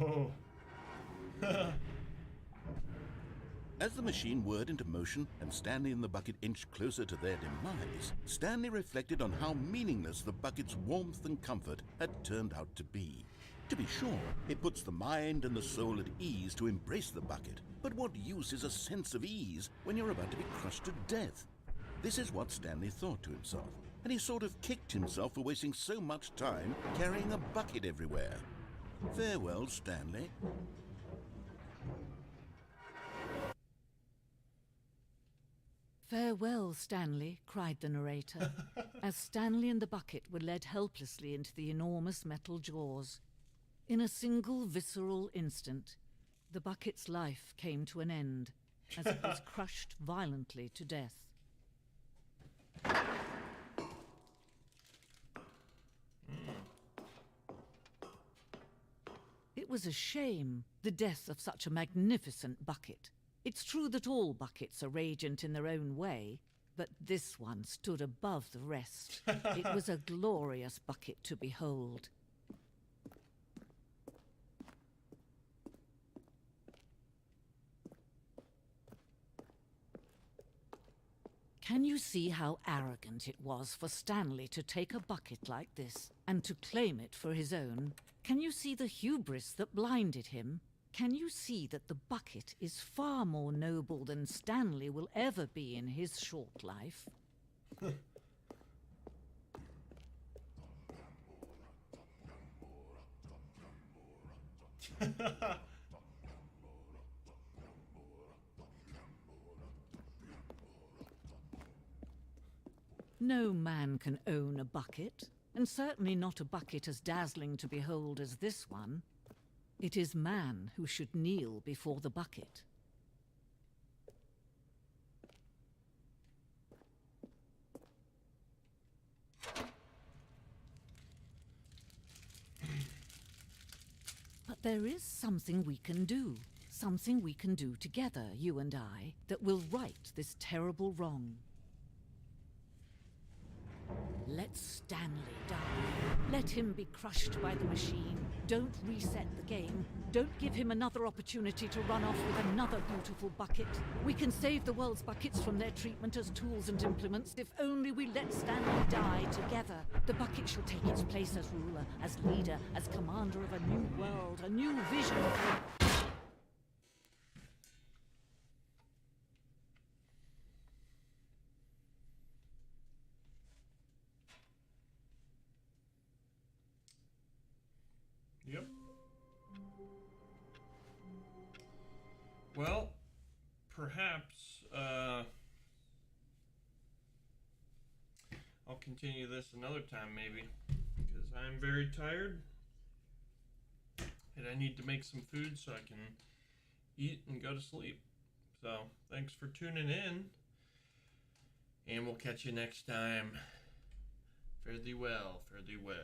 Oh. As the machine whirred into motion and Stanley and the bucket inched closer to their demise, Stanley reflected on how meaningless the bucket's warmth and comfort had turned out to be. To be sure, it puts the mind and the soul at ease to embrace the bucket, but what use is a sense of ease when you're about to be crushed to death? This is what Stanley thought to himself, and he sort of kicked himself for wasting so much time carrying a bucket everywhere. Farewell, Stanley. Farewell, Stanley, cried the narrator, as Stanley and the bucket were led helplessly into the enormous metal jaws. In a single visceral instant, the bucket's life came to an end, as it was crushed violently to death. It was a shame, the death of such a magnificent bucket. It's true that all buckets are radiant in their own way, but this one stood above the rest. It was a glorious bucket to behold. Can you see how arrogant it was for Stanley to take a bucket like this and to claim it for his own? Can you see the hubris that blinded him? Can you see that the bucket is far more noble than Stanley will ever be in his short life? No man can own a bucket, and certainly not a bucket as dazzling to behold as this one. It is man who should kneel before the bucket. But there is something we can do. Something we can do together, you and I, that will right this terrible wrong. Let Stanley die. Let him be crushed by the machine. Don't reset the game. Don't give him another opportunity to run off with another beautiful bucket. We can save the world's buckets from their treatment as tools and implements if only we let Stanley die together. The bucket shall take its place as ruler, as leader, as commander of a new world, a new vision for... Yep. Well, perhaps I'll continue this another time maybe, because I'm very tired and I need to make some food so I can eat and go to sleep. So, thanks for tuning in, and we'll catch you next time. Fare thee well, fare thee well.